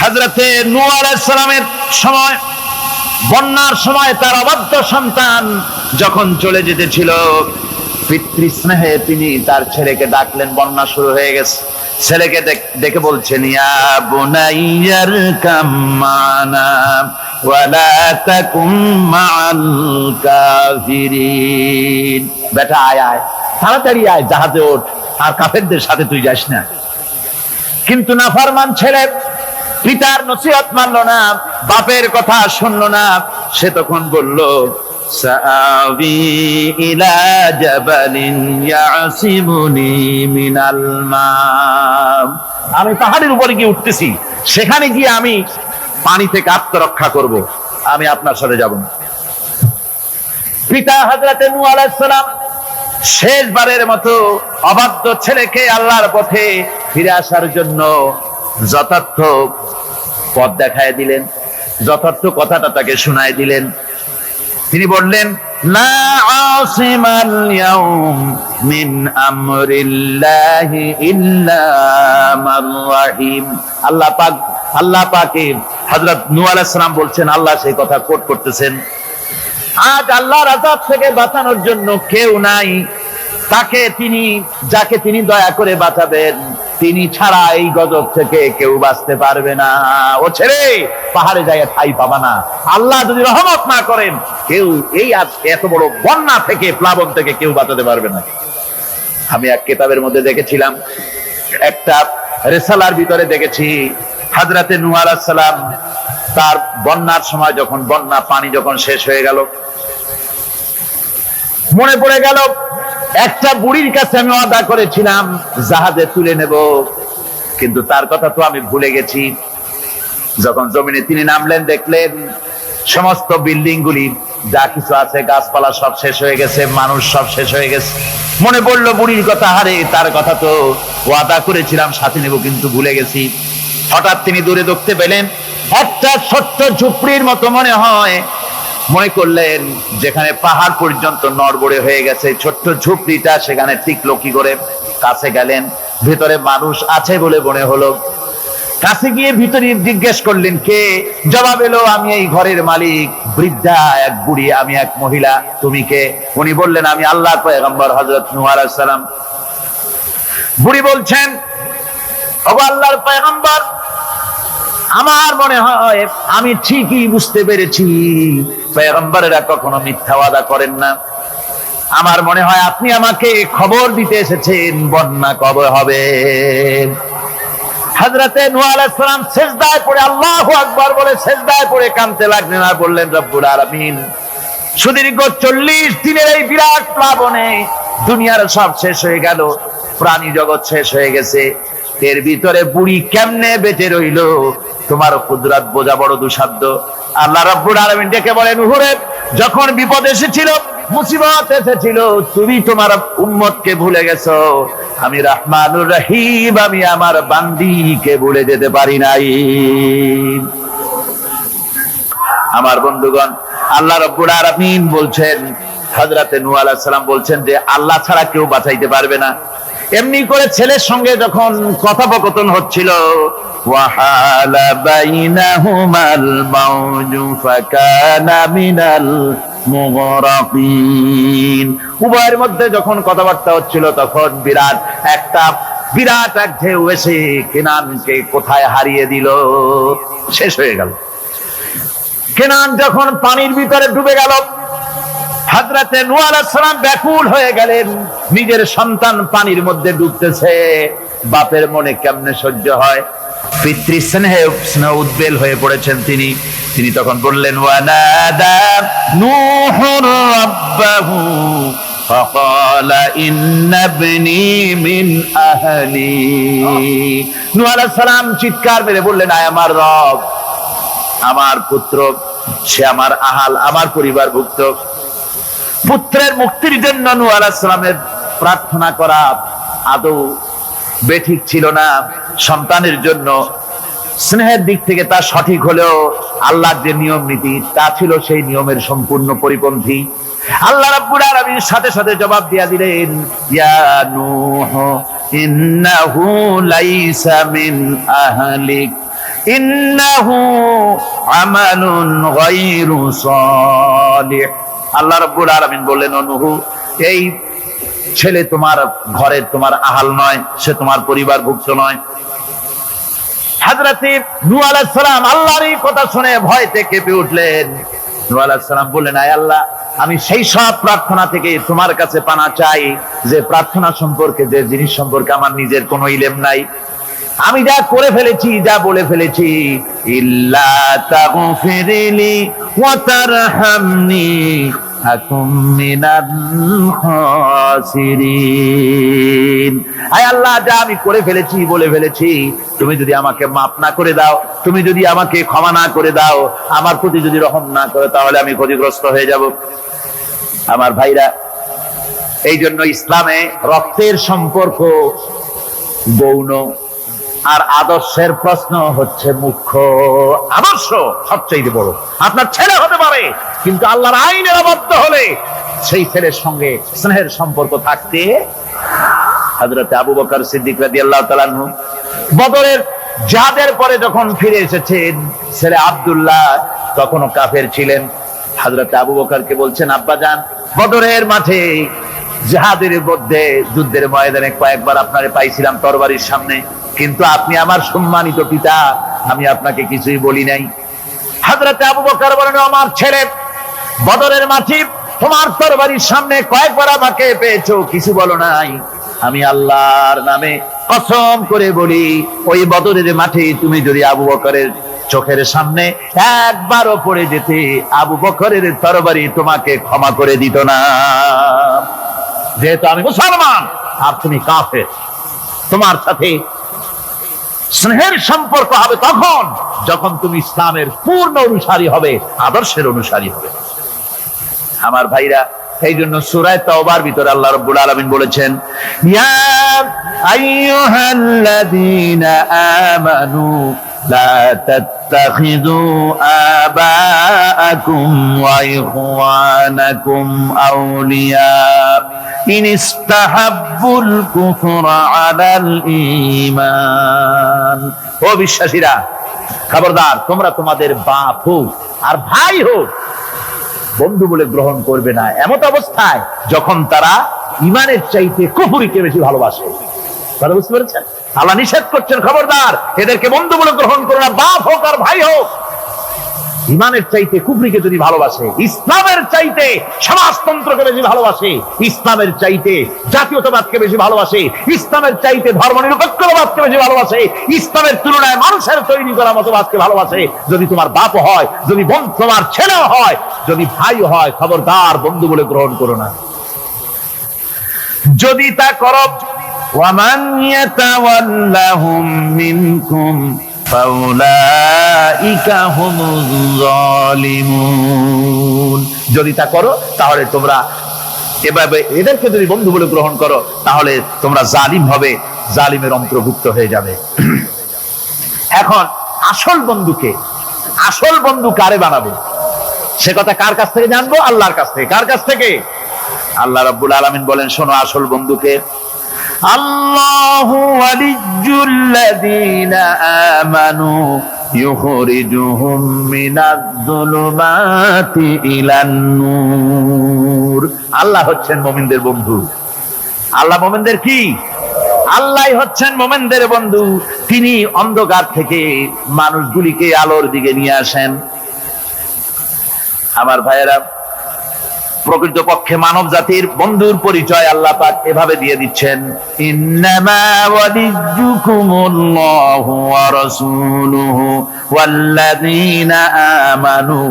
হযরতে নূহ আলাইহিস সালামের সময়, বন্যার সময় তার অবাধ্য সন্তান যখন চলে যেতেছিল, পিতৃস্নেহে তিনি তার ছেলেকে ডাকলেন। বন্যা শুরু হয়ে গেছে, ছেলেকে দেখে বলছেন, ইয়া বুনাইয়ার কাম্মানা ওয়ালা তাকুম মাআল কাফিরিন। বেটা আয় আয়, তাড়াতাড়ি আয়, জাহাজে ওঠ, আর কাফেরদের সাথে তুই যাস না। কিন্তু নাফরমান ছেলে পিতার নসিহত মানলো না, বাপের কথা শুনলো না। সে তখন বলল, সাআবি ইলা জাবালিন ইয়াসিমুনি মিনাল মা। আমি পাহাড়ের উপরে গিয়ে উঠতেছি, সেখানে গিয়ে আমি পানি থেকে আত্মরক্ষা করব, আমি আপনার সাথে যাব না। পিতা হযরতে নূহ আলাইহিস সালাম শেষবারের মতো অবাধ্য ছেলেকে আল্লাহর পথে ফিরে আসার জন্য যথার্থ পথ দেখায় দিলেন, যথার্থ কথাটা তাকে শোনায় দিলেন। তিনি বললেন, লা আসিমাল ইয়াউম মিন আমরিল্লাহি ইল্লা মান রাহিম। আল্লাহ পাকে হযরত নূহ আলাইহিস সালাম বলছেন, আল্লাহ সেই কথা কোট করতেছেন, আজ আল্লাহর আযাব থেকে বাঁচানোর জন্য কেউ নাই। যাকে তিনি দয়া করে বাঁচাবেন, তিনি ছাড়া এই গজব থেকে কেউ বাঁচতে পারবে না। ও ছেলে, পাহাড়ে যায় ঠাই পাবা না। আল্লাহ যদি রহমত না করেন, কেউ এই এত বড় বন্যা থেকে, প্লাবন থেকে কেউ বাঁচাতে পারবে না। আমি এক কিতাবের মধ্যে দেখেছিলাম, একটা রিসালার ভিতরে দেখেছি, হযরতে নূহ আলাইহিস সালাম তার বন্যার সময় যখন পানি যখন শেষ হয়ে গেল, মনে পড়ে গেল একটা বুড়ির কাছে আমি ওয়াদা করেছিলাম জাহাজে তুলে নেব, কিন্তু তার কথা তো আমি ভুলে গেছি। যখন জমিনে তিনি নামলেন, দেখলেন সমস্ত বিল্ডিং গুলি, যা কিছু আছে, গাছপালা সব শেষ হয়ে গেছে, মানুষ সব শেষ হয়ে গেছে। মনে পড়লো বুড়ির কথা, হারে তার কথা তো ওয়াদা করেছিলাম সাথে নেব, কিন্তু ভুলে গেছি। হঠাৎ তিনি দূরে দেখতে পেলেন একটা ছোট্ট ঝুপড়ির মতো মনে হয়। মনে করলেন যেখানে পাহাড় পর্যন্ত নড়বড়ে হয়ে গেছে, ছোট্ট ঝুপড়িটা সেখানে টিকলো কি করে? কাছে গেলেন, ভেতরে মানুষ আছে বলে মনে হলো। কাছে গিয়ে ভিতরে জিজ্ঞেস করলেন, কে? জবাব এলো, আমি এই ঘরের মালিক, বৃদ্ধা এক বুড়ি, আমি এক মহিলা, তুমি কে? উনি বললেন, আমি আল্লাহর পয়গম্বর হযরত নূহ আলাইহিস সালাম। বুড়ি বলছেন, ও আল্লাহর পয়গম্বর, আমার মনে হয় আমি ঠিকই বুঝতে পেরেছি, পয়গম্বরেরা কখনো মিথ্যা ওয়াদা করেন না। আমার মনে হয় আপনি আমাকে খবর দিতে এসেছেন বন্যা কবে হবে। হযরতে নূহ আলাইহিস সালাম সিজদায় পড়ে আল্লাহু আকবার বলে সিজদায় পড়ে কাঁদতে লাগলেন আর বললেন, রব্বুল আলামিন, সুদীর্ঘ 40 দিনের এই বিরাট প্লাবনে দুনিয়ার সব শেষ হয়ে গেল, প্রাণী জগৎ শেষ হয়ে গেছে, এর ভিতরে বুড়ি কেমনে বেঁচে রইল? তোমার কুদরত বোঝা বড় দুঃসাধ্য। আল্লাহ রাব্বুল আলামিন ডেকে বলেন, হুরে, যখন বিপদ এসেছিল, মুসিবত এসেছিল, তুমি তোমার উম্মতকে ভুলে গেছো। আমি রহমানুর রহিম, আমি আমার বান্দীকে ভুলে যেতে পারি নাই। আমার বন্ধুগণ, আল্লাহ রাব্বুল আলামিন বলছেন, হযরতে নূহ আলাইহিস সালাম বলছেন যে আল্লাহ ছাড়া কেউ বাঁচাইতে পারবে না। এমনি করে ছেলের সঙ্গে যখন কথোপকথন হচ্ছিল, ওয়াহালা বাইনাহুমাল মাউজু ফাকানা মিনাল মুগরাকিন। উভয়ের মধ্যে যখন কথাবার্তা হচ্ছিল, তখন বিরাট এক ঢেউ এসে কেনানকে কোথায় হারিয়ে দিল, শেষ হয়ে গেল। কেনান যখন পানির ভিতরে ডুবে গেল, হযরতে নূহ আলাইহিস সালাম ব্যাকুল হয়ে গেলেন, নিজের সন্তান পানির মধ্যে ডুবতেছে, বাপের মনে কেমনে সহ্য হয়? পিতৃস্নেহে উদ্বেল হয়ে পড়েছেন তিনি তখন বললেন, ওয়ানাদা নূহুর রাব্বাহু ফাকালা ইন্না ইবনি মিন আহলি। নূহ আলাইহিস সালাম চিৎকার মেরে বললেন, আয় আমার রব, আমার পুত্র, সে আমার আহাল, আমার পরিবারভুক্ত। পুত্রের মুক্তির জন্য নূহ আলাইহিস সালামের প্রার্থনা করা আদৌ বেঠিক ছিল না। সন্তানের জন্য স্নেহের দিক থেকে তা সঠিক হলেও আল্লাহর যে নিয়ম নীতি, তা ছিল সেই নিয়মের সম্পূর্ণ পরিপন্থী। আল্লাহ রাব্বুল আলামিন সাথে সাথে জবাব দিয়া দিলেন, ইয়া নূহ ইন্নাহু লাইসা মিন আহলিক ইন্নাহু আমালুন গায়রু সালিহ। আল্লাহ রাব্বুল আলামিন বললেন, ও নূহ, এই ছেলে তোমার ঘরের তোমার আহাল নয়, সে তোমার পরিবারভুক্ত নয়। হযরত নূহ আলাইহিস সালাম আল্লাহরই কথা শুনে ভয়তে কেঁপে উঠলেন। নূহ আলাইহিস সালাম বললেন, আয় আল্লাহ, আমি সেই সব প্রার্থনা থেকে তোমার কাছে পানা চাই যে প্রার্থনা সম্পর্কে, যে জিনিস সম্পর্কে আমার নিজের কোনো ইলম নাই। আমি যা করে ফেলেছি, যা বলে ফেলেছি, ইল্লা তাগফিরলি ওয়া তারহামনি আকুম মিনাল খাসিরিন। আয় আল্লাহ, যা আমি করে ফেলেছি, বলে ফেলেছি, তুমি যদি আমাকে মাফ না করে দাও, তুমি যদি আমাকে ক্ষমা না করে দাও, আমার প্রতি যদি রহম না করো, তাহলে আমি ক্ষতিগ্রস্ত হয়ে যাব। আমার ভাইরা, এই জন্য ইসলামে রক্তের সম্পর্ক গৌণ, আর আদর্শের প্রশ্ন হচ্ছে মুখ্য। আদর্শ সবচেয়ে বড়। আপনার ছেলে হতে পারে, কিন্তু আল্লাহর আইনের আবদ্ধ হলে সেই ছেলের সঙ্গে স্নেহের সম্পর্ক থাকতে। হযরত আবু বকর সিদ্দিক রাদিয়াল্লাহু তাআলা আনহু বদরের জিহাদের পরে যখন ফিরে এসেছেন, ছেলে আব্দুল্লাহ তখনও কাফের ছিলেন। হযরত আবু বকরকে বলছেন, আব্বাজান, বদরের মাঠে জিহাদের মধ্যে, যুদ্ধের ময়দানে কয়েকবার আপনারে পাইছিলাম তরবারির সামনে, কিন্তু আপনি আমার সম্মানিত পিতা, আমি আপনাকে কিছুই বলি নাই। হযরত আবু বকর বলেন, আমার ছেলে, বদরের মাঠে তোমার তরবারির সামনে কয়েকবার আমাকে পেয়েছো, কিছু বলো নাই। আমি আল্লাহর নামে কসম করে বলি, ওই বদরের মাঠে তুমি যদি আবু বকরের চোখের সামনে একবারও পড়ে যেতে, আবু বকরের তরবারি তোমাকে ক্ষমা করে দিত না। যেহেতু আমি মুসলমান আর তুমি কাফের, তোমার সাথে স্নেহের সম্পর্ক হবে তখন যখন তুমি ইসলামের পূর্ণ অনুসারী হবে, আদর্শের অনুসারী হবে। আমার ভাইরা, এই জন্য সূরা তাওবার ভিতরে আল্লাহ রাব্বুল আলামিন বলেছেন, ইয়া আইয়ুহাল্লাযীনা আমানু লা তাত্তাখিযু আবাআকুম ওয়া ইখওয়ানাকুম আউলিয়া ইন ইসতাহাব্বুল কুফরা আলাল ঈমান। ও বিশ্বাসীরা, খবরদার, তোমরা তোমাদের বাপ হোক আর ভাই হোক বন্ধু বলে গ্রহণ করবে না এমত অবস্থায় যখন তারা ঈমানের চাইতে কুফরিকে বেশি ভালোবাসে। কথা বুঝতে পেরেছেন? আল্লাহ নিষেধ করছেন, খবরদার, এদেরকে বন্ধু বলে গ্রহণ করো না, বাপ হোক আর ভাই হোক। ঈমানের চাইতে কুফরিকে যদি ভালোবাসে, ইসলামের চাইতে সমাজতন্ত্রকে বেশি ভালোবাসে, ইসলামের চাইতে জাতীয়তাবাদকে বেশি ভালোবাসে, ইসলামের চাইতে ধর্মনিরপেক্ষতাবাদকে বেশি ভালোবাসে, ইসলামের তুলনায় মানুষের তৈরি করা মতবাদকে ভালোবাসে, যদি তোমার বাপ হয়, যদি তোমার ছেলেও হয়, যদি ভাই হয়, খবরদার, বন্ধু বলে গ্রহণ করো না। যদি তা করো, ওয়ামান ইয়াতাওয়াল্লাহুম মিনকুম ফাউলাইকা হুমুজ জালিমুন। যদি তা করো, তাহলে তোমরা এভাবে এদেরকে যদি বন্ধু বলে গ্রহণ করো, তাহলে তোমরা জালিম হবে, জালিমের অন্তর্ভুক্ত হয়ে যাবে। এখন আসল বন্ধু কারে বানাবো, সে কথা কার কাছ থেকে জানবো? আল্লাহর কাছ থেকে। কার কাছ থেকে? আল্লাহ রাব্বুল আলামিন বলেন, শোনো, আসল বন্ধুকে, আল্লাহু ওয়ালিয়্যুল্লাযীনা আমানু ইউখরিজুহুম মিনাজ-যুলুমাতি ইলান-নূর। আল্লাহ হচ্ছেন মুমিনদের বন্ধু। আল্লাহ মুমিনদের কি? আল্লাহই হচ্ছেন মুমিনদের বন্ধু। তিনি অন্ধকার থেকে মানুষগুলিকে আলোর দিকে নিয়ে আসেন। আমার ভাইয়েরা, প্রকৃতপক্ষে মানব জাতির বন্ধুর পরিচয় আল্লাহ পাক এভাবে দিয়ে দিচ্ছেন, ইন্নামা ওয়ালিয়্যুকুমুল্লাহু ওয়া রাসূলুহু ওয়াল্লাযীনা আমানু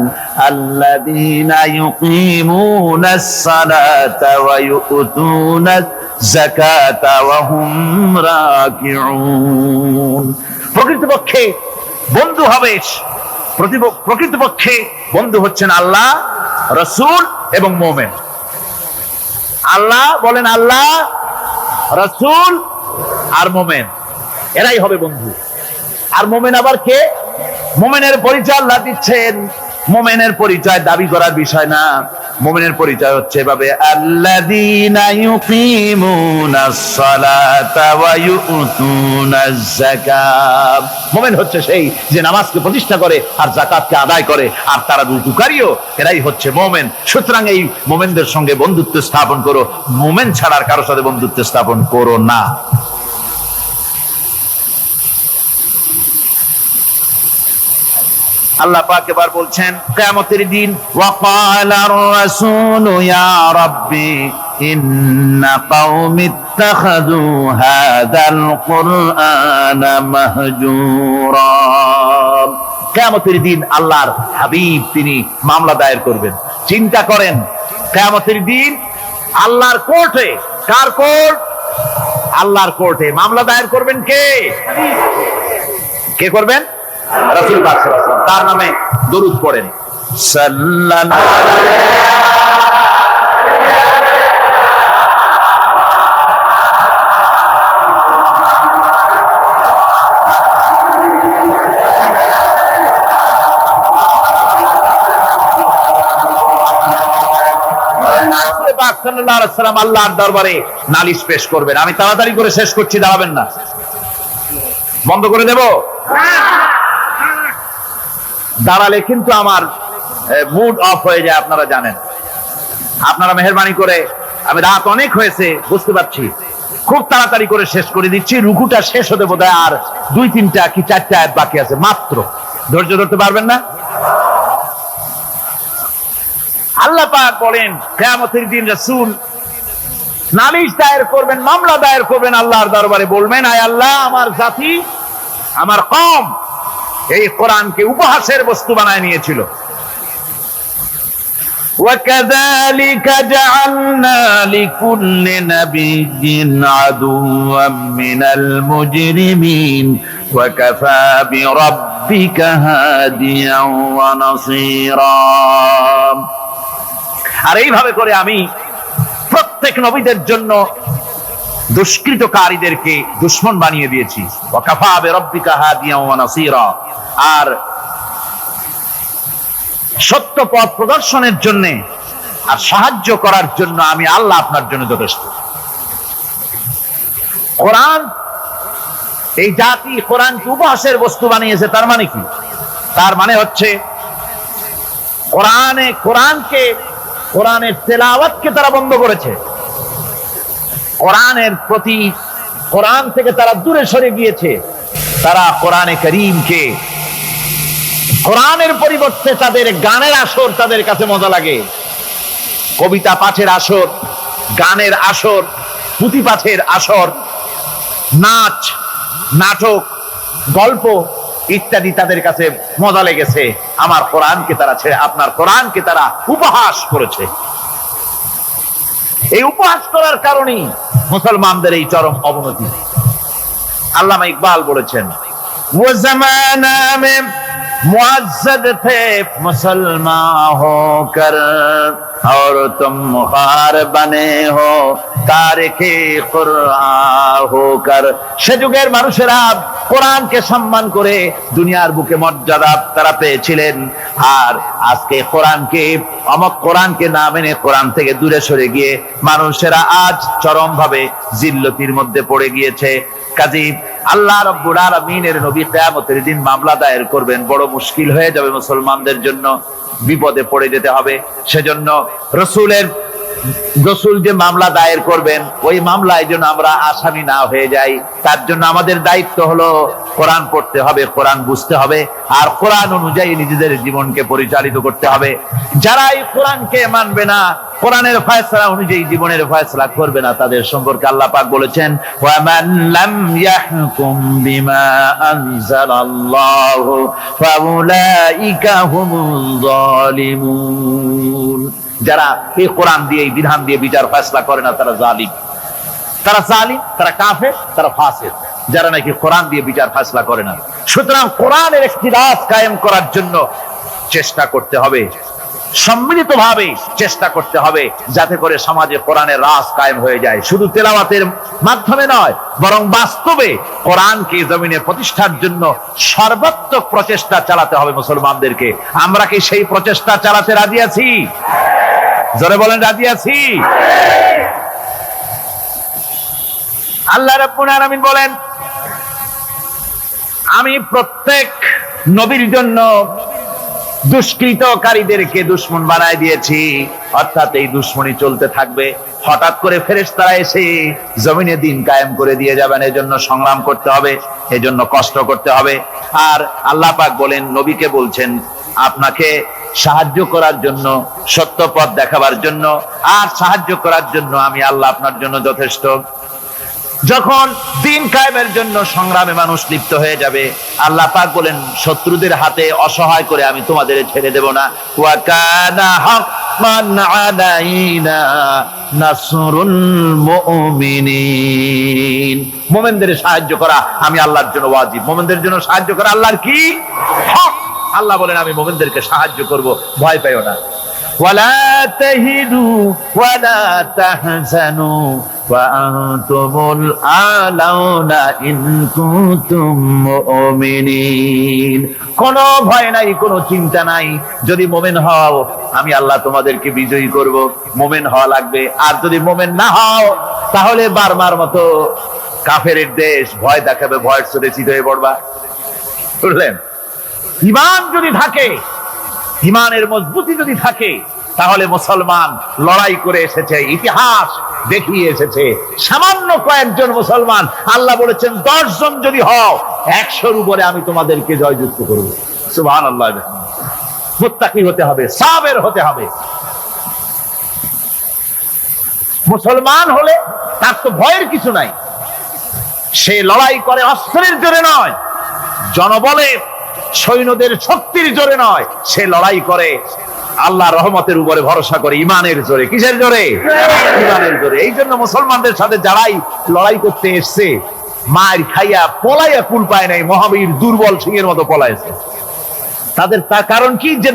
আল্লাযীনা ইউকিমুনাস সালাতা ওয়া ইউতুনাজ যাকাতা ওয়া হুম রাকিউন। প্রকৃতপক্ষে বন্ধু হবে, প্রকৃতপক্ষে বন্ধু হচ্ছেন আল্লাহ, রাসূল এবং মুমিন। আল্লাহ বলেন, আল্লাহ, রাসূল আর মুমিন, এরাই হবে বন্ধু। আর মুমিন আবার কে? মুমিনের পরিচয় আল্লাহ দিচ্ছেন, মুমিনের পরিচয় দাবি করার বিষয় না। মুমিনের পরিচয় হচ্ছে এভাবে, আল্লাযীনা ইউকিমুনাস সালাতা ওয়া ইউতুনাজ যাকাত। মুমিন হচ্ছে সেই যে নামাজকে প্রতিষ্ঠা করে আর যাকাতকে আদায় করে, আর তারা রুকুকারীও, এরাই হচ্ছে মুমিন। সুতরাং এই মুমিনদের সঙ্গে বন্ধুত্ব স্থাপন করো, মুমিন ছাড়া আর কারোর সাথে বন্ধুত্ব স্থাপন করো না। আল্লাহ পাক এবার বলছেন কিয়ামতের দিন, ওয়াকালার রাসূলু ইয়া রাব্বি ইন্না কওমি ইত্তাখাযু হাযাল কুরআনা মাহজুরা। কিয়ামতের দিন আল্লাহর হাবিব তিনি মামলা দায়ের করবেন। চিন্তা করেন, কিয়ামতের দিন আল্লাহর কোর্টে, কার কোর্ট? আল্লাহর কোর্টে মামলা দায়ের করবেন কে? কে করবেন? রাসূল পাক সাল্লাল্লাহু আলাইহি ওয়াসাল্লাম। তার নামে দরুদ পড়েন, সাল্লাল্লাহু সাল্লাল্লাহু আলাইহি ওয়াসাল্লাম আল্লাহর দরবারে নালিশ পেশ করবেন। আমি তাড়াতাড়ি করে শেষ করছি, দাঁড়াবেন না। বন্ধ করে দেব? দাঁড়ালে কিন্তু আমার মুড অফ হয়ে যায়, আপনারা জানেন। আপনারা মেহেরবানি করে, আমি রাত অনেক হয়েছে বুঝতে পারছি, খুব তাড়াতাড়ি করে শেষ করে দিচ্ছি। রুকুটা শেষ হতে বোধহয় আর 2-3টা কি 4টা আয়াত বাকি আছে মাত্র। ধৈর্য ধরতে পারবেন না? আল্লাহ পাক বলেন কিয়ামতের দিন রাসূল নালিশ দায়ের করবেন, মামলা দায়ের করবেন আল্লাহর দরবারে। বলবেন, আয় আল্লাহ, আমার জাতি, আমার কওম এই কোরআনকে উপহাসের বস্তু বানায় নিয়েছিল। وَكَذَلِكَ جَعَلْنَا لِكُلِّ نَبِيٍّ عَدُوًّا مِنَ الْمُجْرِمِينَ وَكَفَى بِرَبِّكَ هَادِيًا وَنَصِيرًا। আর এইভাবে করে আমি প্রত্যেক নবীদের জন্য দুষ্কৃতকারীদেরকে দুশমন বানিয়ে দিয়েছি। ওয়াকাফা বিরাব্বিকা হাদিয়া ওয়া নাসীরা। আর সত্য পথ প্রদর্শনের জন্য আর সাহায্য করার জন্য আমি আল্লাহ আপনার জন্য যথেষ্ট। কোরআন, এই জাতি কোরআনকে উপহাসের বস্তু বানিয়েছে। তার মানে কি? তার মানে হচ্ছে কোরআনের তেলাওয়াতকে তারা বন্ধ করেছে। কোরআনের প্রতি, কোরআন থেকে তারা দূরে সরে গিয়েছে। তারা কোরআনে কারীমকে, কোরআনের পরিবর্তে তাদের গানের আসর তাদের কাছে মজা লাগে। কবিতা পাঠের আসর, গানের আসর, পুঁথি পাঠের আসর, নাচ, নাটক, গল্প ইত্যাদি তাদের কাছে মজা লেগেছে। আমার কোরআনকে তারা ছেড়ে আপনার কোরআনকে তারা উপহাস করেছে। এই উপহাস করার কারণেই মুসলমানদের এই চরম অবনতি। আল্লামা ইকবাল বলেছেন, वो जमाना में मुअज़्ज़ज़ थे मुसलमान होकर और तुम मुखार बने हो तारिके कुरआन होकर। সে যুগের মানুষেরা কোরআনকে সম্মান করে দুনিয়ার বুকে মর্যাদা তারা পেয়েছিলেন। আর আজকে কোরআনকে না মেনে কোরআন থেকে দূরে সরে গিয়ে মানুষেরা আজ চরম ভাবে জিল্লতির মধ্যে পড়ে গিয়েছে। কাজী আল্লাহ রাব্বুল আলামিনের নবী কিয়ামতের দিন মামলা দায়ের করবেন, বড় মুশকিল হয়ে যাবে মুসলমানদের জন্য, বিপদে পড়ে যেতে হবে। সেজন্য রসুল যে মামলা দায়ের করবেন, ওই মামলায় যেন আমরা আসামি না হয়ে যাই, তার জন্য আমাদের দায়িত্ব হলো কোরআন পড়তে হবে, কোরআন বুঝতে হবে, আর কোরআন অনুযায়ী নিজেদের জীবনকে পরিচালিত করতে হবে। যারা এই কোরআনকে মানবে না, কোরআনের ফয়সালা অনুযায়ী জীবনের ফয়সালা করবে না, তাদের সম্পর্কে আল্লাহ পাক বলেছেন, ওয়ামান লাম ইয়াহকুম বিমা আনজালাল্লাহু ফাউলাইকা হুমুল যালিমুন। যারা এই কোরআন দিয়ে, এই বিধান দিয়ে বিচার ফয়সালা করে না, তারা জালিম, তারা কাফের, তারা ফাসিক, যারা নাকি কোরআন দিয়ে বিচার ফয়সালা করে না। সুতরাং কোরআনের ইখতিলাস কায়েম করার জন্য চেষ্টা করতে হবে। সম্মিলিতভাবে চেষ্টা করতে হবে যাতে করে সমাজে কোরআনের রাজ কায়েম হয়ে যায়। শুধু তেলাওয়াতের মাধ্যমে নয়, বরং বাস্তবে কোরআনকে জমিনে প্রতিষ্ঠার জন্য সর্বাত্মক প্রচেষ্টা চালাতে হবে মুসলমানদেরকে। আমরা কি সেই প্রচেষ্টা চালাতে রাজি আছি? জোরে বলেন, রাজি আছি? আল্লাহ রাব্বুল আলামিন বলেন, আমি প্রত্যেক নবীর জন্য দুষ্কৃতকারীদেরকে দুশমন বানায় দিয়েছি, অর্থাৎ এই দুশমনী চলতে থাকবে। হঠাৎ করে ফেরেশতারা এসে জমিনে দিন কায়েম করে দিয়ে যাবেন, এজন্য সংগ্রাম করতে হবে, এজন্য কষ্ট করতে হবে। আর আল্লাহ পাক বলেন, নবীকে বলছেন আপনাকে সাহায্য করার জন্য, সত্য পথ দেখাবার জন্য আর সাহায্য করার জন্য আমি আল্লাহ আপনার জন্য যথেষ্ট। যখন দিন কায়েমের জন্য সংগ্রামে মানুষ লিপ্ত হয়ে যাবে, আল্লাহ পাক বলেন শত্রুদের হাতে অসহায় করে আমি তোমাদের ছেড়ে দেব না। ওয়া কানা হাক্কান আলাইনা নাসরুল মুমিনিন। মুমিনদের সাহায্য করা আমি আল্লাহর জন্য ওয়াজিব। মুমিনদের জন্য সাহায্য করা আল্লাহর কি হক। আল্লাহ বলেন আমি মুমিনদেরকে সাহায্য করব, ভয় পাইও না। ওয়ালা তাহিনু ওয়ালা তাহজানু ওয়া আনতুমুল আলাউনা ইন কুনতুম মুমিনিন। কোনো ভয় নাই, কোনো চিন্তা নাই, যদি মুমিন হও আমি আল্লাহ তোমাদেরকে বিজয়ী করব। মুমিন হওয়া লাগবে। আর যদি মুমিন না হও তাহলে বারবার মতো কাফেরের দেশ ভয় দেখাবে, ভয়ের চোটে চিত হয়ে পড়বা। বুঝলেন? ঈমান যদি থাকে, ঈমানের মজবুতি যদি থাকে, তাহলে মুসলমান লড়াই করে এসেছে, ইতিহাস দেখিয়ে এসেছে। সামান্য কয়েকজন মুসলমান, আল্লাহ বলেছেন 10 জন যদি হও 100-র উপরে আমি তোমাদেরকে জয়যুক্ত করব। সুবহানাল্লাহ। মুত্তাকি হতে হবে, সাবের হতে হবে। মুসলমান হলে তার তো ভয়ের কিছু নাই। সে লড়াই করে অস্ত্রের জোরে নয়, জনবলে সৈন্যদের শক্তির জোরে নয়, সে লড়াই করে আল্লাহর রহমতের উপরে ভরসা করে, ইমানের জোরে। কিসের জোরে? ইমানের জোরে। এই জন্য মুসলমানদের সাথে যারাই লড়াই করতে এসছে, মার খাইয়া পলাইয়া কুল পায় নাই, মহাবীর দুর্বল সিংহের মতো পলাইছে। তাদের তার কারণ কি? যে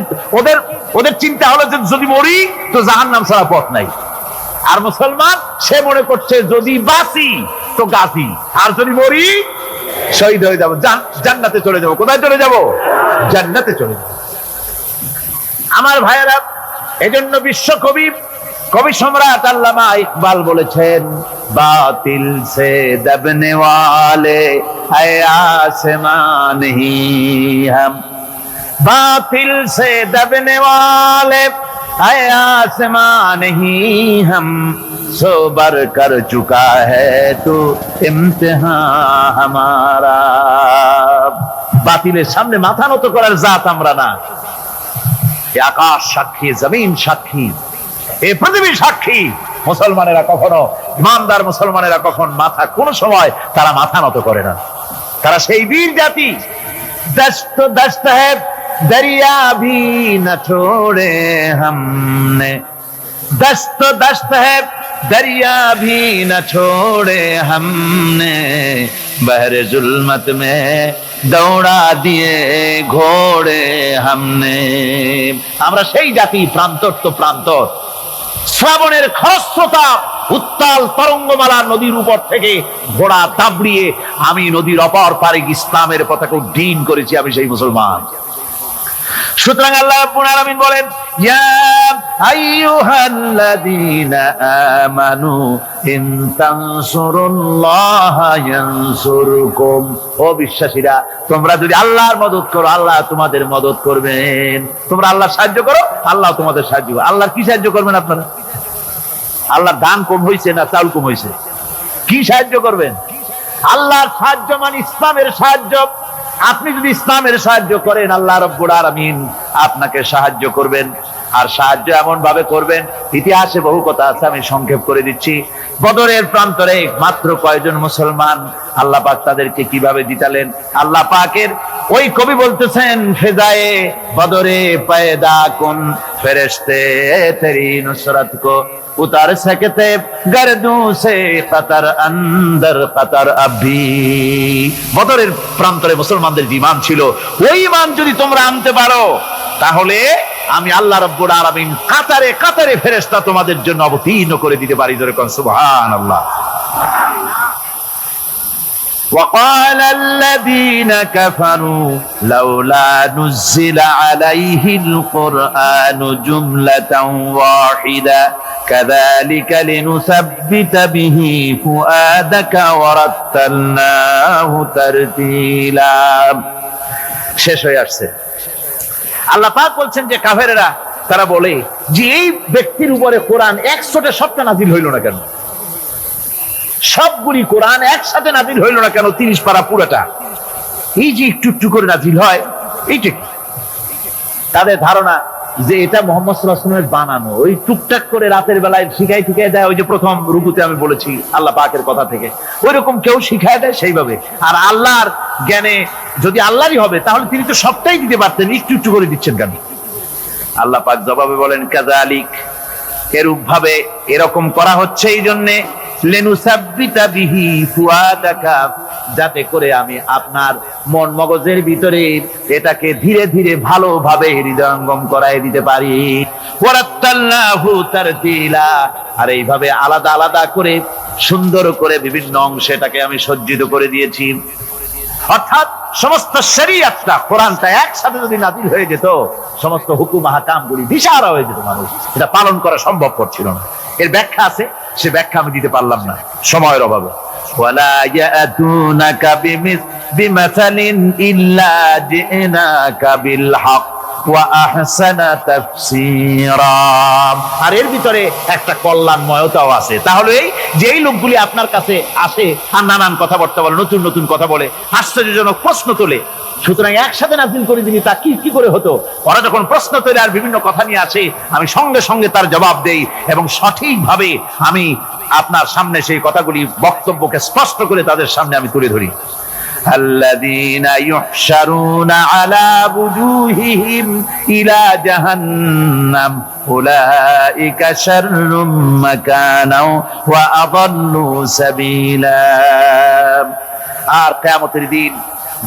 ওদের চিন্তা হলো যে যদি মরি তো জাহান্নাম ছাড়া পথ নাই। আর মুসলমান সে মনে করছে যদি বাঁচি তো গাছি, আর যদি মরি শহীদ হয়ে যাবো, জান্নাতে চলে যাবো। কোথায় চলে যাবো? জান্নাতে চলে যাবো। আমার ভাইয়েরা, এজন্য বিশ্বকবি কবি সম্রাট আল্লামা ইকবাল বলেছেন, বাতিল সে দবনে ওয়ালে है आसमान ही हम, बातिल से दबने वाले है आसमान ही हम, सोबर कर चुका है तो इम्तिहान हमारा। বাতিলের সামনে মাথা নত করার জাত আমরা না। আকাশ সাক্ষী, জমিন সাক্ষী, এই পৃথিবী সাক্ষী। মুসলমানেরা কখনো, ইমানদার মুসলমানেরা কখন মাথা, কোন সময় তারা মাথা নত করে না। তারা সেই বীর জাতি। দস্ত দস্ত है दरिया भी न छोड़े हमने, दस्त दस्त है दरिया भी न छोड़े हमने, बहरे जुल्मत में दौड़ा দিয়ে ঘোড়ে हमने। আমরা সেই জাতি, প্রান্তর তো প্রান্তর। শ্রাবণের খরস্রোতা উত্তাল তরঙ্গমালা নদীর উপর থেকে ঘোড়া দাবড়িয়ে আমি নদীর অপর পারে ইসলামের পতাকা উড্ডীন করেছি, আমি সেই মুসলমান। সুতরাং আল্লাহ রাব্বুল আলামিন বলেন, ইয়া আইয়ুহাল্লাযীনা আমানু ইন তানসুরুল্লাহা ইয়ানসুরকুম। ও বিশ্বাসীরা, তোমরা যদি আল্লাহর মদদ করো, আল্লাহ তোমাদের মদদ করবেন। তোমরা আল্লাহর সাহায্য করো, আল্লাহ তোমাদের সাহায্য করবে। আল্লাহর কি সাহায্য করবেন আপনারা? আল্লাহর দান কম হয়েছে না চাউল কম হয়েছে? কি সাহায্য করবেন? আল্লাহর সাহায্য মানে ইসলামের সাহায্য। আপনি যদি ইসলামের সাহায্য করেন, আল্লাহ রাব্বুল আলামিন আপনাকে সাহায্য করবেন। আর সাহায্য এমন ভাবে করবেন, ইতিহাসে বহু কথা আছে, আমি সংক্ষেপ করে দিচ্ছি। বদরের প্রান্তরে মাত্র কয়েকজন মুসলমান, আল্লাহ পাক তাদেরকে কিভাবে জিতালেন। আল্লাহ পাকের ওই কবি বলতেছেন, ফেজায়ে বদরে পয়দা কুন ফেরেশতে তেরি নুসরত কো उतार सकते गर्दों से कतर अंदर कतर अभी। বদরের প্রান্তরে মুসলমানদের ঈমান ছিল। ওই ঈমান যদি তোমরা আনতে পারো, তাহলে আমি আল্লাহ রাব্বুল আলামিন কাতারে কাতারে ফেরেশতা তোমাদের জন্য অবতীর্ণ করে দিতে পারি। জোরে কোন সুবহানাল্লাহ। وقال الذين كفروا لولا نزل عليه القرآن جملة واحدة كذلك لنثبت به فؤادك ورتلناه ترتيلا। শেষ হয়ে আসছে। আল্লাহ পাক বলছেন যে কাফেরেরা তারা বলে যে এই ব্যক্তির উপরে কোরআন 100টা সবটা নাজিল হইল না কেন, সবগুলি কোরআন একসাথে নাজিল হইল না কেন 30 পারা পুরোটা, এই যে একটু একটু করে নাজিল হয় এইটা কি? তাদের ধারণা যে এটা মুহাম্মদ সাল্লাল্লাহু আলাইহি ওয়াসাল্লামের বানানো, ওই টুকটাক করে রাতের বেলায় শিখাই দেয়। ওই যে প্রথম রুকুতে আমি বলেছি আল্লাহ পাকের কথা থেকে, ওইরকম কেউ শিখায় দেয় সেইভাবে। আর আল্লাহর জ্ঞানে যদি আল্লাহরই হবে তাহলে তিনি তো সবটাই দিতে পারতেন, একটু একটু করে দিচ্ছেন কেন? আল্লাহ পাক জবাবে বলেন কাযালিক, এরূপ ভাবে এরকম করা হচ্ছে এই জন্যে লিনুসাব্বিতা বিহি ফুআদাকা, যাতে করে আমি আপনার মন মগজের ভিতরে এটাকে ধীরে ধীরে ভালোভাবে হৃদয়ঙ্গম করায় দিতে পারি। ওয়ারাত্তালনাহু তারতিলা, আর এইভাবে আলাদা আলাদা করে সুন্দর করে বিভিন্ন অংশে এটাকে আমি সজ্জিত করে দিয়েছি। অর্থাৎ সমস্ত শরীয়তটা কোরআনটা একসাথে যদি নাযিল হয়ে যেত, সমস্ত হুকুম আহকামগুলি দিশাহারা হয়ে যেত, মানুষ এটা পালন করা সম্ভব ছিল না। এর ব্যাখ্যা আছে, সে ব্যাখ্যা আমি দিতে পারলাম না সময়ের অভাবে। ওয়ালা ইয়াতুনাকা বিমাসালিন ইল্লা জিনাকা বিল হক ওয়া আহসানা তাফসীরা। আর এর ভিতরে একটা কল্যাণময়তাও আছে। তাহলে এই যেই লোকগুলি আপনার কাছে আসে আর নানান কথাবার্তা বলে, নতুন নতুন কথা বলে, আশ্চর্যজনক প্রশ্ন তোলে, সুতরাং একসাথে নাযিল করে দিবি তা কি করে হতো? ওরা যখন প্রশ্ন তোলে আর বিভিন্ন কথা নিয়ে আসে, আমি সঙ্গে সঙ্গে তার জবাব দেই এবং সঠিকভাবে আমি আপনার সামনে সেই কথাগুলি বক্তব্যকে স্পষ্ট করে তাদের সামনে আমি তুলে ধরি। الذين يحشرون على وجوههم إلى جهنم أولئك شر مكانا وأضل سبيلا। আর কিয়ামতের দিন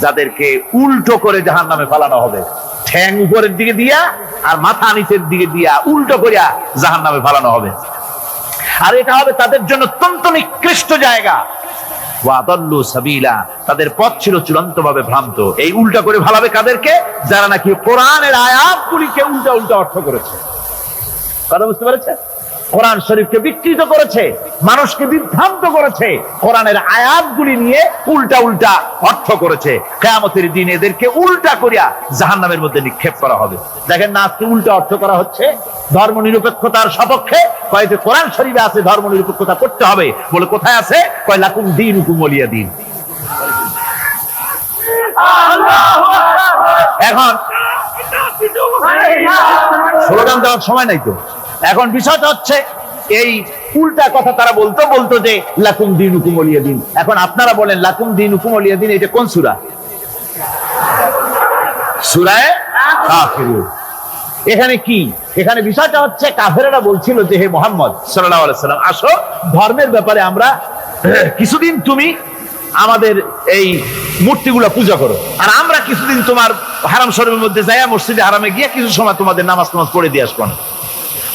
যাদেরকে উল্টো করে জাহান্নামে ফেলানো হবে, ঠ্যাং উপরের দিকে দিয়া আর মাথা নিচের দিকে দিয়া উল্টো করিয়া জাহান্নামে ফেলানো হবে, আর এটা হবে তাদের জন্য অত্যন্ত নিকৃষ্ট জায়গা। ওয়াদাল্লু সাবিলা, তাদের পথ ছিল চূড়ান্তভাবে ভ্রান্ত। এই উল্টা করে ভালাবে কাদেরকে? যারা নাকি কোরআনের আয়াতগুলিকে উল্টা উল্টা অর্থ করেছে। কথা বুঝতে পেরেছে? কোরআন শরীফকে বিকৃত করেছে, মানুষকে বিভ্রান্ত করেছে, কোরআনের আয়াতগুলি নিয়ে উল্টা উল্টা অর্থ করেছে। কিয়ামতের দিন এদেরকে উল্টা করিয়া জাহান্নামের মধ্যে নিক্ষেপ করা হবে। দেখেন না, আজকে উল্টা অর্থ করা হচ্ছে ধর্ম নিরপেক্ষতার সপক্ষে। কয়েছে কোরআন শরীফে আছে ধর্ম নিরপেক্ষতা করতে হবে বলে, কোথায় আছে? কয় লাকুম দীনুকুম ওয়ালিয়া দীন। এখন স্লোগান দেওয়ার সময় নাই তো। এখন বিষয়টা হচ্ছে এই উল্টা কথা তারা বলতো বলতো যে লাকুম দীনুকুম ওয়ালিয়া দীন। এখন আপনারা বলেন লাকুম দীনুকুম ওয়ালিয়া দীন এটা কোন সূরা? সূরা কাফিরুন। এখানে কি? এখানে বিষয়টা হচ্ছে কাফেরেরা বলছিল যে হে মুহাম্মদ সাল্লাল্লাহু আলাইহি সাল্লাম, আসো ধর্মের ব্যাপারে আমরা কিছুদিন তুমি আমাদের এই মূর্তিগুলো পূজা করো, আর আমরা কিছুদিন তোমার হারাম শরীফের মধ্যে যাইয়া মসজিদে হারামে গিয়ে কিছু সময় তোমাদের নামাজ পড়ে দিয়ে আসবো।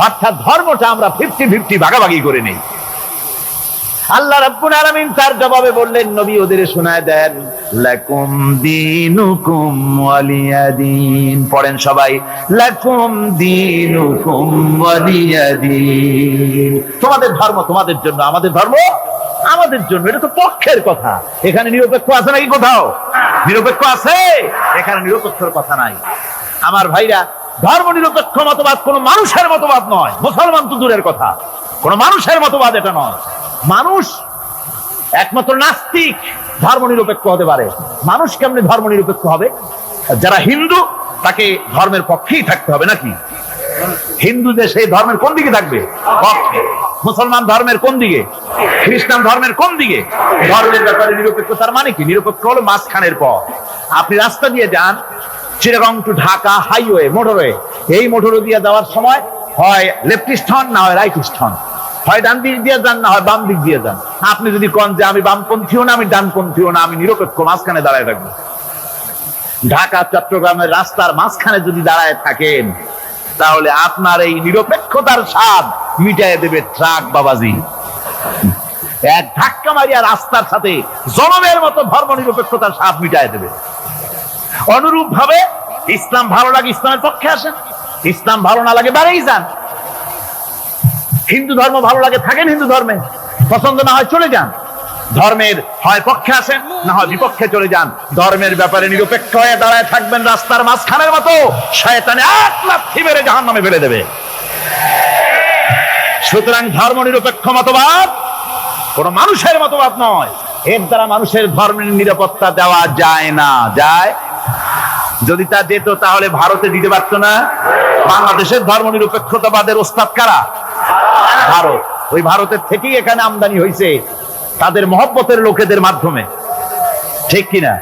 অর্থাৎ ধর্মটা আমরা 50-50 ভাগাভাগি করে নেই। আল্লাহ রাব্বুল আলামিন তার জবাবে বললেন, নবী ওদের শোনায় দেন, লাকুম দীনুকুম ওয়ালিয়া দীন। পড়েন সবাই, লাকুম দীনুকুম ওয়ালিয়া দীন। তোমাদের ধর্ম তোমাদের জন্য, আমাদের ধর্ম আমাদের জন্য। এটা তো পক্ষের কথা। এখানে নিরপেক্ষ আছে নাকি কোথাও? নিরপেক্ষ আছে? এখানে নিরপেক্ষের কথা নাই। আমার ভাইরা, ধর্ম নিরপেক্ষ মতবাদ কোন মানুষের মতবাদ নয়। মুসলমান তো দূরের কথা, কোন মানুষের মতবাদ এটা নয়। মানুষ একমাত্র নাস্তিক ধর্ম নিরপেক্ষ হতে পারে। মানুষ কেমনে ধর্ম নিরপেক্ষ হবে? যারা হিন্দু তাকে ধর্মের পক্ষেই থাকতে হবে নাকি? হিন্দু যে সেই ধর্মের কোন দিকে থাকবে? পক্ষে। মুসলমান ধর্মের কোন দিকে? খ্রিস্টান ধর্মের কোন দিকে? ধর্মের ব্যাপারে নিরপেক্ষতার মানে কি? নিরপেক্ষ হলো মাঝখানের পথ। আপনি রাস্তা দিয়ে যান, Chittagong to Dhaka highway, motorway, এই মোটরওয়ে দিয়ে যাওয়ার সময় হয় লেফটিস্ট হন না হয় রাইটিস্ট হন, হয় ডান দিক দিয়ে যান না হয় বাম দিক দিয়ে যান। আপনি যদি কোন যে আমি বামপন্থীও না আমি ডানপন্থীও না, আমি নিরপেক্ষ, মাঝখানে দাঁড়ায় থাকবো। ঢাকা চট্টগ্রামের রাস্তার মাঝখানে যদি দাঁড়ায় থাকেন তাহলে আপনার এই নিরপেক্ষতার স্বাদ মিটাইয়ে দেবে ট্রাক বাবাজি। এক ধাক্কা মারিয়া রাস্তার সাথে জনমের মতো ধর্ম নিরপেক্ষতার স্বাদ মিটাইয়ে দেবে। অনুরূপ ভাবে ইসলাম ভালো লাগে ইসলামের পক্ষে আসেন, ইসলাম ভালো না লাগে বাড়েই যান। হিন্দু ধর্ম ভালো লাগে থাকেন হিন্দু ধর্মে, পছন্দ না হয় চলে যান। ধর্মের হয় পক্ষে আসেন না হয় বিপক্ষে চলে যান। ধর্মের ব্যাপারে নিরপেক্ষ হয়ে দাঁড়ায় থাকবেন রাস্তার মাঝখানের মতো, শয়তানে এক লাথি মেরে জাহান্নামে ফেলে দেবে। সুতরাং ধর্ম নিরপেক্ষ মতবাদ কোন মানুষের মতবাদ নয়, এর দ্বারা মানুষের ধর্মের নিরাপত্তা দেওয়া যায় না। যায়? যদি তা যেত তাহলে ভারতে দিতে পারতো না। বাংলাদেশের ধর্ম নিরপেক্ষতাবাদের ওস্তাদ কারা? ভারত। ওই ভারতের থেকেই এখানে আমদানি হয়েছে তাদের মহব্বতের লোকেদের মাধ্যমে, ঠিক কিনা?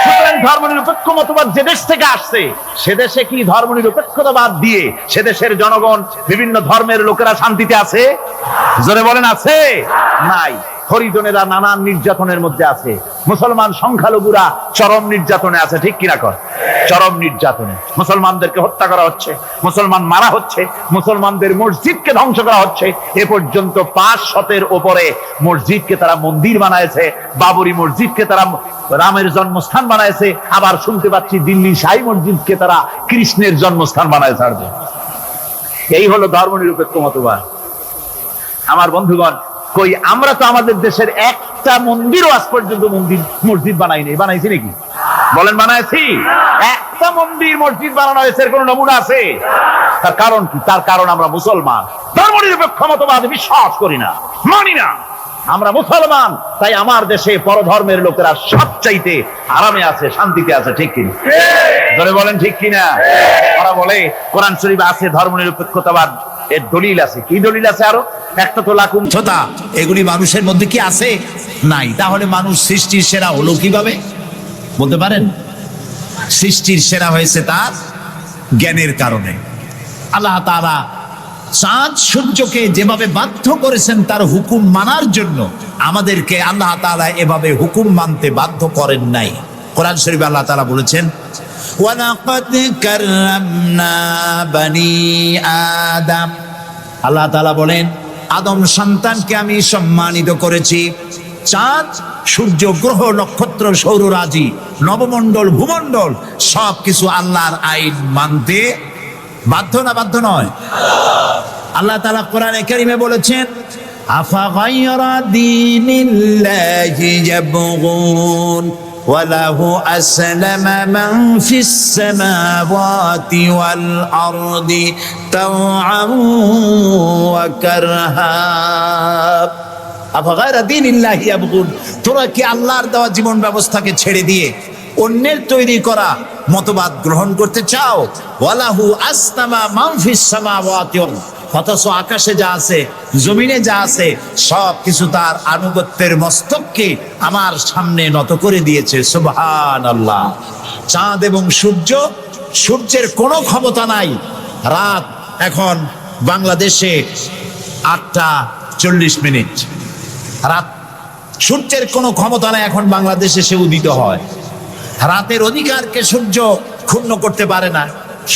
সুতরাং ধর্ম নিরপেক্ষ মতবাদ যে দেশ থেকে আসছে সে দেশে কি ধর্ম নিরপেক্ষতাবাদ দিয়ে সে দেশের জনগণ বিভিন্ন ধর্মের লোকেরা শান্তিতে আছে? জোরে বলেন আছে? নাই। হরিজনেরা নানান নির্যাতনের মধ্যে আছে, মুসলমান সংখ্যালঘুরা চরম নির্যাতনে আছে, ঠিক কিনা কর? চরম নির্যাতনে মুসলমানদেরকে হত্যা করা হচ্ছে, মুসলমান মারা হচ্ছে, মুসলমানদের মসজিদকে ধ্বংস করা হচ্ছে। এ পর্যন্ত 500-এর উপরে মসজিদকে তারা মন্দির বানাইছে, বাবরি মসজিদকে তারা রামের জন্মস্থান বানাইছে, আবার শুনতে পাচ্ছি দিল্লি শাহী মসজিদকে তারা কৃষ্ণের জন্মস্থান বানায় ছাড়বে। এই হলো ধর্ম নিরপেক্ষ মতবাদ। আমার বন্ধুগণ, কই আমরা তো আমাদের দেশের একটা মন্দিরও আজ পর্যন্ত মসজিদ বানাইনি। বানাইছি নাকি? বলেন বানাইছি? একটা মন্দির মসজিদ বানানো হয়েছে এর কোন নমুনা আছে? তার কারণ কি? তার কারণ আমরা মুসলমান, ধর্ম নিরপেক্ষ মতবাদে বিশ্বাস করি না, মানি না। আমরা মুসলমান, তাই আমার দেশে পরধর্মের লোকেরা সবচাইতে আরামে আছে, শান্তিতে আছে, ঠিক কিনা? ধরে বলেন ঠিক কিনা? ওরা বলে কোরআন শরীফে আছে ধর্ম নিরপেক্ষতাবাদ, এর দলিল আছে। কি দলিল আছে? আরো একটা তো লাকুম ছোটা, এগুলি মানুষের মধ্যে কি আছে? নাই। তাহলে মানুষ সৃষ্টির সেরা হলো কিভাবে? বলতে পারেন? সৃষ্টির সেরা হয়েছে তার জ্ঞানের কারণে। আল্লাহ তাআলা চাঁদ সূর্যকে যেভাবে বাধ্য করেছেন তার হুকুম মানার জন্য, আমাদেরকে আল্লাহ তাআলা এভাবে হুকুম মানতে বাধ্য করেন নাই। কোরআন শরীফে আল্লাহ তাআলা বলেছেন, ওয়ালাকাদ কাররামনা বানি আদম। আল্লাহ তাআলা বলেন, আদম সন্তানকে আমি সম্মানিত করেছি। চাঁদ, সূর্য, গ্রহ, নক্ষত্র, সৌররাজি, নবমণ্ডল, ভূমণ্ডল সবকিছু আল্লাহর আইন মানতে বাধ্য না বাধ্য নয়? আল্লাহ তাআলা কোরআনে কারীমে বলেছেন, আফা গায়রা দীনিল্লাহি ইয়াবগুন ওয়ালাহু আসলামা মান ফিস সামাওয়াতি ওয়াল আরদি তাওআন ওয়া কারহা। আফা গায়রা দীনিল্লাহি ইয়াবগুন, তোরা কি আল্লাহর দেওয়া জীবন ব্যবস্থাকে ছেড়ে দিয়ে অন্যের তৈরি করা মতবাদ গ্রহণ করতে চাও? ওয়ালাহু আসলামা মান ফিস সামাওয়াতি, অথচ আকাশে যা আছে, জমিনে যা আছে সব কিছু তার আনুগত্যের মস্তককে আমার সামনে নত করে দিয়েছে। সুবহানাল্লাহ। চাঁদ এবং সূর্য, সূর্যের কোনো ক্ষমতা নাই। রাত এখন বাংলাদেশে 8:40। রাত, সূর্যের কোনো ক্ষমতা নাই এখন বাংলাদেশে সে উদিত হয়। রাতের অধিকারকে সূর্য ক্ষুণ্ণ করতে পারে না,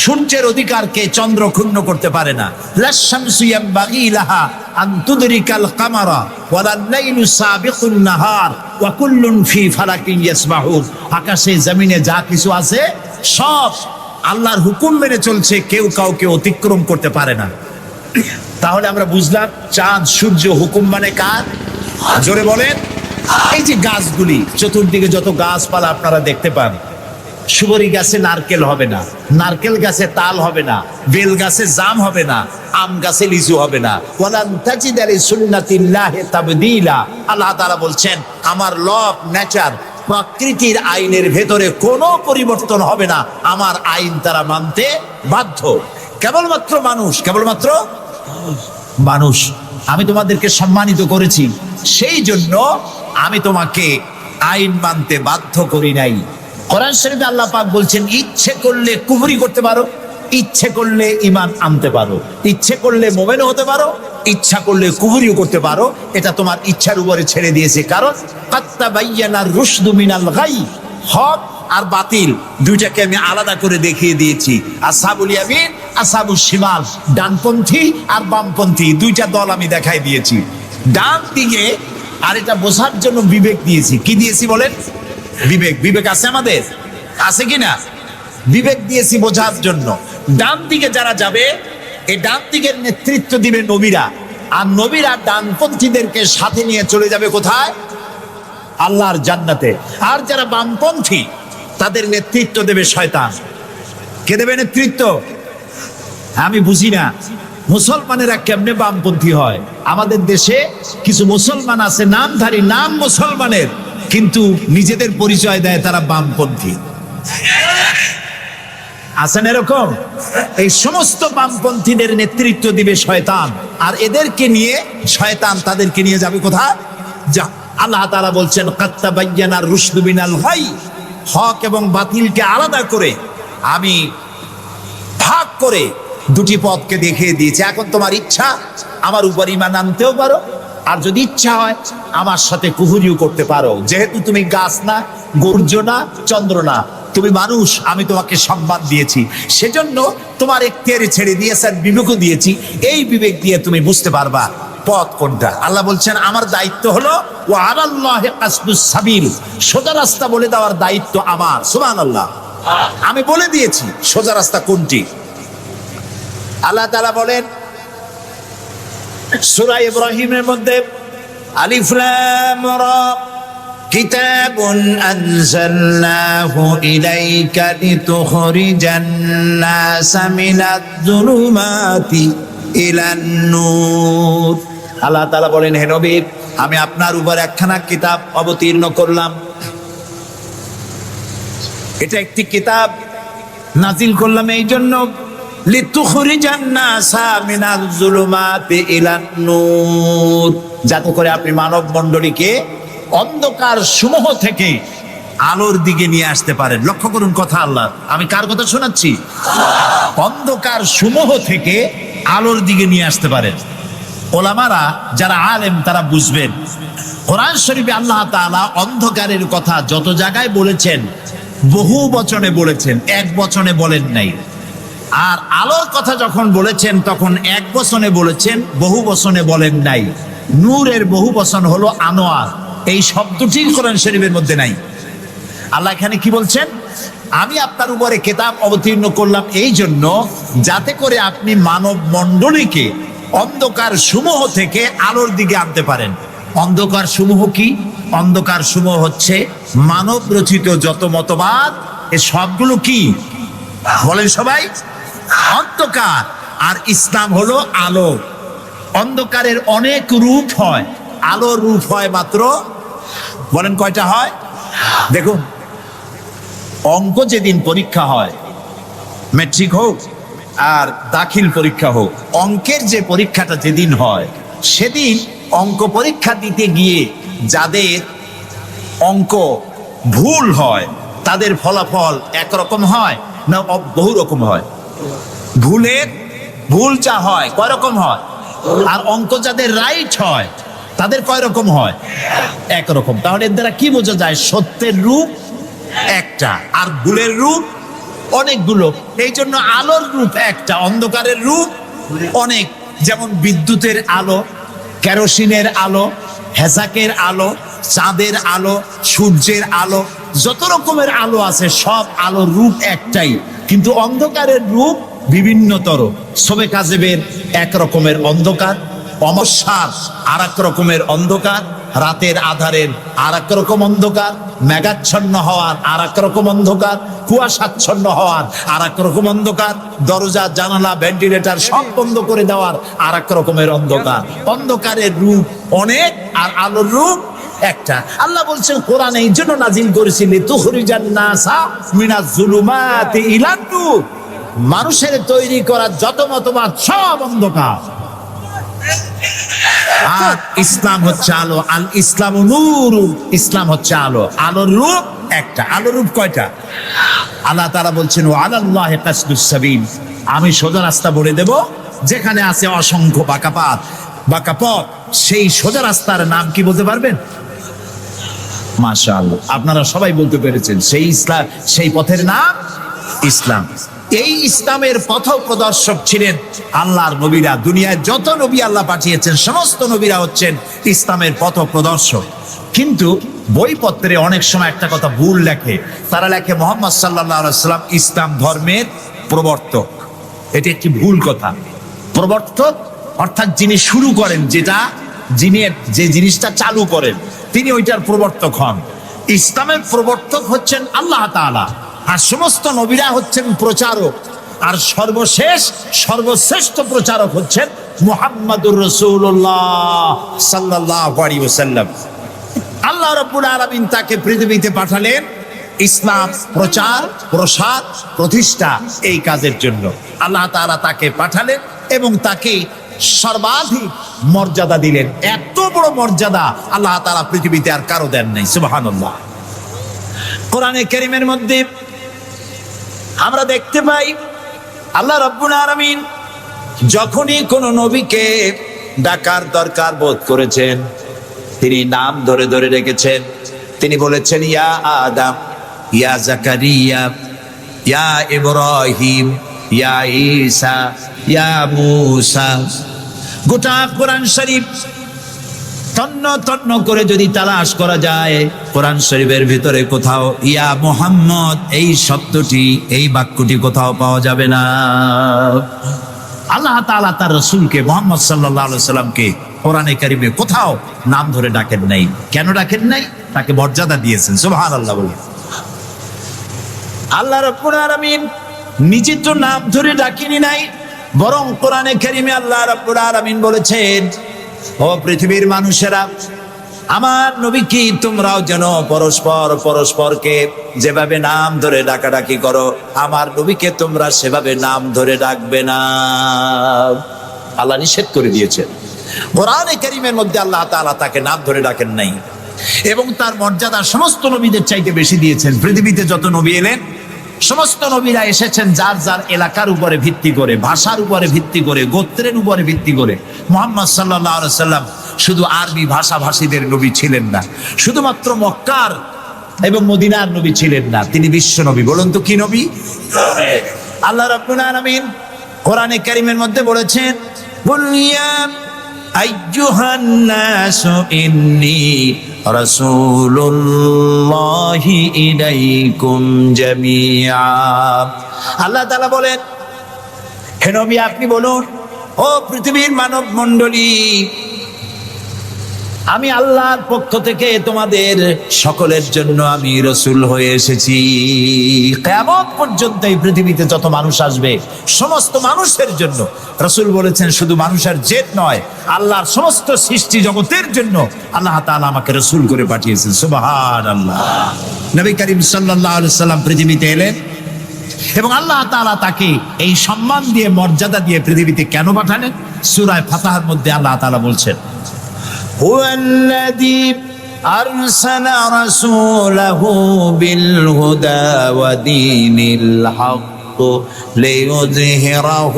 সূর্যের অধিকারকে চন্দ্র ক্ষুণ্ণ করতে পারে না। লাশ-শামসু ইয়ানবাগী লাহা আন তুদরিকাল কামারা ওয়ালাল লাইলু সাবিকুন নাহার ওয়া কুল্লুন ফি ফালাকিন ইয়াসবাহুন। আকাশে জমিনে যা কিছু আছে সব আল্লাহর হুকুম মেনে চলছে, কেউ কাউকে অতিক্রম করতে পারে না। তাহলে আমরা বুঝলাম চাঁদ সূর্য হুকুম মানে কার? জোরে বলেন। এই যে গাছগুলি, চতুর্দিকে যত গাছপালা আপনারা দেখতে পান, সুবরি গাছে নারকেল হবে না, নারকেল গাছে তাল হবে না, বেল গাছে জাম হবে না, আম গাছে লিচু হবে না। ওয়ালান তাজিদা লিসুন্নাতিল্লাহি তাবদীলা। আল্লাহ তাআলা বলছেন, আমার লব নেচার, প্রকৃতির আইনের ভেতরে কোনো পরিবর্তন হবে না, আমার আইন তারা মানতে বাধ্য। কেবলমাত্র মানুষ, কেবলমাত্র মানুষ। আমি তোমাদেরকে সম্মানিত করেছি, সেই জন্য আমি তোমাকে আইন মানতে বাধ্য করি নাই। কোরআন শরীফে আল্লাহ পাক বলছেন, ইচ্ছে করলে কুফরি করতে পারো, ইচ্ছে করলে ঈমান আনতে পারো, ইচ্ছে করলে মুমিন হতে পারো, ইচ্ছা করলে কুফরিও করতে পারো। এটা তোমার ইচ্ছার উপরে ছেড়ে দিয়েছে। কারণ কাদ তাবায়্যানার রুশদু মিনাল গাই, হক আর বাতিল দুইটাকে আমি আলাদা করে দেখিয়ে দিয়েছি। আসহাবুল ইয়ামিন আসাবুস শিমাল, ডানপন্থী আর বামপন্থী দুইটা দল আমি দেখাই দিয়েছি। ডান দিকে আর এটা বোঝার জন্য বিবেক দিয়েছি। কি দিয়েছি বলেন? বিবেক। বিবেক আছে আমাদের? আছে কিনা? বিবেক দিয়েছি বোঝার জন্য। ডান দিকে যারা যাবে, এই ডান দিকের নেতৃত্ব দিবে নবীরা, আর নবীরা ডানপন্থীদেরকে সাথে নিয়ে চলে যাবে কোথায়? আল্লাহর জান্নাতে। আর যারা বামপন্থী তাদের নেতৃত্ব দেবে শয়তান। কে দেবে নেতৃত্ব? আমি বুঝি না মুসলমানেরা কেমনে বামপন্থী হয়। আমাদের দেশে কিছু মুসলমান আছে নামধারী, নাম মুসলমানের, কিন্তু নিজেদের পরিচয় দেয় তারা বামপন্থী। আছেন এরকম? এই সমস্ত বামপন্থীদের নেতৃত্ব দিবে শয়তান, আর এদেরকে নিয়ে শয়তান তাদেরকে নিয়ে যাবে কোথায়? যা আল্লাহ তাআলা বলছেন কাদ তাবায়্যানার রুশদু মিনাল গাই, হক এবং বাতিলকে আলাদা করে আমি ভাগ করে দুটি পথকে দেখিয়ে দিয়েছি। এখন তোমার ইচ্ছা আমার উপর ঈমান আনতেও পারো, আর যদি ইচ্ছা হয় আমার সাথে কুহুরিও করতে পারো। যেহেতু তুমি গাছ না, সূর্য না, চন্দ্র না, তুমি মানুষ, আমি তোমাকে সম্মান দিয়েছি, সেজন্য তোমার এখতিয়ারে ছেড়ে দিয়েছি, বিবেকও দিয়েছি। এই বিবেক দিয়ে তুমি বুঝতে পারবা পথ কোনটা। আল্লাহ বলছেন আমার দায়িত্ব হলো ওয়া আলাল্লাহি কাসদুস সাবিল, সোজা রাস্তা বলে দেওয়ার দায়িত্ব আমার। সুবহানাল্লাহ, আমি বলে দিয়েছি সোজা রাস্তা কোনটি। আল্লাহ তাআলা বলেন সূরা ইব্রাহিমের মধ্যে আলিফ লাম রা কিতাবুন আনজালনাহু ইলাইকা লিতুখরিজান নাসা মিনাজ-জুলুমাতি ইলান নূর। আল্লাহ তাআলা বলেন হে নবী, আমি আপনার উপর একখানা কিতাব অবতীর্ণ করলাম। এটা একটি কিতাব নাজিল করলাম এই জন্য লিতুখরিজান নাসা মিনাজ-জুলুমাতি ইলান নূর, যাতে করে আপনি মানব মণ্ডলীকে অন্ধকার সমূহ থেকে আলোর দিকে নিয়ে আসতে পারেন। লক্ষ্য করুন কথা আল্লাহ, আমি কার কথা শোনাচ্ছি? অন্ধকার সমূহ থেকে আলোর দিকে নিয়ে আসতে পারেন। ওলামারা যারা আলেম তারা বুঝবেন, কোরআন শরীফে আল্লাহ তাআলা অন্ধকারের কথা যত জায়গায় বলেছেন বহু বচনে বলেছেন, এক বচনে বলেন নাই। আর আলোর কথা যখন বলেছেন তখন এক বচনে বলেছেন, বহু বচনে বলেন নাই। নূরের বহু বচন হলো আনোয়ার, এই শব্দটি কোরআন শরীফের মধ্যে নাই। আল্লাহ এখানে কি বলছেন? আমি আপনার উপরে কিতাব অবতীর্ণ করলাম এই জন্য যাতে করে আপনি মানব মণ্ডলীকে অন্ধকার সমূহ থেকে আলোর দিকে আনতে পারেন। অন্ধকার সমূহ কি? অন্ধকার সমূহ হচ্ছে মানব রচিত যত মতবাদ, এ সবগুলো কি বলেন সবাই? অন্ধকার। আর ইসলাম হলো আলো। অন্ধকারের অনেক রূপ হয়, আলোর রূপ হয় মাত্র, বলেন কয়টা হয়? দেখুন, অঙ্ক যেদিন পরীক্ষা হয়, ম্যাট্রিক হোক আর দাখিল পরীক্ষা হোক, অঙ্কের যে পরীক্ষাটা যেদিন হয় সেদিন অঙ্ক পরীক্ষা দিতে গিয়ে যাদের অঙ্ক ভুল হয় তাদের ফলাফল একরকম হয় না বহু রকম হয়? ভুল যা হয় কয় রকম হয়? আর অঙ্ক যাদের রাইট হয় তাদের কয় রকম হয়? একরকম। তাহলে এর দ্বারা কি বোঝা যায়? সত্যের রূপ একটা আর ভুলের রূপ অনেকগুলো। এই জন্য আলোর রূপ একটা, অন্ধকারের রূপ অনেক। যেমন বিদ্যুতের আলো, কেরোসিনের আলো, হেজাকের আলো, চাঁদের আলো, সূর্যের আলো, যত রকমের আলো আছে সব আলোর রূপ একটাই, কিন্তু অন্ধকারের রূপ বিভিন্নতর। সবে কাজেবের এক রকমের অন্ধকার, অমাবস্যার আর এক রকমের অন্ধকার, রাতের আধারের আর এক রকম অন্ধকার, মেঘাচ্ছন্ন হওয়ার আর এক রকম অন্ধকার, কুয়াশাচ্ছন্ন হওয়ার আর এক রকম অন্ধকার, দরজা জানালা ভেন্টিলেটর সব বন্ধ করে দেওয়ার আর এক রকমের অন্ধকার। অন্ধকারের রূপ অনেক আর আলোর রূপ একটা। আল্লাহ বলছেন কোরআন এই জন্য নাজিল করেছি লিতুখরিজান নাসা মিনাজ-জুলুমাতি ইলান নূর, মানুষের তৈরি করা যত মতবাদ সব অন্ধকার, আর ইসলাম হচ্ছে আলো। আল ইসলামু নূর, ইসলাম হচ্ছে আলো। আলোর রূপ একটা। আলোর রূপ কয়টা? আল্লাহ তাআলা বলছেন ওয়া আলাল্লাহি কাসদুস সাবিল, আমি সোজা রাস্তা বলে দেব, যেখানে আছে অসংখ্য বাঁকা পথ, সেই সোজা রাস্তার নাম কি বলতে পারবেন? মাশাআল্লাহ, আপনারা সবাই বলতে পেরেছেন। সেই ইসলাম, সেই পথের নাম ইসলাম। এই ইসলামের পথ প্রদর্শক ছিলেন আল্লাহর নবীরা। দুনিয়ায় যত নবী আল্লাহ পাঠিয়েছেন সমস্ত নবীরা হচ্ছেন ইসলামের পথ প্রদর্শক। কিন্তু বইপত্রে অনেক সময় একটা কথা ভুল লেখে, তারা লেখে মুহাম্মদ সাল্লাল্লাহু আলাইহি সাল্লাম ইসলাম ধর্মের প্রবর্তক। এটি একটি ভুল কথা। প্রবর্তক অর্থাৎ যিনি শুরু করেন, যিনি যে জিনিসটা চালু করেন তিনি ওইটার প্রবর্তক হন। ইসলামের প্রবর্তক হচ্ছেন আল্লাহ তাআলা, আর সমস্ত নবীরা হচ্ছেন প্রচারক, আর সর্বশ্রেষ্ঠ প্রচারক হচ্ছেন মুহাম্মাদুর রাসূলুল্লাহ সাল্লাল্লাহু আলাইহি ওয়াসাল্লাম। আল্লাহ রাব্বুল আলামিন তাকে পৃথিবীতে পাঠালেন ইসলাম প্রচার, প্রসার, প্রতিষ্ঠা এই কাজের জন্য। আল্লাহ তাআলা তাকে পাঠালেন এবং তাকে সর্বাধিক মর্যাদা দিলেন। এত বড় মর্যাদা আল্লাহ তাআলা পৃথিবীতে আর কারো দেন নাই। সুবহানাল্লাহ। কোরআনে কারীমের মধ্যে আমরা দেখতে পাই আল্লাহ রাব্বুল আলামিন যখনই কোন নবীকে ডাকার দরকার বোধ করেছেন তিনি নাম ধরে ধরে রেখেছেন। তিনি বলেছেন ইয়া আদম, ইয়া জাকারিয়া, ইয়া ইব্রাহিম, ইয়া ঈসা, ইয়া মূসা। গোটা কোরআন শরীফ তন্ন তন্ন করে যদি তালাশ করা যায়, কোরআন শরীফের ভিতরে কোথাও ইয়া মুহাম্মদ এই শব্দটি, এই বাক্যটি কোথাও পাওয়া যাবে না। আল্লাহ তাআলা তার রাসূলকে মুহাম্মদ সাল্লাল্লাহু আলাইহি সাল্লামকে কোরআনে কারীমে কোথাও নাম ধরে ডাকেন নাই। কেন ডাকেন নাই? তাকে মর্যাদা দিয়েছেন। সুবহানাল্লাহ বলে। আল্লাহ রাব্বুল আলামিন নিজে তো নাম ধরে ডাকেনি নাই, বরং কোরআনে কারীমে আল্লাহ রাব্বুল আলামিন বলেছেন, ও পৃথিবীর মানুষেরা, আমার নবীকে তোমরাও যেন পরস্পরকে যেভাবে নাম ধরে ডাকাডাকি করো, আমার নবীকে তোমরা সেভাবে নাম ধরে ডাকবে না। আল্লাহ নিষেধ করে দিয়েছেন। কোরআনে কারীমের মধ্যে আল্লাহ তাআলা তাকে নাম ধরে ডাকেন নাই এবং তার মর্যাদা সমস্ত নবীদের চাইতে বেশি দিয়েছেন। পৃথিবীতে যত নবী এলেন সমস্ত নবীরা এসেছেন যার যার এলাকার উপরে ভিত্তি করে, ভাষার উপরে ভিত্তি করে, গোত্রের উপরে ভিত্তি করে। মুহাম্মদ সাল্লাল্লাহু আলাইহি সাল্লাম শুধু আরবি ভাষাভাষীদের নবী ছিলেন না, শুধুমাত্র মক্কার এবং মদিনার নবী ছিলেন না, তিনি বিশ্ব নবী। বলুন তো কি নবী? আল্লাহ রাব্বুল আলামিন কোরআনে কারীমের মধ্যে বলেছেন, বুলিয়া আইয়ুহান নাসু ইন্নী রাসূলুল্লাহি ইলাইকুম জামিআ। আল্লাহ তাআলা বলেন, হে নবী আপনি বলুন, ও পৃথিবীর মানব মণ্ডলী, আমি আল্লাহর পক্ষ থেকে তোমাদের সকলের জন্য আমি রাসূল হয়ে এসেছি। কিয়ামত পর্যন্ত এই পৃথিবীতে যত মানুষ আসবে সমস্ত মানুষের জন্য। রাসূল বলেছেন শুধু মানুষের জেদ নয়, আল্লাহর সমস্ত সৃষ্টি জগতের জন্য আল্লাহ তাআলা আমাকে রাসূল করে পাঠিয়েছেন। সুবহানাল্লাহ। নবী করিম সাল্লাল্লাহু আলাইহি সাল্লাম পৃথিবীতে এলেন এবং আল্লাহ তাআলা তাকে এই সম্মান দিয়ে, মর্যাদা দিয়ে পৃথিবীতে কেন পাঠালেন? সূরা ফাতহার মধ্যে আল্লাহ তাআলা বলছেন, هو الذي أرسل رسوله بالهدى ودين الحق ليظهره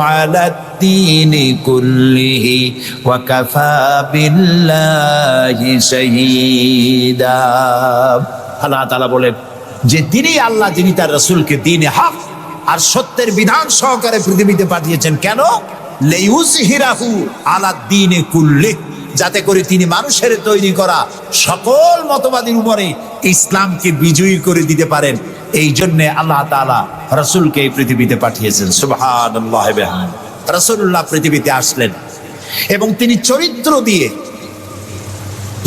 على الدين كله وكفى بالله شهيدا। আল্লাহ তাআলা বলেন যে তিনি আল্লাহ, যিনি তার রাসূলকে দ্বীনে হক আর সত্যের বিধান সহকারে পৃথিবীতে পাঠিয়েছেন। কেন? লিইউযহিরাহু আলা দ্বীনি কুল্লিহি, যাতে করে তিনি মানুষের তৈরি করা সকল মতবাদের উপরে ইসলামকে বিজয়ী করে দিতে পারেন। এই জন্য আল্লাহ তাআলা রাসূলকে এই পৃথিবীতে পাঠিয়েছেন। সুবহানাল্লাহ। রাসূলুল্লাহ পৃথিবীতে আসলেন এবং তিনি চরিত্র দিয়ে,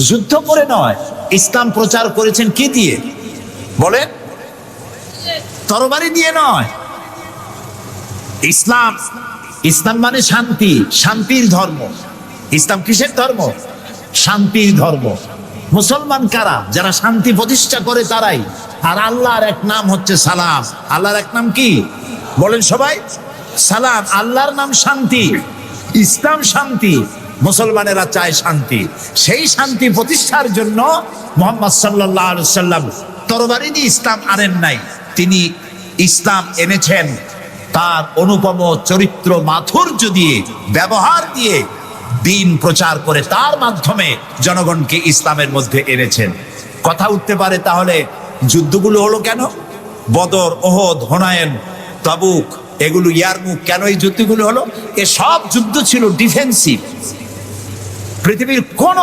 যুদ্ধ করে নয়, ইসলাম প্রচার করেছেন কি দিয়ে? বলেন, তরবারি দিয়ে নয়। ইসলাম মানে শান্তি, শান্তির ধর্ম। ইসলাম কিসের ধর্ম? শান্তির ধর্ম। মুসলমান কারা? যারা শান্তি প্রতিষ্ঠা করে তারাই। আর আল্লাহর এক নাম হচ্ছে সালাম। আল্লাহর এক নাম কি? বলেন সবাই, সালাম। আল্লাহর নাম শান্তি, ইসলাম শান্তি, মুসলমানেরা চায় শান্তি। সেই শান্তি প্রতিষ্ঠার জন্য মুহাম্মদ সাল্লাল্লাহু আলাইহি সাল্লাম তরবারি দিয়ে ইসলাম আনেন নাই, তিনি ইসলাম এনেছেন তার অনুপম চরিত্র মাধুর্য দিয়ে, ব্যবহার দিয়ে, দিন প্রচার করে তার মাধ্যমে জনগণকে ইসলামের মধ্যে এনেছেন। কথা উঠতে পারে তাহলে যুদ্ধগুলো হলো কেন? বদর, ওহদ, হুনাইন, তাবুক, এগুলো ইয়ারমুক, কেন এই যুদ্ধগুলো হলো? এ সব যুদ্ধ ছিল ডিফেন্সিভ। পৃথিবীর কোন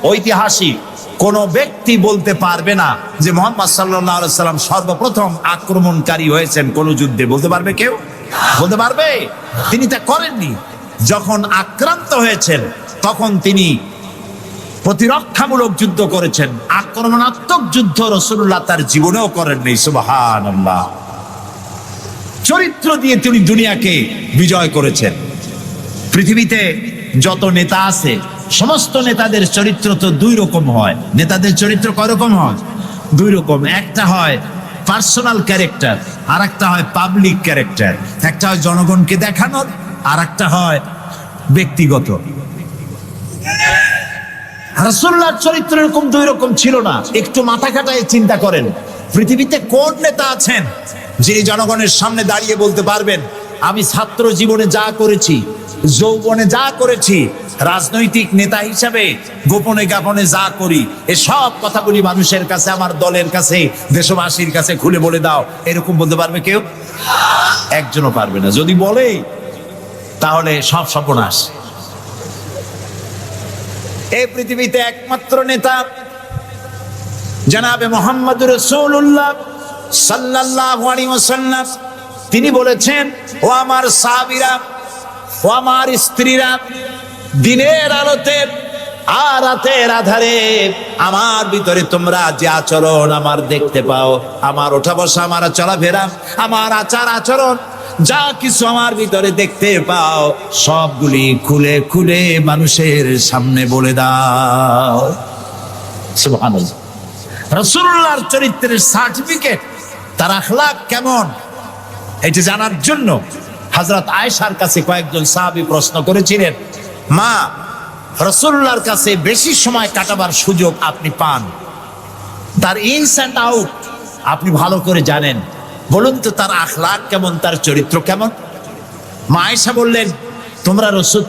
ঐতিহাসিক কোন ব্যক্তি বলতে পারবে না যে মুহাম্মদ সাল্লাল্লাহু আলাইহি সাল্লাম সর্বপ্রথম আক্রমণকারী হয়েছেন কোন যুদ্ধে। বলতে পারবে কেউ? বলতে পারবে? তিনি তা করেননি। যখন আক্রান্ত হয়েছেন তখন তিনি প্রতিরক্ষামূলক যুদ্ধ করেছেন। আক্রমণাত্মক যুদ্ধ রাসূলুল্লাহ তার জীবনেও করেননি। সুবহানাল্লাহ। চরিত্র দিয়ে তিনি দুনিয়াকে বিজয় করেছেন। পৃথিবীতে যত নেতা আছে সমস্ত নেতাদের চরিত্র তো দুই রকম হয়। নেতাদের চরিত্র কয় রকম হয়? দুই রকম। একটা হয় পার্সোনাল ক্যারেক্টার, আর একটা হয় পাবলিক ক্যারেক্টার। একটা হয় জনগণকে দেখানোর, আর একটা হয় ব্যক্তিগত। রাসূলুল্লাহর চরিত্র এরকম দুই রকম ছিল না। একটু মাথা খাটায় চিন্তা করেন, পৃথিবীতে কোন নেতা আছেন যিনি জনগণের সামনে দাঁড়িয়ে বলতে পারবেন আমি ছাত্র জীবনে যা করেছি, যৌবনে যা করেছি, রাজনৈতিক নেতা হিসাবে গোপনে গোপনে যা করি, এসব কথাগুলি মানুষের কাছে, আমার দলের কাছে, দেশবাসীর কাছে খুলে বলে দাও, এরকম বলতে পারবে কেউ? একজনও পারবে না। যদি বলে তাহলে সব সর্বনাশ। এই পৃথিবীতে একমাত্র নেতা জনাবে মুহাম্মদুর রাসূলুল্লাহ সাল্লাল্লাহু আলাইহি ওয়াসাল্লাম। তিনি বলেছেন, ও আমার সাহাবীরা, ও আমার স্ত্রীরা, দিনের আলোতে আর রাতের আধারে আমার ভিতরে তোমরা যে আচরণ আমার দেখতে পাও, আমার ওঠা বসা, আমার চলাফেরা, আমার আচার আচরণ, যা কিছু আমার ভিতরে দেখতে পাও সবগুলি খুলে খুলে মানুষের সামনে বলে দাও। সুবহানাল্লাহ। রাসূলুল্লাহর চরিত্রের সার্টিফিকেট, তার আখলাক কেমন, এটা জানার জন্য হযরত আয়েশার কাছে কয়েকজন সাহাবী প্রশ্ন করেছিলেন, মা, রাসূলুল্লাহর কাছে বেশি সময় কাটাবার সুযোগ আপনি পান, তার ইনস এন্ড আউট আপনি ভালো করে জানেন, বলুন তো তার আখলাক কেমন, তার চরিত্র কেমন? মা আয়েশা বললেন,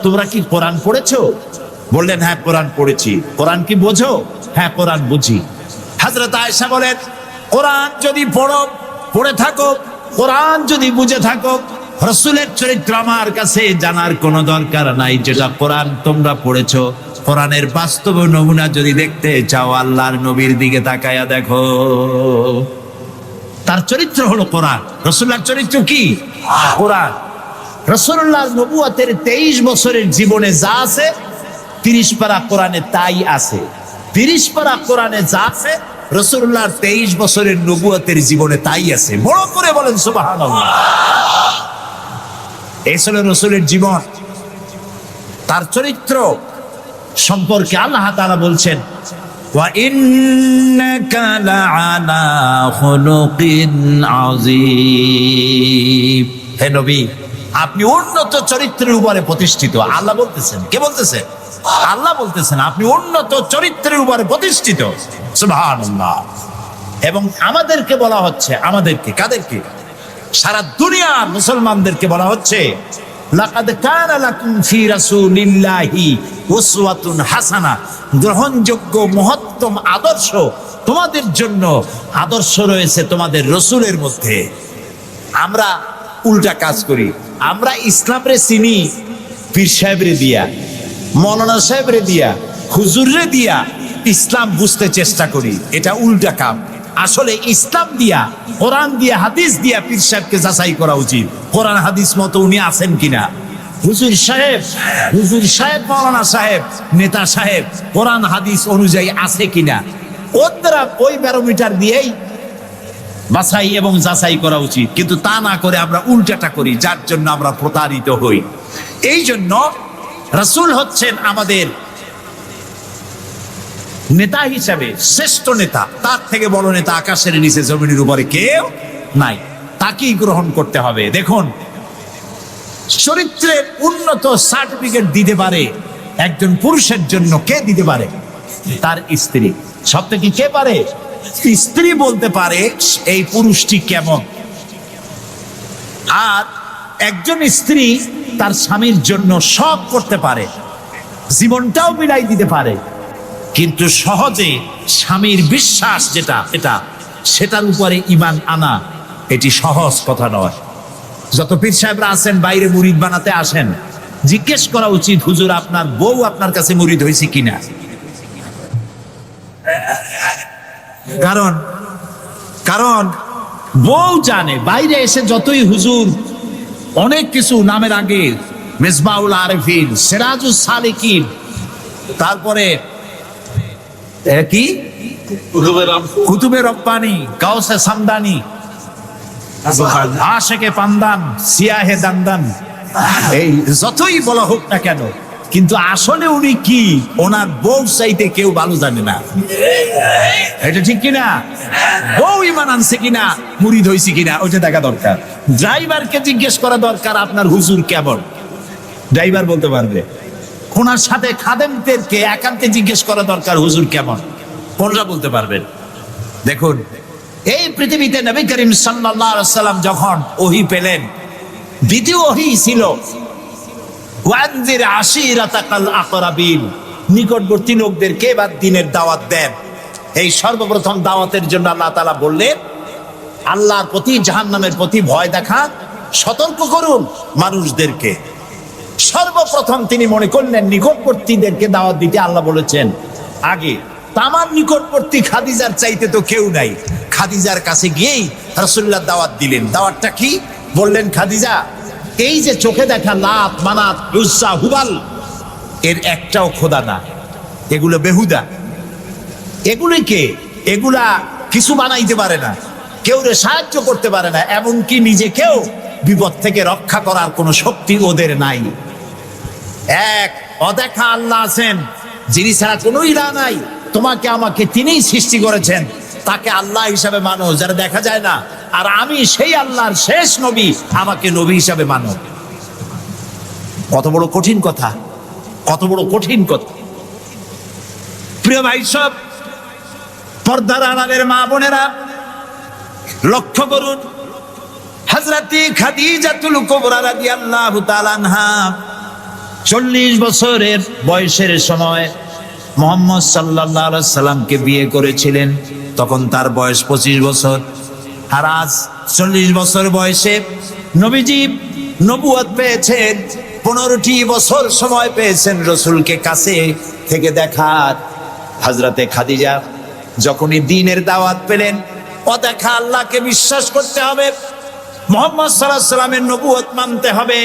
তোমরা কি কোরআন পড়েছো? বললেন, হ্যাঁ কোরআন পড়েছি। কোরআন কি বোঝো? হ্যাঁ কোরআন বুঝি। হযরত আয়েশা বলেন, কোরআন যদি পড়ে থাকো, কোরআন যদি বুঝে থাকো, রাসূলের চরিত্র আমার কাছে জানার কোনো দরকার নাই। যেটা কোরআন তোমরা পড়েছো, কোরআনের বাস্তব নমুনা যদি দেখতে চাও, আল্লাহর নবীর দিকে তাকায়া দেখো। তার চরিত্র হলো কোরআন। রাসূলুল্লাহর চরিত্র কি? কোরআন। রাসূলুল্লাহর নবুয়তের 23 বছরের জীবনে যা আছে 30 পারা কোরআনে তাই আছে। 30 পারা কোরআনে যা আছে রাসূলুল্লাহর 23 বছরের নবুয়তের জীবনে তাই আছে। বড় করে বলেন সুবহানাল্লাহ। এই ছিল রাসূলের জীবন। তার চরিত্র সম্পর্কে আল্লাহ তাআলা বলছেন, ওয়া ইন্নাকা লাআলা খুলুকিন আযীম। হে নবী, আপনি উন্নত চরিত্রের উপরে প্রতিষ্ঠিত। আল্লাহ বলতেছেন। কে বলতেছে? আল্লাহ বলতেছেন আপনি উন্নত চরিত্রের উপরে প্রতিষ্ঠিত। সুবহানাল্লাহ। এবং আমাদেরকে বলা হচ্ছে, আমাদেরকে, কাদেরকে? সারা দুনিয়ার মুসলমানদেরকে বলা হচ্ছে, লাকাদ কানা লাকুম ফি রাসূলিল্লাহি উসওয়াতুন হাসানা। গ্রহণযোগ্য মহত্তম আদর্শ তোমাদের জন্য আদর্শ রয়েছে তোমাদের রাসূলের মধ্যে। আমরা উল্টা কাজ করি। আমরা ইসলামরে চিনি পীর সাহেবরে দিয়া, মৌলানা সাহেবরে দিয়া, হুজুররে দিয়া ইসলাম বুঝতে চেষ্টা করি। এটা উল্টা কাম। আসলে ইসলাম দিয়া, কোরআন দিয়া, হাদিস দিয়া পীর সাহেবকে যাচাই করা উচিত, কোরআন হাদিস মতো উনি আছেন কিনা। হুজুর সাহেব, মৌলানা সাহেব, নেতা সাহেব কোরআন হাদিস অনুযায়ী আছে কিনা, ওই ব্যারোমিটার দিয়েই বাছাই এবং যাচাই করা উচিত। কিন্তু তা না করে আমরা উল্টাটা করি, যার জন্য আমরা প্রতারিত হই। এই জন্য রাসূল হচ্ছেন আমাদের নেতা হিসাবে শ্রেষ্ঠ নেতা। তার থেকে বড় নেতা আকাশের নিচে জমিনের উপরে কেউ নাই। তাকেই গ্রহণ করতে হবে। দেখুন, চরিত্রের উন্নত সার্টিফিকেট দিতে পারে একজন পুরুষের জন্য। কে দিতে পারে? তার স্ত্রী। সব থেকে কে পারে? স্ত্রী বলতে পারে এই পুরুষটি কেমন। আর একজন স্ত্রী তার স্বামীর জন্য সব করতে পারে, জীবনটাও বিলাই দিতে পারে, কিন্তু সহজে স্বামীর বিশ্বাস যেটা, সেটার উপরে ঈমান আনা এটি সহজ কথা নয়। যত পীর সাহেবরা আছেন বাইরে মুরিদ বানাতে আসেন, জিজ্ঞেস করা উচিত, হুজুর আপনার বউ আপনার কাছে মুরিদ হয়েছে কিনা। কারণ কারণ বউ জানে, বাইরে এসে যতই হুজুর অনেক কিছু নামের আগে মেজবাউল আরেফিন, সিরাজুস সালিকিন, তারপরে কি কুতুবে রব্বানি, গাউসে সামদানি, আশেকে পান্দান, সিয়াহে দান্দান, এই যতই বলা হোক না কেন, কিন্তু আসলে উনি কি ওনার বউ চাইতে কেউ ভালো জানে না। এটা ঠিক কিনা? বউ ইমান আনছে কিনা, মুরিদ হয়েছে কিনা, ওইটা দেখা দরকার। ড্রাইভারকে জিজ্ঞেস করা দরকার আপনার হুজুর কেমন, ড্রাইভার বলতে পারবে। ওনার সাথে খাদেমদেরকে একান্তে জিজ্ঞেস করা দরকার হুজুর কেমন, কোনরা বলতে পারবেন। দেখুন, এই পৃথিবীতে নবী করিম সাল্লাল্লাহু আলাইহি ওয়াসাল্লাম যখন ওহী পেলেন, দ্বিতীয় ওহী ছিল ওয়ানজির আশিরাতাকাল আকরাবিন, নিকটবর্তী লোকদেরকে এবার দ্বীনের দাওয়াত দেন। এই সর্বপ্রথম দাওয়াতের জন্য আল্লাহ তাআলা বললেন, আল্লাহর প্রতি, জাহান্নামের প্রতি ভয় দেখা, সতর্ক করুন মানুষদেরকে। সর্বপ্রথম তিনি মনে করলেন নিকটবর্তীদেরকে দাওয়াত দিতে আল্লাহ বলেছেন আগে। তামার নিকটবর্তী খাদিজার চাইতে তো কেউ নাই। খাদিজার কাছে গিয়েই রাসূলুল্লাহ দাওয়াত দিলেন। দাওয়াতটা কি? বললেন, খাদিজা, এই যে চোখে দেখা লাত, মানাত, উজ্জা, হুবাল, এর একটাও খোদা না, এগুলো বেহুদা। এগুলা কিছু বানাইতে পারে না, কেউ সাহায্য করতে পারে না, এমনকি নিজেকেও বিপদ থেকে রক্ষা করার কোনো শক্তি ওদের নাই। এক অদেখা আল্লাহ আছেন, যিনি ছাড়া কোনো ইলাহ নাই। তোমাকে আমাকে তিনিই সৃষ্টি করেছেন, তাকে আল্লাহ হিসাবে মানো, যারা দেখা যায় না। আর আমি সেই আল্লাহর শেষ নবী, আমাকে নবী হিসাবে মানো। কত বড় কঠিন কথা, কত বড় কঠিন কথা। প্রিয় ভাই সব, পর্দার আড়ালের মা বোনেরা, লক্ষ্য করুন, হযরতে খাদিজাতুল কুবরা রাদিয়াল্লাহু তাআলা আনহা 40 বছরের বয়সের সময় মুহাম্মদ সাল্লাল্লাহু আলাইহি সাল্লামকে বিয়ে করেছিলেন। তখন তার বয়স 25 বছর। আর আজ 40 বছর বয়সে নবীজি নবুয়ত পেয়েছেন। 15টি বছর সময় পেয়েছেন রাসূলকে কাছে থেকে দেখার। হযরতে খাদিজা যখনই দ্বীনের দাওয়াত পেলেন, অদেখা আল্লাহকে বিশ্বাস করতে হবে, মুহাম্মদ সাল্লাল্লাহু আলাইহি সাল্লামের নবুয়ত মানতে হবে,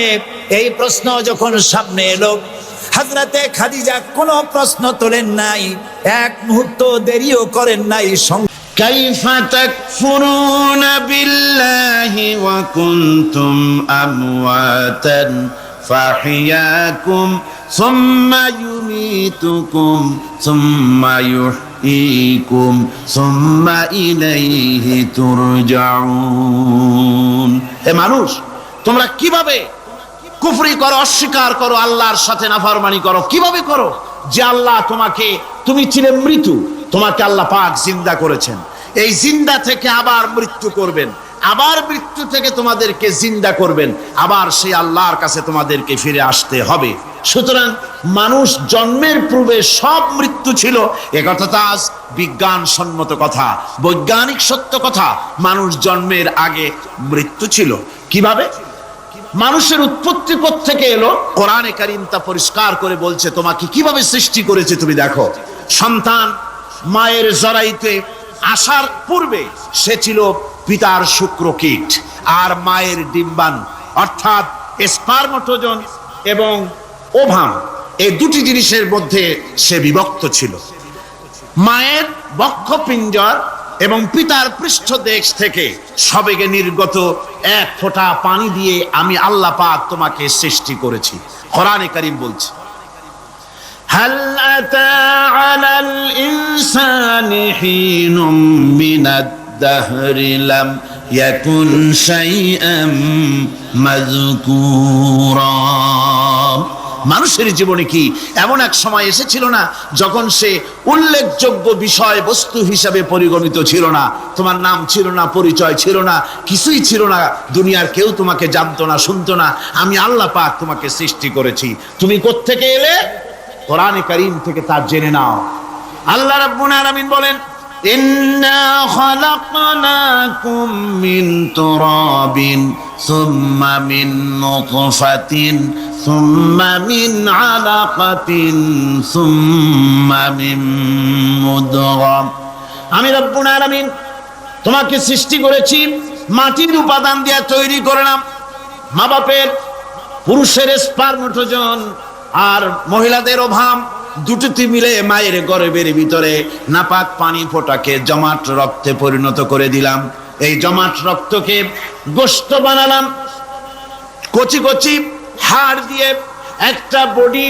এই প্রশ্ন যখন সামনে এলো, হযরতে খাদিজা কোনো প্রশ্ন তোলেন নাই, এক মুহূর্ত দেরিও করেন নাই। كيف تكفرون بالله وكنتم أمواتا فأحياكم ثم يميتكم ثم يحييكم ثم إليه ترجعون। এ মানুষ, তোমরা কিভাবে কুফরি করো, অস্বীকার করো, আল্লাহর সাথে নাফরমানি করো? কিভাবে করো? যে আল্লাহ তোমাকে, তুমি ছিলে মৃত্যু, তোমাকে আল্লাহ পাক জিন্দা করেছেন, এই জিন্দা থেকে আবার মৃত্যু করবেন, আবার মৃত্যু থেকে তোমাদেরকে জিন্দা করবেন, আবার সেই আল্লাহর কাছে তোমাদেরকে ফিরে আসতে হবে। সুতরাং মানুষ জন্মের পূর্বে সব মৃত্যু ছিল, একথা তো আজ বিজ্ঞান সম্মত কথা, বৈজ্ঞানিক সত্য কথা। মানুষ জন্মের আগে মৃত্যু ছিল। কিভাবে? মানুষের উৎপত্তি থেকে এলো, কোরআনে কারীম তা পরিষ্কার করে বলছে। তোমাকে কিভাবে সৃষ্টি করেছে তুমি দেখো। সন্তান মায়ের জরায়ুতে আসার পূর্বে সে ছিল পিতার শুক্রকীট আর মায়ের ডিম্বাণু, অর্থাৎ স্পার্মটোজন এবং ওভাম, এই দুটি জিনিসের মধ্যে সে বিভক্ত ছিল। মায়ের বক্ষপিঞ্জর এবং পিতার পৃষ্ঠদেশ থেকে সবেগে নির্গত এক ফোঁটা পানি দিয়ে আমি আল্লাহ পাক তোমাকে সৃষ্টি করেছি। কোরআনে কারীম বলছে, হাল আতা আলাল ইনসানি হিনুম মিনাদ দাহরি লাম ইয়াকুন শাইআম মাযকুরা। মানুষের জীবনে কি এমন এক সময় এসেছিল না যখন সে উল্লেখযোগ্য বিষয় বস্তু হিসাবে পরিগণিত ছিল না? তোমার নাম ছিল না, পরিচয় ছিল না, কিছুই ছিল না, দুনিয়ার কেউ তোমাকে জানতো না, শুনতো না। আমি আল্লাহ পাক তোমাকে সৃষ্টি করেছি। তুমি কোত্থেকে এলে? কোরআনে কারীম থেকে তা জেনে নাও। আল্লাহ রাব্বুল আলামিন বলেন, إنا خلقناكم من تراب ثم من نطفة ثم من علقة ثم من مضغة আমি রব্বুল আলামিন তোমাকে সৃষ্টি করেছি মাটির উপাদান দিয়ে তৈরি করলাম। মা বাপের পুরুষের স্পার্মটোজেন আর মহিলাদের ওভাম দুটোতে মিলে মায়ের গর্ভের ভিতরে নাপাক পানি ফোটাকে জমাট রক্তে পরিণত করে দিলাম। এই জমাট রক্তকে গোশত বানালাম, কচি কচি হাড় দিয়ে একটা বডি,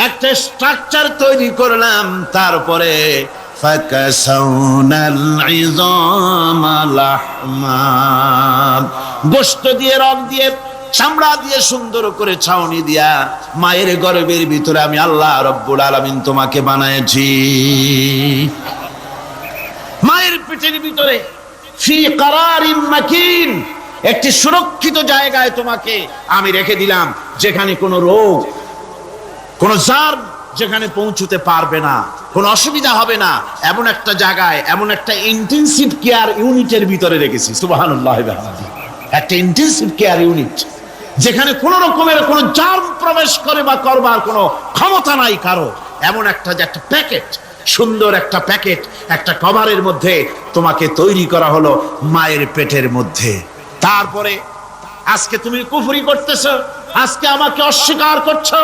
একটা স্ট্রাকচার তৈরি করলাম। তারপরে ফাকাসাউনাল ইযামা লাহমা, গোশত দিয়ে, রক দিয়ে, চামড়া দিয়ে সুন্দর করে ছাউনি দিয়া মায়ের গর্ভের ভিতরে আমি আল্লাহ রব্বুল আলামিন তোমাকে বানাইছি। মায়ের পেটের ভিতরে ফি কারারিম মাকিন, একটি সুরক্ষিত জায়গায় তোমাকে আমি রেখে দিলাম, যেখানে কোনো রোগ, কোনো জার্ম যেখানে পৌঁছতে পারবে না, কোনো অসুবিধা হবে না, এমন একটা জায়গায়, এমন একটা ইন্টেনসিভ কেয়ার ইউনিটের ভিতরে রেখেছি। সুবহানাল্লাহ, একটা ইন্টেনসিভ কেয়ার ইউনিট যেখানে কোনো রকমের কোনো জার্ম প্রবেশ করে বা করবার কোনো ক্ষমতা নাই কারো, এমন একটা যে একটা প্যাকেট, সুন্দর একটা প্যাকেট, একটা কভারের মধ্যে তোমাকে তৈরি করা হলো মায়ের পেটের মধ্যে। তারপরে আজকে তুমি কুফরি করতেছো, আজকে আমাকে অস্বীকার করছো।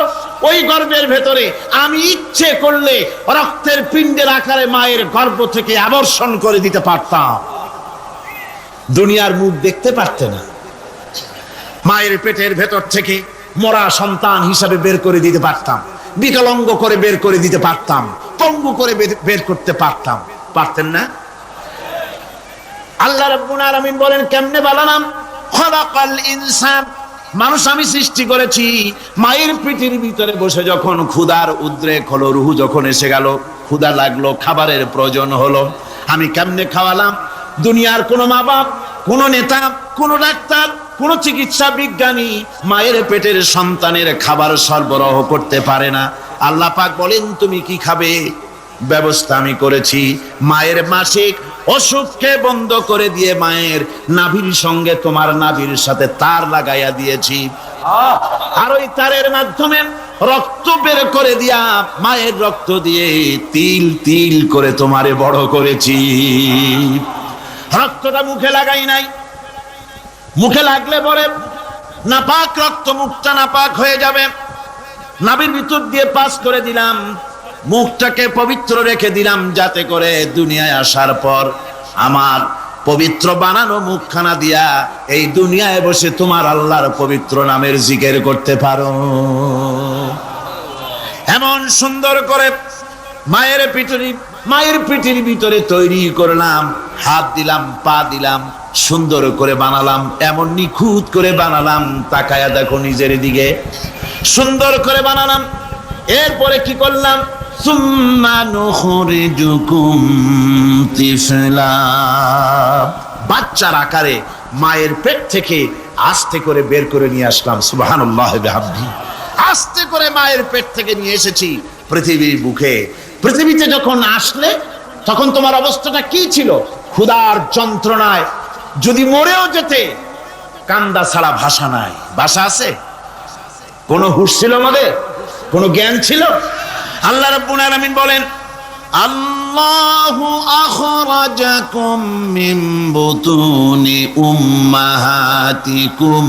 ওই গর্ভের ভেতরে আমি ইচ্ছে করলে রক্তের পিণ্ডের আকারে মায়ের গর্ভ থেকে আবর্ষণ করে দিতে পারতাম, দুনিয়ার মুখ দেখতে পারতে না। মায়ের পেটের ভেতর থেকে মরা সন্তান হিসাবে বের করে দিতে পারতাম, বিকলাঙ্গ করে বের করে দিতে পারতাম, পঙ্গু করে বের করতে পারতাম, পারতেন না? আল্লাহ রাব্বুল আলামিন বলেন কেমনে বানালাম? খলাকাল ইনসান, মানুষ আমি সৃষ্টি করেছি মায়ের পেটের ভিতরে বসে। যখন ক্ষুধার উদ্রেক হলো, রুহু যখন এসে গেল, ক্ষুধা লাগলো, খাবারের প্রয়োজন হলো, আমি কেমনে খাওয়ালাম? দুনিয়ার কোনো মা বাপ, কোনো নেতা, কোনো ডাক্তার, কোনো চিকিৎসা বিজ্ঞানী মায়ের পেটের সন্তানের খাবার সরবরাহ করতে পারে না। আল্লাহ পাক বলেন তুমি কি খাবে? ব্যবস্থা আমি করেছি। মায়ের মাসিক অসুখকে বন্ধ করে দিয়ে মায়ের নাভির সঙ্গে তোমার নাভির সাথে তার লাগাইয়া দিয়েছি, আর ওই তারের মাধ্যমে রক্ত বের করে দিয়া মায়ের রক্ত দিয়ে তিল তিল করে তোমারে বড় করেছি। রক্তটা মুখে লাগাই নাই, মুখে লাগলে পরে নাপাক রক্ত, মুখটা নাপাক হয়ে যাবে। নাভির ভিতর দিয়ে পাস করে দিলাম, মুখটাকে পবিত্র রেখে দিলাম, যাতে করে দুনিয়ায় আসার পর আমার পবিত্র বানানো মুখখানা দিয়া এই দুনিয়ায় বসে তোমার আল্লাহর পবিত্র নামের জিকির করতে পারো। এমন সুন্দর করে মায়ের পিঠের ভিতরে তৈরি করলাম, হাত দিলাম, পা দিলাম, সুন্দর করে বানালাম, এমন নিখুঁত করে বানালাম, তাকায়া দেখো নিজের দিকে, সুন্দর করে বানালাম। এরপরে কি করলাম? সুম্মা নুখরিজুকুম তিফলা, বাচ্চার আকারে মায়ের পেট থেকে আস্তে করে বের করে নিয়ে আসলাম। সুবহানাল্লাহি বিহামদিহি, আস্তে করে মায়ের পেট থেকে নিয়ে এসেছি পৃথিবীর বুকে। পৃথিবীতে যখন আসলে তখন তোমার অবস্থাটা কি ছিল? ক্ষুধার যন্ত্রণায় যদি মরেও যেতে, কান্দা ছাড়া ভাষা নাই। ভাষা আছে? কোনো হুঁশ ছিল আমাদের? কোনো জ্ঞান ছিল? আল্লাহ রাব্বুল আলামিন বলেন আল্লাহু আখরাজাকুম মিন বুতুনি উম্মাহাতিকুম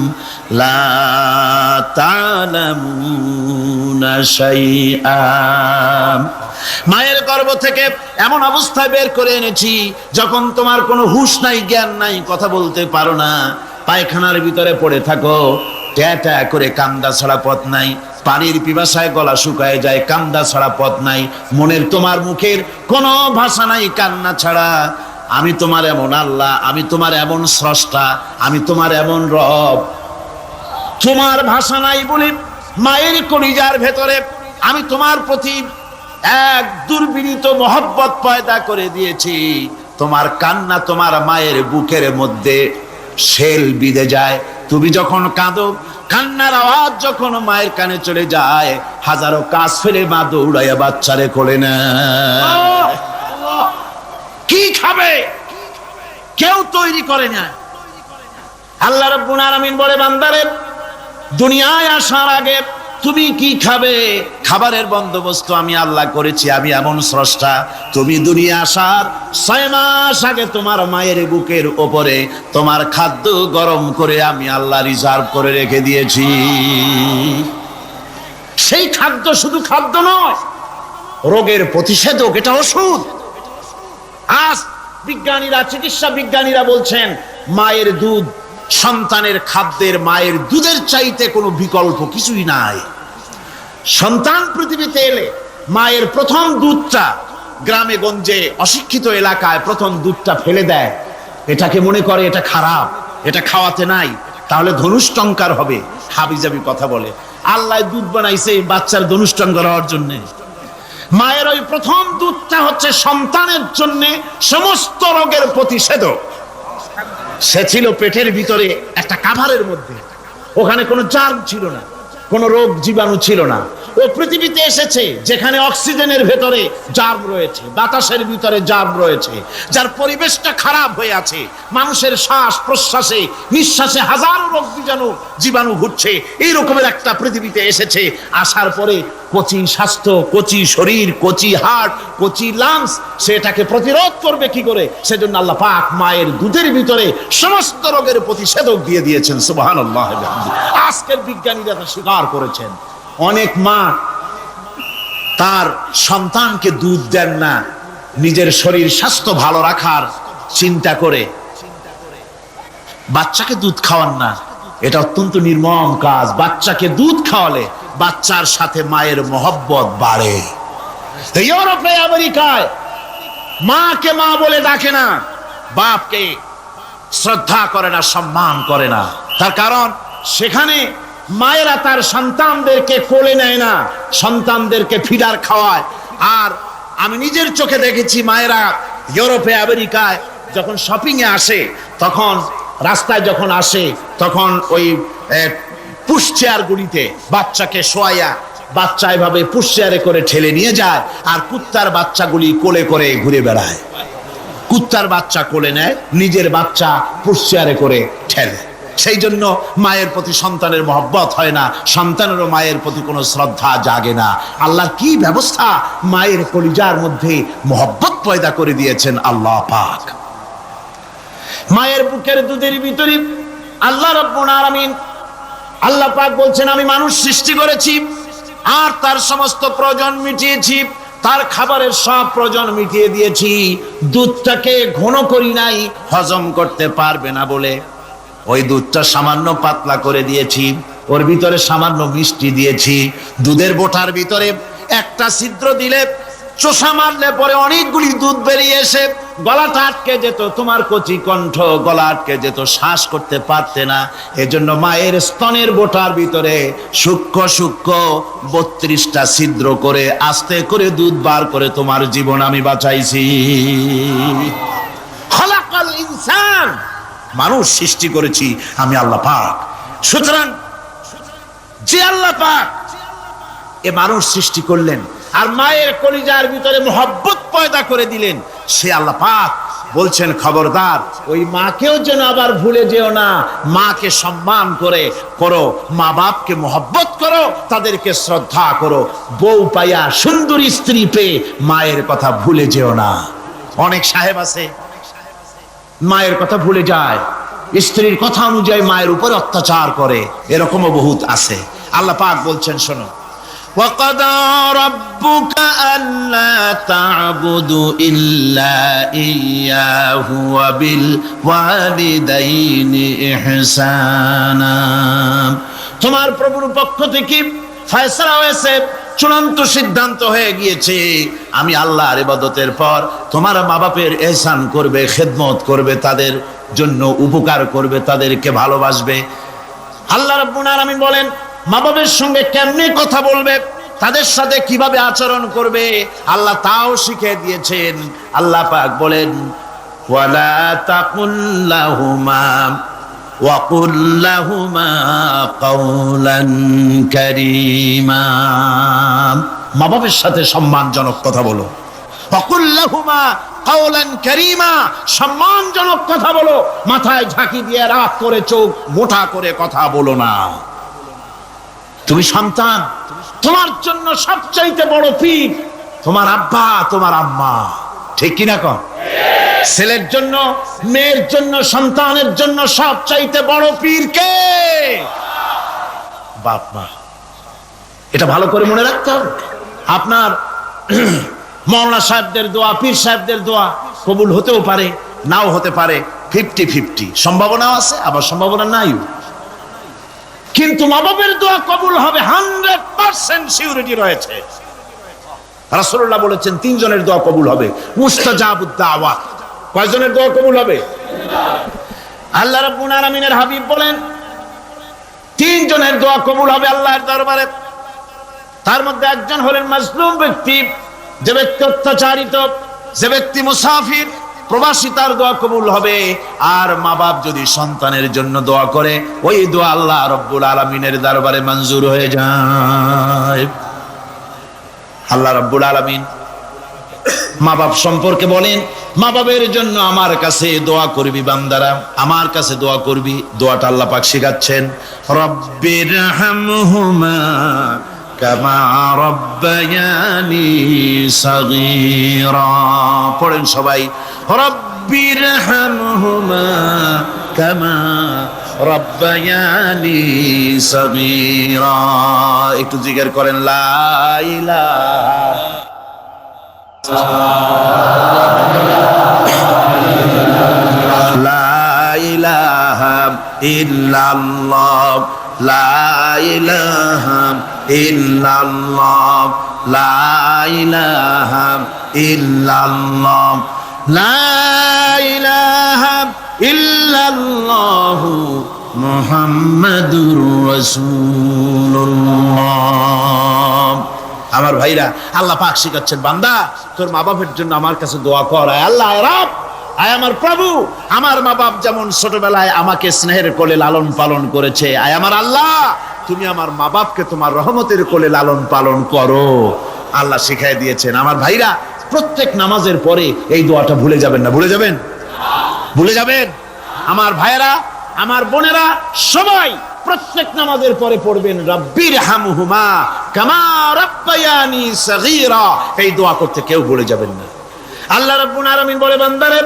লা তা'লামুনা শাইআ, মায়ের গর্ভ থেকে এমন অবস্থায় বের করে এনেছি যখন তোমার কোনো হুঁশ নাই, জ্ঞান নাই, কথা বলতে পারো না, পায়খানার ভিতরে পড়ে থাকো, ট্যাঁ করে কান্দা ছাড়া পথ নাই, পানির পিপাসায় গলা শুকায় যায়, কান্দা ছাড়া পথ নাই, মনের তোমার মুখের কোনো ভাষা নাই কান্না ছাড়া। আমি তোমার এমন আল্লাহ, আমি তোমার এমন স্রষ্টা, আমি তোমার এমন রব, তোমার ভাষা নাই বলে মায়ের কলিজার ভেতরে আমি তোমার প্রতি এক দুর্বিনীত মহব্বত পয়দা করে দিয়েছি। তোমার কান্না তোমার মায়ের বুকের মধ্যে শেল বিঁধে যায়। তুমি যখন কাঁদো, কান্নার আওয়াজ যখন মায়ের কানে চলে যায়, হাজারো কাজ ফেলে মা দৌড়াইয়া বাচ্চারে কোলে নেয়। কি খাবে কেউ তৈরি করে না। আল্লাহ রাব্বুল আলামিন বলে, বান্দারে দুনিয়ায় আসার আগে তুমি কি খাবে, খাবারের বন্দোবস্ত আমি আল্লাহ করেছি। আমি এমন স্রষ্টা, তুমি দুনিয়া আসার 6 মাস আগে তোমার মায়ের বুকের ওপরে তোমার খাদ্য গরম করে আমি আল্লাহ রিজার্ভ করে রেখে দিয়েছি। সেই খাদ্য শুধু খাদ্য নয়, রোগের প্রতিষেধক, এটা ওষুধ। আজ বিজ্ঞানীরা, চিকিৎসা বিজ্ঞানীরা বলছেন মায়ের দুধ সন্তানের খাদ্যের, মায়ের দুধের চাইতে কোনো বিকল্প কিছুই নাই। সন্তান পৃথিবীতে এলে মায়ের প্রথম দুধটা, গ্রামে গঞ্জে অশিক্ষিত এলাকায় প্রথম দুধটা ফেলে দেয়, এটাকে মনে করে এটা খারাপ, এটা খাওয়াতে নাই, তাহলে ধনুষ্টঙ্কার হবে, হাবিজাবি কথা বলে। আল্লাহ দুধ বানাইছে বাচ্চার ধনুষ্টঙ্কার হওয়ার জন্যে। মায়ের ওই প্রথম দুধটা হচ্ছে সন্তানের জন্য সমস্ত রোগের প্রতিষেধক। সে ছিল পেটের ভিতরে একটা কাভারের মধ্যে, ওখানে কোনো জার্ম ছিল না, কোনো রোগ জীবাণু ছিল না। ও পৃথিবীতে এসেছে যেখানে অক্সিজেনের ভেতরে জার্ম রয়েছে, বাতাসের ভিতরে জার্ম রয়েছে, যার পরিবেশটা খারাপ হয়ে আছে। মানুষের শ্বাস প্রশ্বাসে, নিঃশ্বাসে হাজারো রোগ জীবাণু ঘুরছে। এই রকমের একটা পৃথিবীতে এসেছে। আসার পরে কচি স্বাস্থ্য, কচি শরীর, কচি হার্ট, কচি লাংস, সেটাকে প্রতিরোধ করবে কি করে? সেজন্য আল্লাহ পাক মায়ের দুধের ভিতরে সমস্ত রোগের প্রতিষেধক দিয়ে দিয়েছেন। সুবহানাল্লাহ। আজকের বিজ্ঞানীরা তা স্বীকার করেছেন। অনেক মা তার সন্তানকে দুধ দেন না, নিজের শরীর স্বাস্থ্য ভালো রাখার চিন্তা করে বাচ্চাকে দুধ খাওয়ান না। এটা অত্যন্ত নির্মম কাজ। বাচ্চাকে দুধ খাওয়ালে বাচ্চার সাথে মায়ের মহব্বত বাড়ে। ইউরোপে, আমেরিকায় মাকে মা বলে ডাকে না, বাপকে শ্রদ্ধা করে না, সম্মান করে না। তার কারণ সেখানে মায়েরা তার সন্তানদেরকে কোলে নেয় না, সন্তানদেরকে ফিডার খাওয়ায়। আর আমি নিজের চোখে দেখেছি মায়েরা ইউরোপে, আমেরিকায় যখন শপিং এ আসে, তখন রাস্তায় যখন আসে, তখন ওই পুশ চেয়ার গুলিতে বাচ্চাকে শোয়াইয়া, বাচ্চা এভাবে পুশ চেয়ারে করে ঠেলে নিয়ে যায়, আর কুত্তার বাচ্চাগুলি কোলে করে ঘুরে বেড়ায়। কুত্তার বাচ্চা কোলে নেয়, নিজের বাচ্চা পুশ চেয়ারে করে ঠেলে। সেই জন্য মায়ের প্রতি সন্তানের মহব্বত হয় না, সন্তানেরও মায়ের প্রতি কোনো শ্রদ্ধা জাগে না। আল্লাহর কি ব্যবস্থা! মায়ের কলিজার মধ্যে মহব্বত পয়দা করে দিয়েছেন আল্লাহ পাক। মায়ের বুকের দুধের ভিতরে আল্লাহ রাব্বুল আলামিন, আল্লাহ পাক বলছেন, আমি মানুষ সৃষ্টি করেছি আর তার সমস্ত প্রয়োজন মিটিয়েছি, তার খাবারের সব প্রয়োজন মিটিয়ে দিয়েছি। দুধটাকে ঘন করি নাই, হজম করতে পারবে না বলে ওই দুধটা সামান্য পাতলা করে দিয়েছি, ওর ভিতরে সামান্য মিষ্টি দিয়েছি। দুধের বোটার ভিতরে একটা ছিদ্র দিলে, চোষা মারলে পরে অনেকগুলি দুধ বেরিয়ে এসে গলাটা আটকে যেত, তোমার কচি কণ্ঠ গলা আটকে যেত, শ্বাস করতে পারতে না। এজন্য মায়ের স্তনের বোটার ভিতরে সূক্ষ্ম সূক্ষ্ম 32টা ছিদ্র করে আস্তে করে দুধ বার করে তোমার জীবন আমি বাঁচাইছি। খলাকাল ইনসান, মানুষ সৃষ্টি করেছি আমি আল্লাহ পাক। সুতরাং যে আল্লাহ পাক এ মানুষ সৃষ্টি করলেন আর মায়ের কলিজার ভিতরে মহব্বত পয়দা করে দিলেন, সে আল্লাহ পাক বলছেন, খবরদার ওই মাকেও যেন আবার ভুলে যেও না। মাকে সম্মান করে করো, মা বাপকে মহব্বত করো, তাদেরকে শ্রদ্ধা করো। বউ পাইয়া, সুন্দরী স্ত্রী পেয়ে মায়ের কথা ভুলে যেও না। অনেক সাহেব আছে মায়ের কথা ভুলে যায়, স্ত্রীর কথা অনুযায়ী মায়ের উপর অত্যাচার করে, এরকমও বহুত আছে। আল্লাহ পাক বলছেন, শোনো, وَقَضَى رَبُّكَ أَلَّا تَعْبُدُوا إِلَّا إِيَّاهُ وَبِالْوَالِدَيْنِ إِحْسَانًا। তোমার প্রভুর পক্ষ থেকে ফয়সালা হয়েছে, চূড়ান্ত সিদ্ধান্ত হয়ে গিয়েছে, আমি আল্লাহর ইবাদতের পর তোমার মা বাপের ইহসান করবে, খেদমত করবে, তাদের জন্য উপকার করবে, তাদেরকে ভালোবাসবে। আল্লাহ রাব্বুল আলামিন বলেন, মা বাবার সঙ্গে কেমনে কথা বলবে, তাদের সাথে কিভাবে আচরণ করবে, আল্লাহ তাও শিখিয়ে দিয়েছেন। আল্লাহ পাক বলেন, ওয়ালা তাকুল লাহুমা ওয়া কুল লাহুমা কাওলান কারীমা। মা বাবার সাথে সম্মানজনক কথা বলো। ওয়া কুল লাহুমা কাওলান কারীমা, সম্মানজনক কথা বলো, মাথায় ঝাঁকি দিয়ে রাগ করে চোখ মোটা করে কথা বলো না। তুমি সন্তান, তোমার জন্য সবচাইতে বড় পীর তোমার আব্বা তোমার আম্মা, ঠিক কিনা কন? ছেলের জন্য, মেয়ের জন্য, সন্তানের জন্য সবচাইতে বড় পীর কে? বাপ মা। এটা ভালো করে মনে রাখতে হবে। আপনার মাওলানা সাহেবদের দোয়া, পীর সাহেবদের দোয়া কবুল হতেও পারে, নাও হতে পারে, 50-50 সম্ভাবনাও আছে, আবার সম্ভাবনা নাই। কিন্তু মা বাবের দোয়া কবুল হবে 100% সিউরিটি রয়েছে। রাসূলুল্লাহ বলেছেন 3 জনের দোয়া কবুল হবে, মুস্তাজাবুদ দাওয়াত। কয়জনের দোয়া কবুল হবে? আল্লাহ রাব্বুল আলামিনের হাবিব বলেন 3 জনের দোয়া কবুল হবে আল্লাহর দরবারে। তার মধ্যে একজন হলেন মাজলুম ব্যক্তি, যে ব্যক্তি অত্যাচারিত, যে ব্যক্তি মুসাফির, প্রবাসী, তার দোয়া কবুল হবে। আর মা বাপ যদি সন্তানের জন্য দোয়া করে, ওই দোয়া আল্লাহ রাব্বুল আলামিনের দরবারে মঞ্জুর হয়ে যায়। আল্লাহ রাব্বুল আলামিন মা বাপ সম্পর্কে বলেন, মা বাবের জন্য আমার কাছে দোয়া করবি বান্দারা, আমার কাছে দোয়া করবি। দোয়াটা আল্লাহ পাক শিখাচ্ছেন, রব্বিরহামহুমা কামা রব্বায়ানি সাগীরা। পড়েন সবাই, রব্বিরহামহুমা কামা রব্বায়ানি সাগীরা। একটু জিকির করেন, লা ইলাহা ইল্লাল্লাহ, লা ইলাহা ইল্লাল্লাহ, লা ইলাহা ইল্লাল্লাহ, লা ইলাহা ইল্লাল্লাহ মুহাম্মাদুর রাসূলুল্লাহ। আমার ভাইরা, আল্লাহ পাক শিখাচ্ছেন, বান্দা তোর মা বাপের জন্য আমার কাছে দোয়া কর। আল্লাহ রব, আয় আমার প্রভু, আমার মা বাপ যেমন ছোটবেলায় আমাকে স্নেহের কোলে লালন পালন করেছে, আয় আমার আল্লাহ তুমি আমার মা বাপকে তোমার রহমতের কোলে লালন পালন করো। আল্লাহ শিখাই দিয়েছেন। আমার ভাইরা, প্রত্যেক নামাজের পরে এই দোয়াটা ভুলে যাবেন না। ভুলে যাবেন? ভুলে যাবেন? আমার ভাইরা, আমার বোনেরা, সবাই প্রত্যেক নামাজের পরে পড়বেন, রব্বিরহামহুমা কামা রব্বায়ানি সাগীরা। এই দোয়া করতে কেউ ভুলে যাবেন না। আল্লাহ রাব্বুল আলামিন বলে, বান্দারে,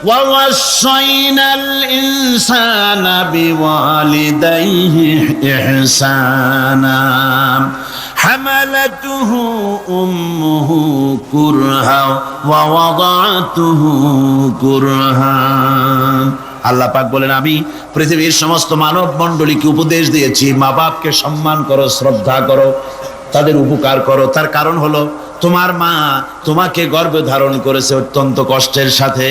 ওয়া ওয়াসাইনাল ইনসানা বিওয়ালিদাইহি ইহসানা হামালাতুহু উম্মুহু কুরহা ওয়া ওয়াদাতুহু কুরহা। আল্লাহ পাক বলেন, আমি পৃথিবীর সমস্ত মানব মণ্ডলীকে উপদেশ দিয়েছি, মা বাপকে সম্মান করো, শ্রদ্ধা করো, তাদের উপকার করো। তার কারণ হলো তোমার মা তোমাকে গর্ভে ধারণ করেছে অত্যন্ত কষ্টের সাথে।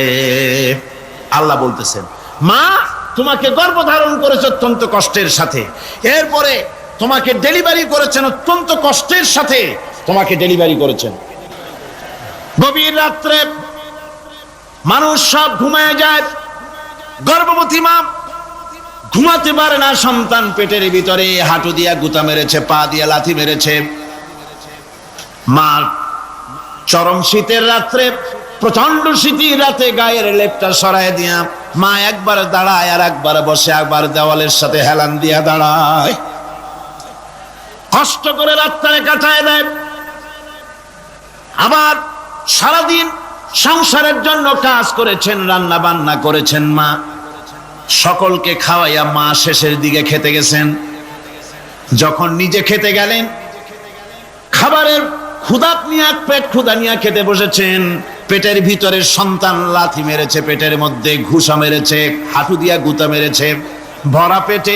আল্লাহ বলতেছেন, মা তোমাকে গর্ভ ধারণ করেছে অত্যন্ত কষ্টের সাথে, এরপরে তোমাকে ডেলিভারি করেছেন অত্যন্ত কষ্টের সাথে, তোমাকে ডেলিভারি করেছেন। গভীর রাত্রে মানুষ সব ঘুমায় যায়, গর্ভবতী মা ঘুমাতে পারে না, সন্তান পেটের ভিতরে হাঁটু দিয়া গুতা মেরেছে, পা দিয়া লাথি মেরেছে। মা চরম শীতের রাত্রে, প্রচন্ড শীতের রাতে গায়ের লেপটা সরায় দিয়া মা একবার দাঁড়ায়, আর একবার বসে, একবার দেওয়ালের সাথে হেলান দিয়া দাঁড়ায়, কষ্ট করে রাত্রে কাটায় দেয়। আবার সারাদিন সংসারের জন্য কাজ করেছেন, রান্না বান্না করেছেন, মা সকলকে খাওয়াইয়া মা শেষের দিকে খেতে গেছেন। যখন নিজে খেতে গেলেন, খাবারের ক্ষুধা নিয়ে, পেট ক্ষুধা নিয়ে খেতে বসেছেন, পেটের ভিতরে সন্তান লাথি মেরেছে, পেটের মধ্যে ঘুষা মেরেছে, হাঁটু দিয়া গুতা মেরেছে, ভরা পেটে,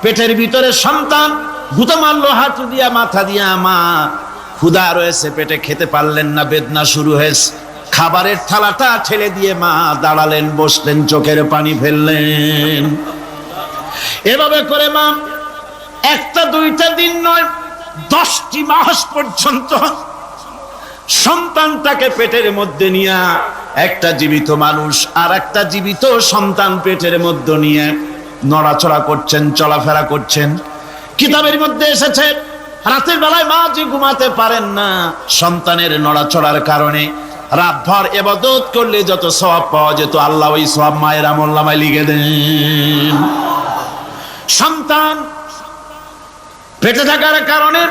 পেটের ভিতরে সন্তান গুতা মারলো হাঁটু দিয়া, মাথা দিয়া। মা ক্ষুধা রয়েছে, পেটে খেতে পারলেন না, বেদনা শুরু হয়েছে। খাবারের থালাটা ঠেলে দিয়ে মা দাঁড়ালেন, বসলেন, চোখের পানি ফেললেন। এভাবে করে মা একটা দুইটা দিন নয়, 10টি মাস পর্যন্ত সন্তানটাকে পেটের মধ্যে নিয়ে, একটা জীবিত মানুষ আর একটা জীবিত সন্তান পেটের মধ্যে নিয়ে নড়াচড়া করছেন, চলাফেরা করছেন। কিতাবের মধ্যে এসেছে, রাতের বেলায় মা যে ঘুমাতে পারেন না সন্তানের নড়াচড়ার কারণে, রাতভর ইবাদত করলে যত সওয়াব পাওয়া যেত আল্লাহ ওই সওয়াব মায়ের আমলনামায় লিখে দেন। সন্তান পেটে থাকার কারণে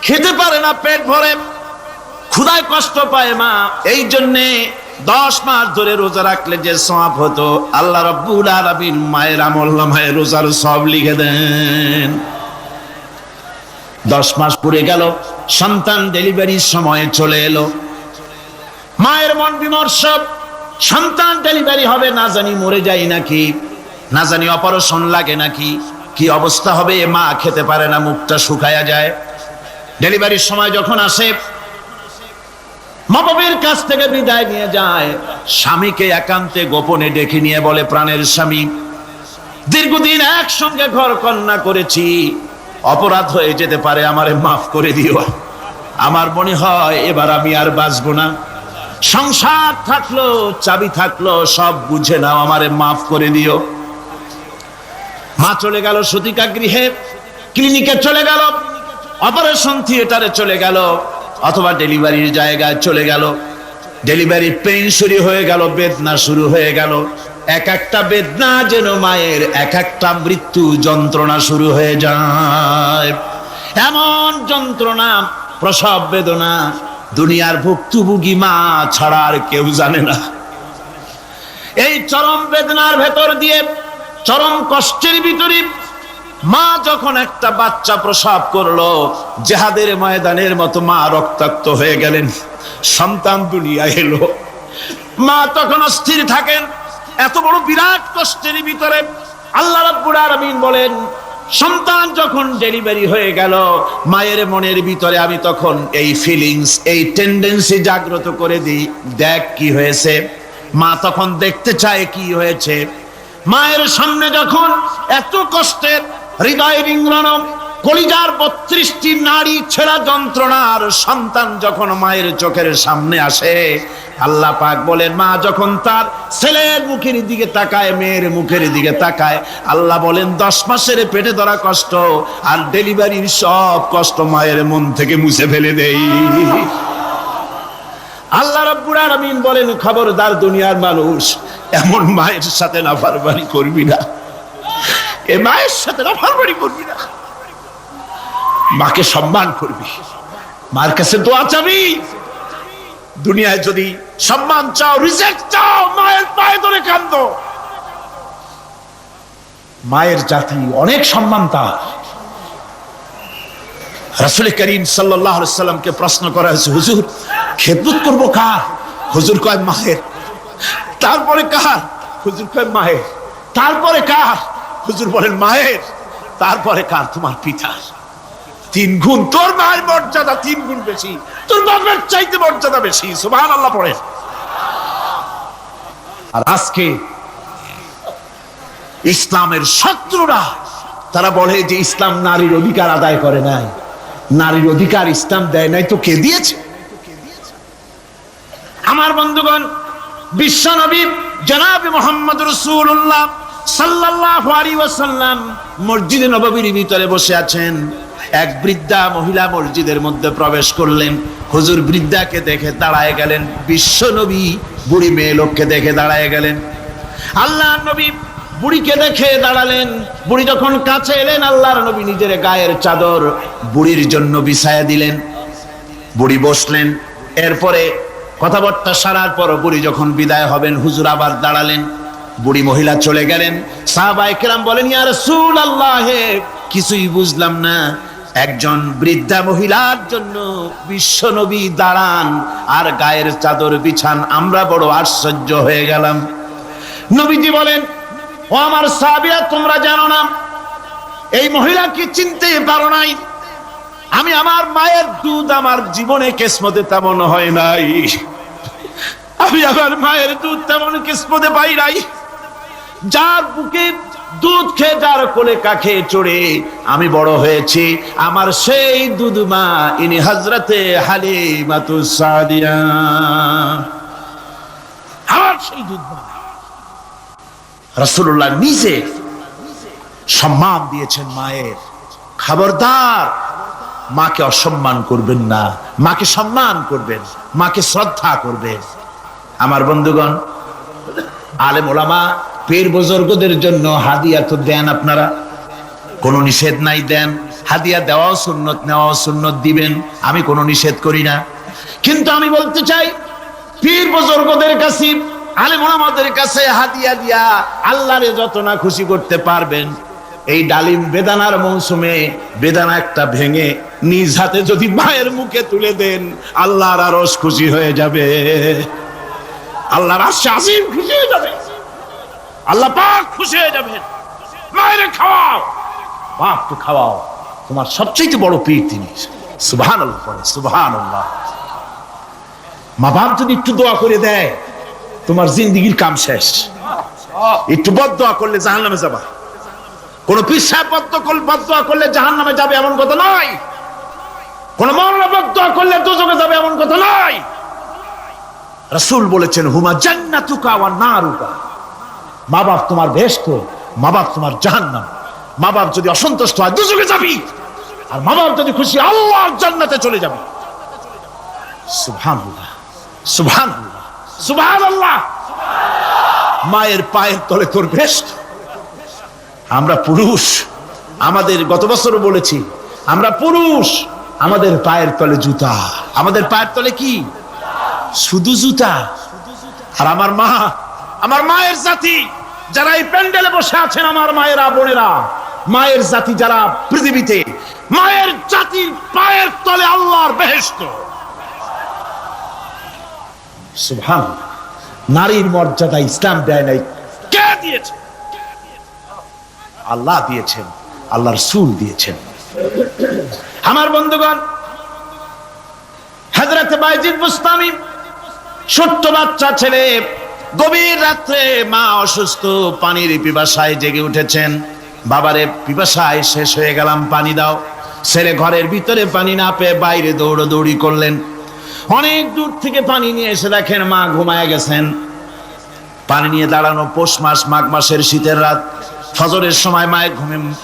খেতে পারে না, পেট ভরে ক্ষুধায় কষ্ট পায় মা, এই জন্যে 10 মাস ধরে রোজা রাখলে যে সওয়াব হতো আল্লাহ রাব্বুল আলামিন মায়ের আমলনামায় রোজার সওয়াব লিখে দেন। 10 মাস পুরে গেল, সন্তান ডেলিভারির সময় চলে এলো, মায়ের মন বিমর্ষ, সন্তান ডেলিভারি হবে, না জানি মরে যায় নাকি, না জানি অপারেশন লাগে নাকি, কি অবস্থা হবে। মা খেতে পারে না, মুখটা শুকায়া যায়। ডেলিভারির সময় যখন আসে, মা বাবার কাছ থেকে বিদায় নিয়ে যায়, স্বামীকে একান্তে গোপনে ডেকে নিয়ে বলে, প্রাণের স্বামী, দীর্ঘদিন একসঙ্গে ঘর কন্যা করেছি, অপরাধ হয়ে যেতে পারে, আমারে মাফ করে দিও। আমার মনে হয় এবার আমি আর বাঁচবো না, সংসার থাকলো চাবি থাকলো সব বুঝে নাও, আমারে মাফ করে দিও। মা চলে গেল সতিকা গৃহে, ক্লিনিকে চলে গেল, অপারেশন থিয়েটারে চলে গেল, অথবা ডেলিভারির জায়গায় চলে গেল। ডেলিভারি পেইন শুরু হয়ে গেল, বেদনা শুরু হয়ে গেল। এক একটা বেদনা যেন মায়ের এক একটা মৃত্যু যন্ত্রণা শুরু হয়ে যায়। এমন যন্ত্রণা, প্রসব বেদনা দুনিয়ার ভুক্তভোগী মা ছাড়া আর কেউ জানে না। এই চরম বেদনার ভেতর দিয়ে, চরম কষ্টের ভিতরে মা যখন একটা বাচ্চা প্রসব করলো, জিহাদের ময়দানের মতো মা রক্তাক্ত হয়ে গেলেন, সন্তান দুনিয়ায় এলো। মা তখন অস্থির থাকেন। এত বড় বিরাট কষ্টের ভিতরে আল্লাহ রাব্বুল আলামিন বলেন, সন্তান যখন ডেলিভারি হয়ে গেল, মায়ের মনের ভিতরে আমি তখন এই ফিলিংস, এই টেন্ডেন্সি জাগ্রত করে দিই, দেখ কি হয়েছে। মা তখন দেখতে চায় কি হয়েছে। মায়ের সামনে যখন এত কষ্টের, হৃদয় রিংড়ানো, কলিজার 32টি নাড়ি ছেঁড়া যন্ত্রণার সন্তান যখন মায়ের চোখের সামনে আসে, আল্লাহ পাক বলেন, মা যখন তার ছেলের মুখের দিকে তাকায়, মেয়ের মুখের দিকে তাকায়, আল্লাহ বলেন 10 মাসের পেটে ধরা কষ্ট আর ডেলিভারির সব কষ্ট মায়ের মন থেকে মুছে ফেলে দেই। আল্লাহ রাব্বুল আলামিন বলেন, খবরদার দুনিয়ার মানুষ, এমন মায়ের সাথে নাফরমানি করবি না, এ মায়ের সাথে নাফরমানি করবি না, মাকে সম্মান করবি, মার কাছে দোয়া চাবি। দুনিয়ায় যদি সম্মান চাও, রিজেক্ট চাও, মায়ের পায়ে ধরে কাঁদো। মায়ের জাতি অনেক সম্মান তার। রাসূল করিম সাল্লাল্লাহু আলাইহি সাল্লামকে প্রশ্ন করা হয়েছে, হুজুর খেদমত করবো কার? হুজুর কয় মায়ের। তারপরে কার? হুজুর কয় মায়ের। তারপরে কার? হুজুর বলেন মায়ের। তারপরে কার? তোমার পিতার। 3 গুণ। তোর মায়ের মর্যাদা 3 গুণ বেশি, তোর বাবার চাইতে মর্যাদা বেশি। সুবহানাল্লাহ পড়ে। আর আজকে ইসলামের শত্রুরা তারা বলে যে ইসলাম নারীর অধিকার আদায় করে নাই। নারীর অধিকার ইসলাম দেয় নাই তো কে দিয়েছে? আমার বন্ধুগণ, বিশ্ব নবী জনাব মুহাম্মদ রাসূলুল্লাহ সাল্লাল্লাহু আলাইহি ওয়াসাল্লাম মসজিদে নববীর ভিতরে বসে আছেন। এক বৃদ্ধা মহিলা মসজিদের মধ্যে প্রবেশ করলেন। হুজুর বৃদ্ধাকে দেখে দাঁড়ায় গেলেন, বিশ্ব নবী বুড়ি মেয়ে লোককে দেখে দাঁড়ায় গেলেন। আল্লাহর নবী বুড়িকে দেখে দাঁড়ালেন। বুড়ি যখন কাছে এলেন, আল্লাহর নবী নিজের গায়ের চাদর বুড়ির জন্য বিছায়া দিলেন। বুড়ি বসলেন। এরপরে কথাবার্তা সারার পর বুড়ি যখন বিদায় হবেন, হুজুর আবার দাঁড়ালেন। বুড়ি মহিলা চলে গেলেন। সাহাবায়ে কেরাম বলেন, ইয়া রাসূলুল্লাহ, কিছুই বুঝলাম না, একজন বৃদ্ধা মহিলার জন্য বিশ্ব নবী দাঁড়ান আর গায়ের চাদর বিছান, আমরা বড় আশ্চর্য হয়ে গেলাম। নবীজি বলেন, ও আমার সাহাবীরা, তোমরা জানো না, এই মহিলাকে চিনতে পারো নাই। আমি আমার মায়ের দুধ আমার জীবনে কিসমতে তেমন হয় নাই। আমি আমার মায়ের দুধ তেমন কিসমতে পাই নাই। যার বুকে দুধ খেয়ে, যার কোলে কাখে চড়ে আমি বড় হয়েছি, আমার সেই দুধ মা, ইনি হযরতে হালিমাতুস সাদিয়া, আমার সেই দুধ মা। রাসূলুল্লাহ নিজে সম্মান দিয়েছেন মায়ের। খবরদার মাকে অসম্মান করবেন না, মাকে সম্মান করবেন, মাকে শ্রদ্ধা করবেন। আমার বন্ধুগণ, আলেম ওলামা পীর বুজুর্গদের জন্য হাদিয়া তো দেন, আপনারা কোনো নিষেধ নাই, দেন। হাদিয়া দেওয়াও সুন্নত, নেওয়াও সুন্নত, দিবেন, আমি কোনো নিষেধ করি না। কিন্তু আমি বলতে চাই, পীর বুজুর্গদের কাছে, আলেম ওলামাদের কাছে হাদিয়া দিয়া আল্লাহরে যত না খুশি করতে পারবেন, এই ডালিম বেদানার মৌসুমে বেদানা একটা ভেঙে নিজ হাতে যদি মায়ের মুখে তুলে দেন, আল্লাহর আরশ খুশি হয়ে যাবে, আল্লাহর আরশ আজিম খুশি হয়ে যাবে, আল্লাহ পাক খুশি হয়ে যাবে। মায়ের খাওয়াও, বাপকে খাওয়াও, তোমার সবচেয়ে বড় পীর তিনি। সুবহানাল্লাহ, সুবহানাল্লাহ। মা বাপ যদি একটু দোয়া করে দেয়, তোমার জিন্দেগির কাম শেষ। একটু বদদোয়া করলে জাহান্নামে যাবা। কোন পীর সাহেব বদদোয়া করলে জাহান্নামে যাবে এমন কথা নয়। কোন মাওলানা বদদোয়া করলে দোজখে যাবে এমন কথা নয়। রাসূল বলেছেন, হুমা জান্নাতুকা ওয়া নারুকা। মা বাপ তোমার বেহেশত, মা বাপ তোমার জাহান্নাম। মা বাপ যদি অসন্তুষ্ট হয়, দোজখে যাবি, আর মা বাপ যদি খুশি, আল্লাহর জান্নাতে চলে যাবে। সুবহানাল্লাহ, সুবহানাল্লাহ, সুবহানাল্লাহ। মায়ের পায়ের তলে তোর বেহেশত। আমরা পুরুষ, আমাদের গত বছরও বলেছি, আমরা পুরুষ, আমাদের পায়ের তলে জুতা। আমাদের পায়ের তলে কি? শুধু জুতা। আর আমার মা, আমার মায়ের জাতি যারা এই প্যান্ডেলে বসে আছেন, আমার মায়েরা, বোনেরা, মায়ের জাতি যারা পৃথিবীতে, মায়ের জাতির পায়ের তলে আল্লাহর বেহেশত। সুবহানাল্লাহ। নারীর মর্যাদা ইসলাম দেয় নাই, কে দিয়েছে? আল্লাহ দিয়েছেন, আল্লাহ রাসূল দিয়েছেন। আমার বন্ধুগণ, হযরত বাইজিদ বুস্তামি, ছোট্ট বাচ্চা ছেলে, গভীর রাত্রে মা অসুস্থ, পানির পিপাসায় জেগে উঠেছেন। বাবারে, পিপাসায় শেষ হয়ে গেলাম, পানি দাও। ছেলে ঘরের ভিতরে পানি না পেয়ে বাইরে দৌড়াদৌড়ি করলেন। অনেক দূর থেকে পানি নিয়ে এসে দেখেন মা ঘুমায় গেছেন। পানি নিয়ে দাঁড়ানো, পৌষ মাস, মাঘ মাসের শীতের রাত, ফজরের সময় মায়ের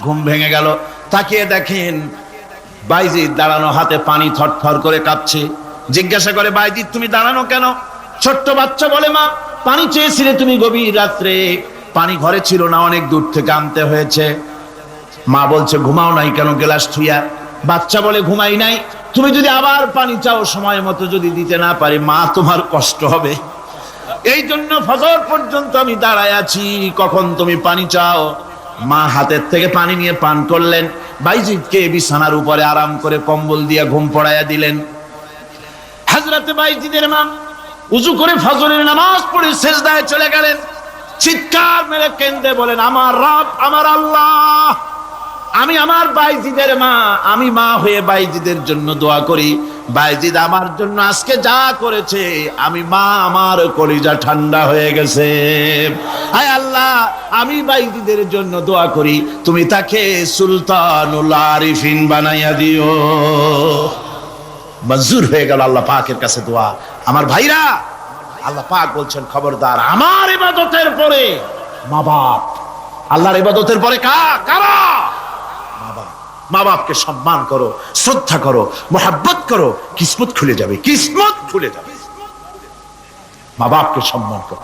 ঘুম ভেঙে গেল। তাকিয়ে দেখেন বাইজিদ দাঁড়ানো, হাতে পানি থরথর করে কাঁপছে। জিজ্ঞাসা করে, বাইজিদ তুমি দাঁড়ানো কেন? ছোট্ট বাচ্চা বলে, মা পানি চেয়েছিলে তুমি গভীর রাত্রে, পানি ঘরে ছিল না, অনেক দূর থেকে আনতে হয়েছে। মা বলছে, ঘুমাও নাই কেন গ্লাস থুইয়া? বাচ্চা বলে, ঘুমাই নাই। তুমি যদি আবার পানি চাও, সময় মতো যদি দিতে না পারি, মা তোমার কষ্ট হবে। এই জন্য ফজর পর্যন্ত আমি দাঁড়ায় আছি, কখন তুমি পানি চাও। মা হাতের থেকে পানি নিয়ে পান করলেন। বাইজিদকে বিছানার উপরে আরাম করে কম্বল দিয়ে ঘুম পড়াইয়া দিলেন। হযরত বাইজিদের মা উযু করে ফজরের নামাজ পড়ে সিজদায় চলে গেলেন। চিৎকার মেরে কেঁদে বলেন, আমার রব, আমার আল্লাহ, আমি আমার বাইজিদের মা, আমি মা হয়ে বাইজিদের জন্য দোয়া করি। বাইজিদ আমার জন্য আজকে যা করেছে, আমি মা, আমার কলিজা ঠান্ডা হয়ে গেছে। আয় আল্লাহ, আমি বাইজিদের জন্য দোয়া করি, তুমি তাকে সুলতানুল আরিফিন বানাইয়া দিও। মঞ্জুর হয়ে গেল আল্লাহ পাকের কাছে দোয়া। আমার ভাইরা, আল্লাহ পাক বলছেন, খবরদার, আমার ইবাদতের পরে মা বাপ। আল্লাহর ইবাদতের পরে কারা? মা বাপকে সম্মান করো, শ্রদ্ধা করো, মোহাব্বত করো, কিসমত খুলে যাবে, কিসমত খুলে যাবে। মা বাপকে সম্মান করো।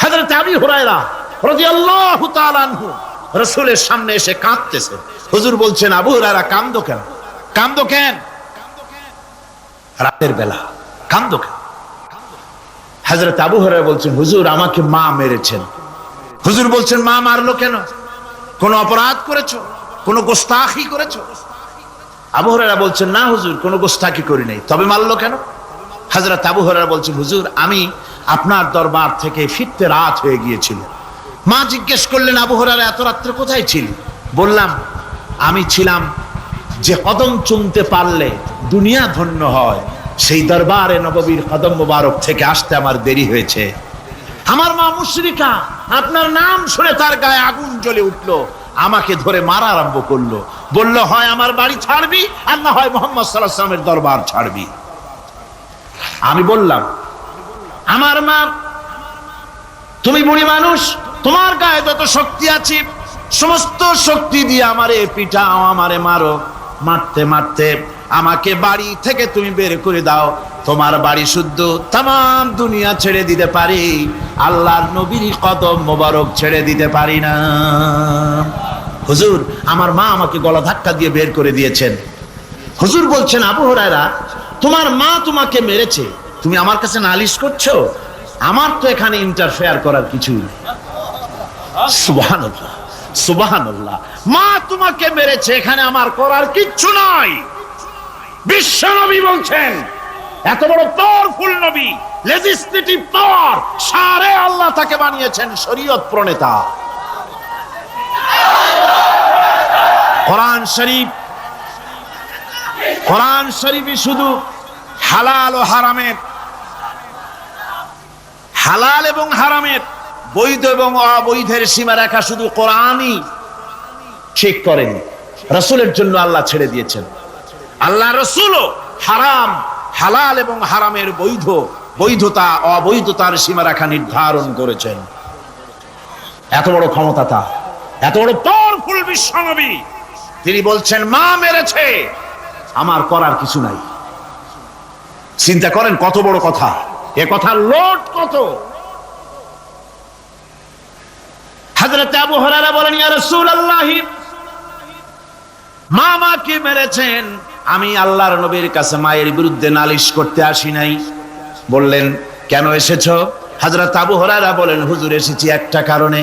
হযরত আবু হুরায়রা রাদিয়াল্লাহু তাআলা আনহু রাসূলের সামনে এসে কাঁদতেছেন। হুজুর বলছেন, আবু হুরায়রা কাঁদো কেন? কাঁদো কেন? রাতের বেলা কাঁদো কেন? হযরত আবু হুরায়রা বলছেন, হুজুর আমাকে মা মেরেছেন। হুজুর বলছেন, মা মারলো কেন? কোন অপরাধ করেছো? কোন গোস্তাখি করেছো? আবু হুরায়রা বলছেন, না হুজুর, কোন গোস্তাখি করি নাই, তবে মারলো কেন? হযরত আবু হুরায়রা বলছেন, হুজুর আমি আপনার দরবার থেকে ফিরতে রাত হয়ে গিয়েছিল। মা জিজ্ঞেস করলেন, আবু হুরায়রা এত রাত্রে কোথায় ছিলি? বললাম, আমি ছিলাম যে কদম চুমতে পারলে দুনিয়া ধন্য হয়, সেই দরবারে নববীর কদম মোবারক থেকে আসতে আমার দেরি হয়েছে। আমার মা মুশরিকা, আপনার নাম শুনে তার গায়ে আগুন জ্বলে উঠলো, আমাকে ধরে মারা আরম্ভ করলো। বলল, হয় আমার বাড়ি ছাড়বি, আর না হয় মুহাম্মদ সাল্লাল্লাহু আলাইহি ওয়াসাল্লামের দরবার ছাড়বি। আমি বললাম, আমার মা, তুমি বুড়ি মানুষ, তোমার গায়ে যত শক্তি আছে সমস্ত শক্তি দিয়ে আমারে পিটাও, আমারে মারো। মারতে মারতে আমাকে বাড়ি থেকে তুমি বের করে দাও, তোমার বাড়ি শুদ্ধ, তাম দুনিয়া ছেড়ে দিতে পারি, আল্লাহর নবীর কদম মোবারক ছেড়ে দিতে পারি না। হুজুর, আমার মা আমাকে গলা ধাক্কা দিয়ে বের করে দিয়েছেন। হুজুর বলছেন, আবু হুরায়রা, তোমার মা তোমাকে মেরেছে, তুমি আমার কাছে নালিশ করছো? আমার তো এখানে ইন্টারফেয়ার করার কিছু নেই। সুবহানাল্লাহ, সুবহানাল্লাহ। মা তোমাকে মেরেছে, এখানে আমার করার কিচ্ছু নাই। বিশ্বনবী বলছেন, এত বড় পাওয়ারফুল নবী, লেজিসলেটিভ পাওয়ার, সারে আল্লাহ তাকে বানিয়েছেন শরীয়ত প্রণেতা। কোরআন শরীফ, কোরআন শরীফই শুধু হালাল ও হারামের, হালাল এবং হারামের, বৈধ এবং অবৈধের সীমারেখা শুধু কোরআনই ঠিক করেন, রাসূলের জন্য আল্লাহ ছেড়ে দিয়েছেন। আল্লাহ রাসূলও হারাম, হালাল এবং হারামের বৈধতা অবৈধতার সীমারেখা নির্ধারণ করেছেন। এত বড় ক্ষমতা তার, এত বড় পাওয়ারফুল বিশ্বনবী, তিনি বলছেন মা মেরেছে, আমার করার কিছু নাই। চিন্তা করেন কত বড় কথা, এ কথার লোড কত। হযরত আবু হুরায়রা বলেন, ইয়া রাসূলুল্লাহ, মা মাকে মেরেছেন, আমি আল্লাহর নবীর কাছে মায়ের বিরুদ্ধে নালিশ করতে আসি নাই। বললেন, কেন এসেছো? হযরত আবু হুরায়রা বলেন, হুজুর, এসেছি একটা কারণে।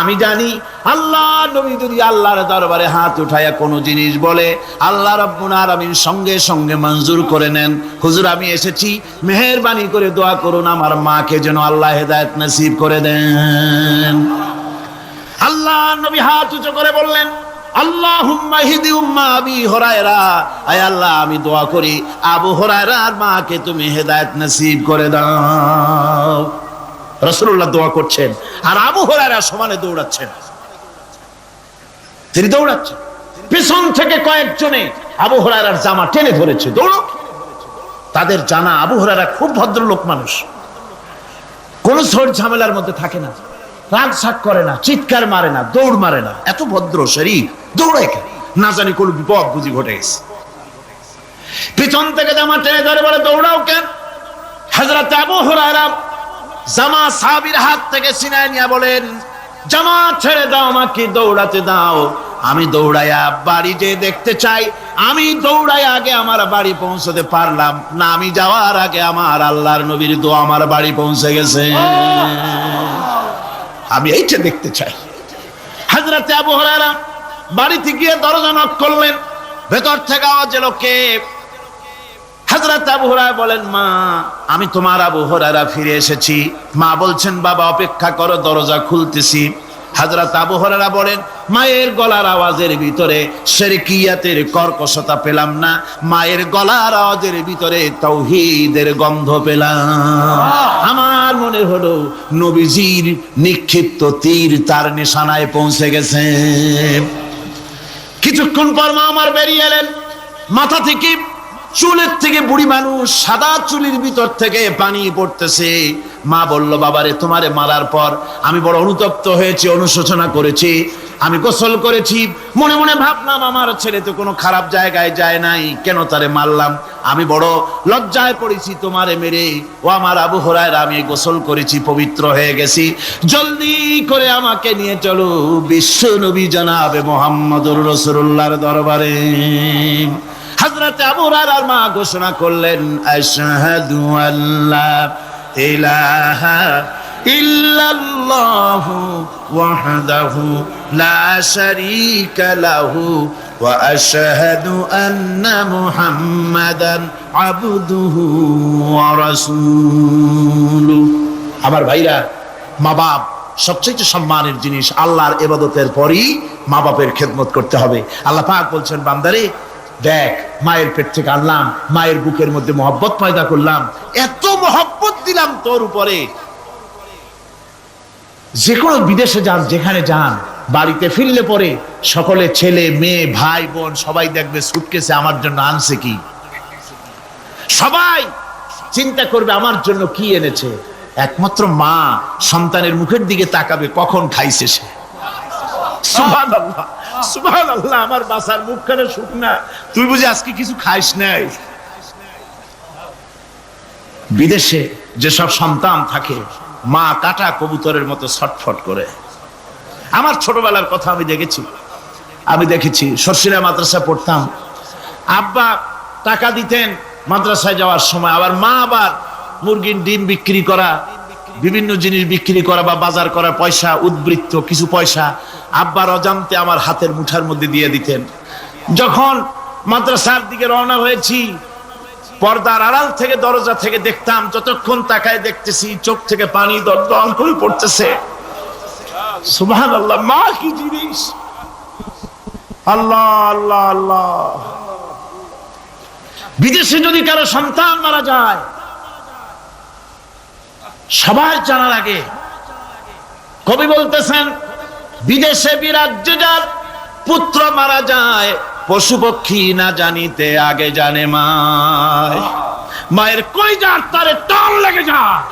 আমি জানি আল্লাহ নবী যদি আল্লাহর দরবারে হাত উঠায়া কোনো জিনিস বলে, আল্লাহ রাব্বুল আলামিন সঙ্গে সঙ্গে মঞ্জুর করে নেন। হুজুর, আমি এসেছি, মেহেরবানি করে দোয়া করুন আমার মাকে যেন আল্লাহ হেদায়েত নসিব করে দেন। আল্লাহ নবী হাত উঁচু করে বললেন, আল্লাহুম্মা হিদি উম্মা আবি হুরায়রা, আয় আল্লাহ, আমি দোয়া করি আবু হুরায়রার মাকে তুমি হেদায়েত নসিব করে দাও। রাসূলুল্লাহ দোয়া করছেন আর আবু হুরায়রা সমানে দৌড়াচ্ছেন। তিনি দৌড়াচ্ছেন, পিছন থেকে কয়েকজনে আবু হুরায়রার জামা টেনে ধরেছে, দৌড়ো। তাদের জানা আবু হুরায়রা খুব ভদ্রলোক মানুষ, কোন ঝড় ঝামেলার মধ্যে থাকে না, রাগ শাক করে না, চিৎকার মারে না, দৌড় মারে না, এত ভদ্র শরীর, দৌড়ায় কেন? না জানি কোন বিপদ বুঝি ঘটে গেছে। পিছন থেকে জামা টেনে ধরে বলে, দৌড়াও কেন? হযরত আবু হুরায়রা জামা সাহাবীর হাত থেকে ছিনায় নিয়ে বলেন, জামা ছেড়ে দাও, আমাকে দৌড়াতে দাও। আমি দৌড়াইয়া বাড়ি যে দেখতে চাই, আমি দৌড়াইয়া আগে আমার বাড়ি পৌঁছতে পারলাম না, আমি যাওয়ার আগে আমার আল্লাহর নবীর দোয়া আমার বাড়ি পৌঁছে গেছে, আমি এইটা দেখতে চাই। হযরত আবু হুরায়রা বাড়িতে গিয়ে দরজা নক করলেন, ভেতর থেকে আওয়াজ এলো, কে? হযরত আবু হুরায়রা বলেন, মা, আমি তোমার আবু হুরায়রা ফিরে এসেছি। মা বলছেন, বাবা অপেক্ষা করো, দরজা খুলতেছি। হযরত আবু হুরায়রা বলেন, মায়ের গলার আওয়াজের ভিতরে শিরকিয়াতের কর্কশতা পেলাম না, মায়ের গলার আওয়াজের ভিতরে তাওহীদের গন্ধ পেলাম। আমার মনে হলো নবীজির নিক্ষিপ্ত তীর তার নিশানায় পৌঁছে গেছে। কিছুক্ষণ পর মা আমার বেরিয়ে এলেন, মাথা থেকে চুলের থেকে, বুড়ি মানুষ, সাদা চুলের ভিতর থেকে পানি পড়তেছে। মা বলল, বাবারে, তোমারে মারার পর আমি বড় অনুতপ্ত হয়েছি, অনুশোচনা করেছি, আমি গোসল করেছি, মনে মনে ভাবলাম আমার ছেলে তো কোনো খারাপ জায়গায় যায় নাই, কেন তারে মারলাম? আমি বড় লজ্জায় পড়েছি তোমারে মেরে। ও আমার আবু হুরায়রা, আমি গোসল করেছি, পবিত্র হয়ে গেছি, জলদি করে আমাকে নিয়ে চলো বিশ্ব নবী জনাবে মুহাম্মদুর রাসূলুল্লাহর দরবারে। হযরত আবু হুরায়রার মা ঘোষণা করলেন, আশহাদু আল্লা ইলাহা ইল্লাল্লাহু ওয়াহদাহু লা শারীকা লাহু ওয়া আশহাদু আন্না মুহাম্মাদান আবদুহু ওয়া রাসূলুহু। আমার ভাইরা, মা বাপ সবচেয়ে সম্মানের জিনিস। আল্লাহর ইবাদতের পরই মা বাপের খেদমত করতে হবে। আল্লাহ পাক বলছেন, বান্দারে, দেখ, মায়ের পেট থেকে আনলাম, মায়ের বুকের মধ্যে মহব্বত পয়দা করলাম, এত মহব্বত দিলাম তোর উপরে, যে কোনো বিদেশে যান, যেখানে যান, বাড়িতে ফিরলে পরে সকলে, ছেলে মেয়ে ভাই বোন সবাই দেখবে সুটকেসে আমার জন্য আনছে কি। সবাই চিন্তা করবে আমার জন্য কি এনেছে। একমাত্র মা সন্তানের মুখের দিকে তাকাবে কখন খাইছে সে। সুবহানাল্লাহ, সুবহানাল্লাহ, আমার বাসার মুখখানে শুকনা, তুই বুঝি আজকে কিছু খাইস নাই? বিদেশে যেসব সন্তান থাকে, মা কাটা কবুতরের মতো ছটফট করে। আমার ছোটবেলার কথা আমি দেখেছি সরসিরা মাদ্রাসা পড়তাম, আব্বা টাকা দিতেন মাদ্রাসায় যাওয়ার সময়, আবার মা আবার মুরগির ডিম বিক্রি করা, বিভিন্ন জিনিস বিক্রি করা বা বাজার করার পয়সা, উদ্বৃত্ত কিছু পয়সা আব্বার অজান্তে আমার হাতের মুঠার মধ্যে দিয়ে দিতেন। যখন মাদ্রাসার দিকে রওনা হয়েছি, পর্দার আড়াল থেকে দরজা থেকে দেখতাম, যতক্ষণ তাকায় দেখতেছি চোখ থেকে পানি দরদর করে পড়তেছে। সুবহানাল্লাহ, মা কি জিনিস! আল্লাহ আল্লাহ আল্লাহ। বিদেশে যদি কারো সন্তান মারা যায়, সবার জানার আগে কবি বলতেছেন, বিদেশে বিরাজ্যে যার পুত্র মারা যায়, পশু পক্ষী না জানিতে আগে জানে মায়। মায়ের কই যার তারে টান লেগে যায়,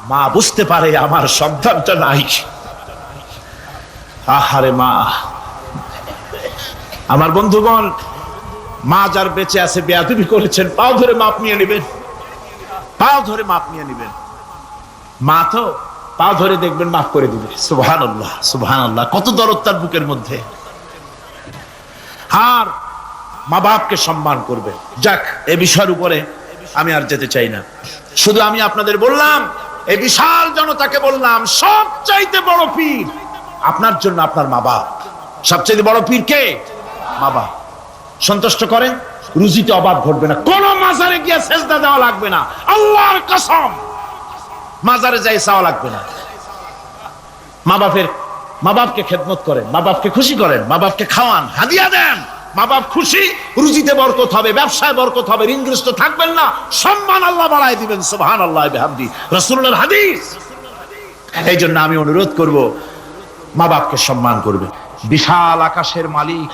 মা বুঝতে পারে আমার সন্তানটা নাই। আহারে মা! আমার বন্ধুগণ, মা যার বেঁচে আছে বেয়াদবি করেছেন, পাও ধরে মাপ নিয়ে নেবেন, পাও ধরে মাপ নিয়ে নেবেন। মা তো পাও ধরে দেখবেন মাফ করে দিবে। সুবহানাল্লাহ সুবহানাল্লাহ, কত দরদ তার বুকের মধ্যে। আর মা বাপকে সম্মান করবে। যাক, এ বিষয়ের উপরে আমি আর যেতে চাই না। শুধু আমি আপনাদের বললাম, এই বিশাল জনতাকে বললাম, সবচাইতে বড় পীর আপনার জন্য আপনার মা বাপ। সবচাইতে বড় পীর কে? মা বাপ। সন্তুষ্ট করেন, রুজিতে অভাব ঘটবে না, কোন মাজারে গিয়ে সেজদা দেওয়া লাগবে না, আল্লাহর কসম মাজারে যাই চাওয়া লাগবে না। মা বাপকে খেদমত করেন, মা বাপকে খুশি করেন, মা বাপকে খাওয়ান, হাদিয়া দেন, মা বাপ খুশি, রুজিতে বরকত হবে, ব্যবসায় বরকত হবে, ঋণগ্রস্ত থাকবেন না, সম্মান আল্লাহ বাড়ায় দিবেন। সুবহানাল্লাহ বিহামদি, রাসূলুল্লাহর হাদিস। এই জন্য আমি অনুরোধ করব, মা বাপকে সম্মান করবে। বিশাল আকাশের মালিক,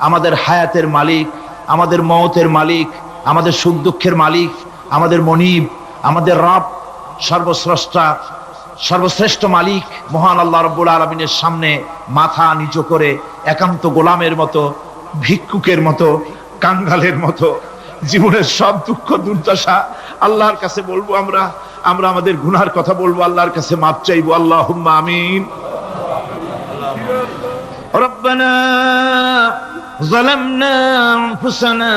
আমাদের হায়াতের মালিক, আমাদের মওতের মালিক, আমাদের সুখ দুঃখের মালিক, আমাদের মনিব, আমাদের রব, সর্বস্রষ্টা, সর্বশ্রেষ্ঠ মালিক মহান আল্লাহ রাব্বুল আলামিনের সামনে মাথা নিচু করে একান্ত গোলামের মতো, ভিক্ষুকের মতো, কাঙ্গালের মতো জীবনের সব দুঃখ দুর্দশা আল্লাহর কাছে বলবো। আমরা আমাদের গুনার কথা বলবো, আল্লাহর কাছে মাপ চাইবো। আল্লাহুম্মা আমিন। রব্বানা ظلمنا أنفسنا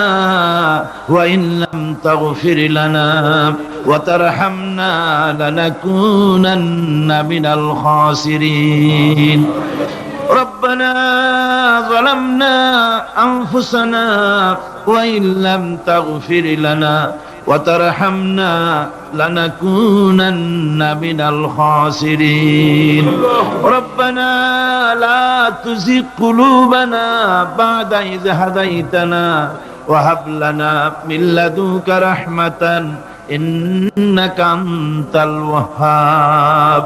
وإن لم تغفر لنا وترحمنا لنكونن من الخاسرين ربنا ظلمنا أنفسنا وإن لم تغفر لنا وترحمنا لنكونن من الخاسرين ربنا لا تزغ قلوبنا بعد إذ هديتنا وهب لنا من لدنك رحمة إنك أنت الوهاب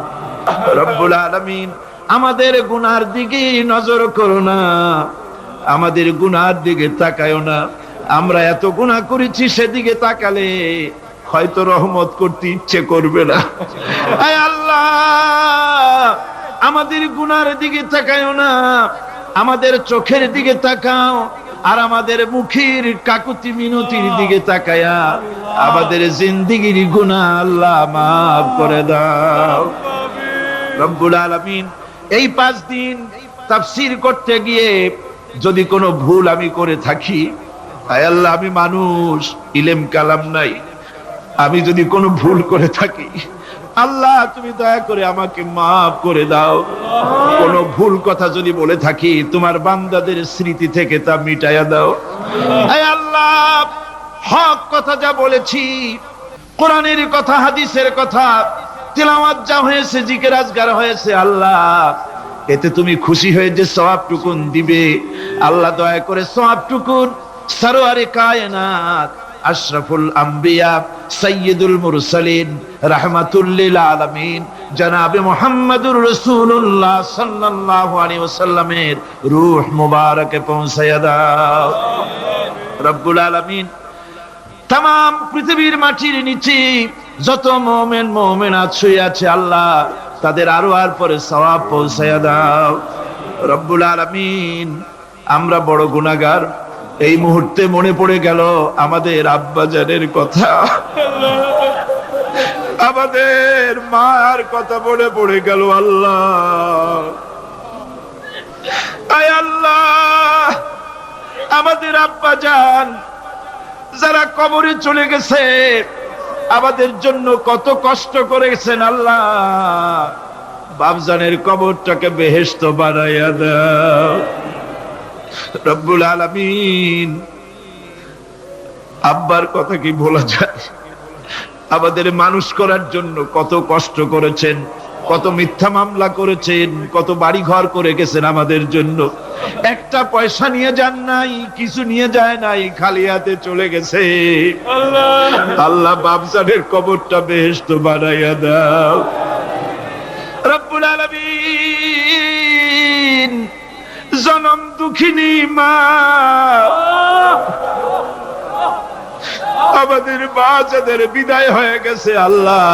رب العالمين আমাদের গুনার দিকে নজর করো না, আমাদের গুনার দিকে তাকায়ো না। আমরা এত গুনাহ করেছি, সেদিকে তাকালে হয়তো রহমত করতে ইচ্ছে করবে না। আয় আল্লাহ, আমাদের গুনার দিকে তাকায়ো না, আমাদের চোখের দিকে তাকাও, আর আমাদের মুখের কাকুতি মিনতির দিকে তাকায়া আমাদের জিন্দেগির গুনাহ আল্লাহ মাফ করে দাও। রব্বুল আলামিন, এই 5 দিন তাফসীর করতে গিয়ে যদি কোনো ভুল আমি করে থাকি, আয় আল্লাহ, আমি মানুষ, ইলম কালাম নাই, আমি যদি কোনো ভুল করে থাকি আল্লাহ তুমি দয়া করে আমাকে মাফ করে দাও। কোনো ভুল কথা যদি বলে থাকি তোমার বান্দাদের স্মৃতি থেকে তা মিটাইয়া দাও। আয় আল্লাহ, হক কথা যা বলেছি, কোরআনের কথা, হাদিসের কথা, তিলাওয়াত যা হয়েছে, জিকির আজকার হয়েছে, আল্লাহ এতে তুমি খুশি হয়ে যে সওয়াবটুকুন দিবে, আল্লাহ দয়া করে সওয়াবটুকুন সরওয়ারে কায়নাত, আশরাফুল আম্বিয়া, সাইয়্যিদুল মুরসালিন, রাহমাতুল লিল আলামিন জনাবে মুহাম্মদুর রাসূলুল্লাহ সাল্লাল্লাহু আলাইহি ওয়াসাল্লামের রূহ মুবারকে পৌঁছায়া দাও। রব্বুল আলামিন, तमाम পৃথিবীর মাটির নিচে যত মুমিন মুমিনাত শুয়ে আছে আল্লাহ তাদের আরো আর পরে সওয়াব পৌঁছায়া দাও। রব্বুল আলামিন, আমরা বড় গুনাহগার। এই মুহূর্তে মনে পড়ে গেল আমাদের আব্বাজানের কথা, আমাদের মার কথা মনে পড়ে গেল। আল্লাহ, আয় আল্লাহ, আমাদের আব্বাজান যারা কবরে চলে গেছে, আমাদের জন্য কত কষ্ট করেছেন। আল্লাহ, বাপজানের কবরটাকে বেহেশত বানাইয়া দাও। রব্বুল আলামিন, আব্বার কথা কি ভোলা যায়? আমাদের মানুষ করার জন্য কত কষ্ট করেছেন, কত মিথ্যা মামলা করেছেন, কত বাড়ি ঘর করে গেছেন আমাদের জন্য। একটা পয়সা নিয়ে যান নাই, কিছু নিয়ে যায় নাই, খালি হাতে চলে গেছে। আল্লাহ, বাপজানের কবরটা বেহেশত বানাইয়া দাও। রব্বুল আলামিন, জনম দুঃখিনী মা, আমাদের মা যাদের বিদায় হয়ে গেছে, আল্লাহ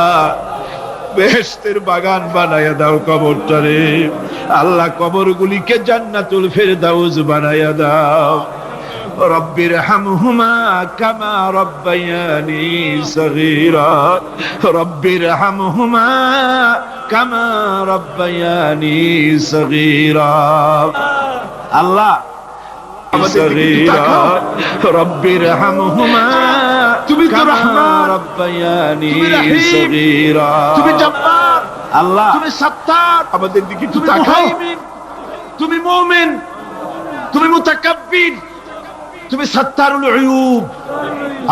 বেহেশতের বাগান বানায়া দাও কবরটারে। আল্লাহ, কবরগুলিকে জান্নাতুল ফেরদাউস বানায়া দাও। রব্বির হামহুমা কামা রব্বায়ানি সগীরা, রব্বির হামহুমা কামা রব্বায়ানি সগীরা। আল্লাহ, রব্বির হামহুমা, তুমি তো রহমান, রব্বায়ানি সগীরা। তুমি জব্বার আল্লাহ, তুমি সত্তার, আমাদের দিকে একটু তাকাও। তুমি মুমিন, তুমি মুতাকাব্বির, তুমি সত্তারুল উয়ুব।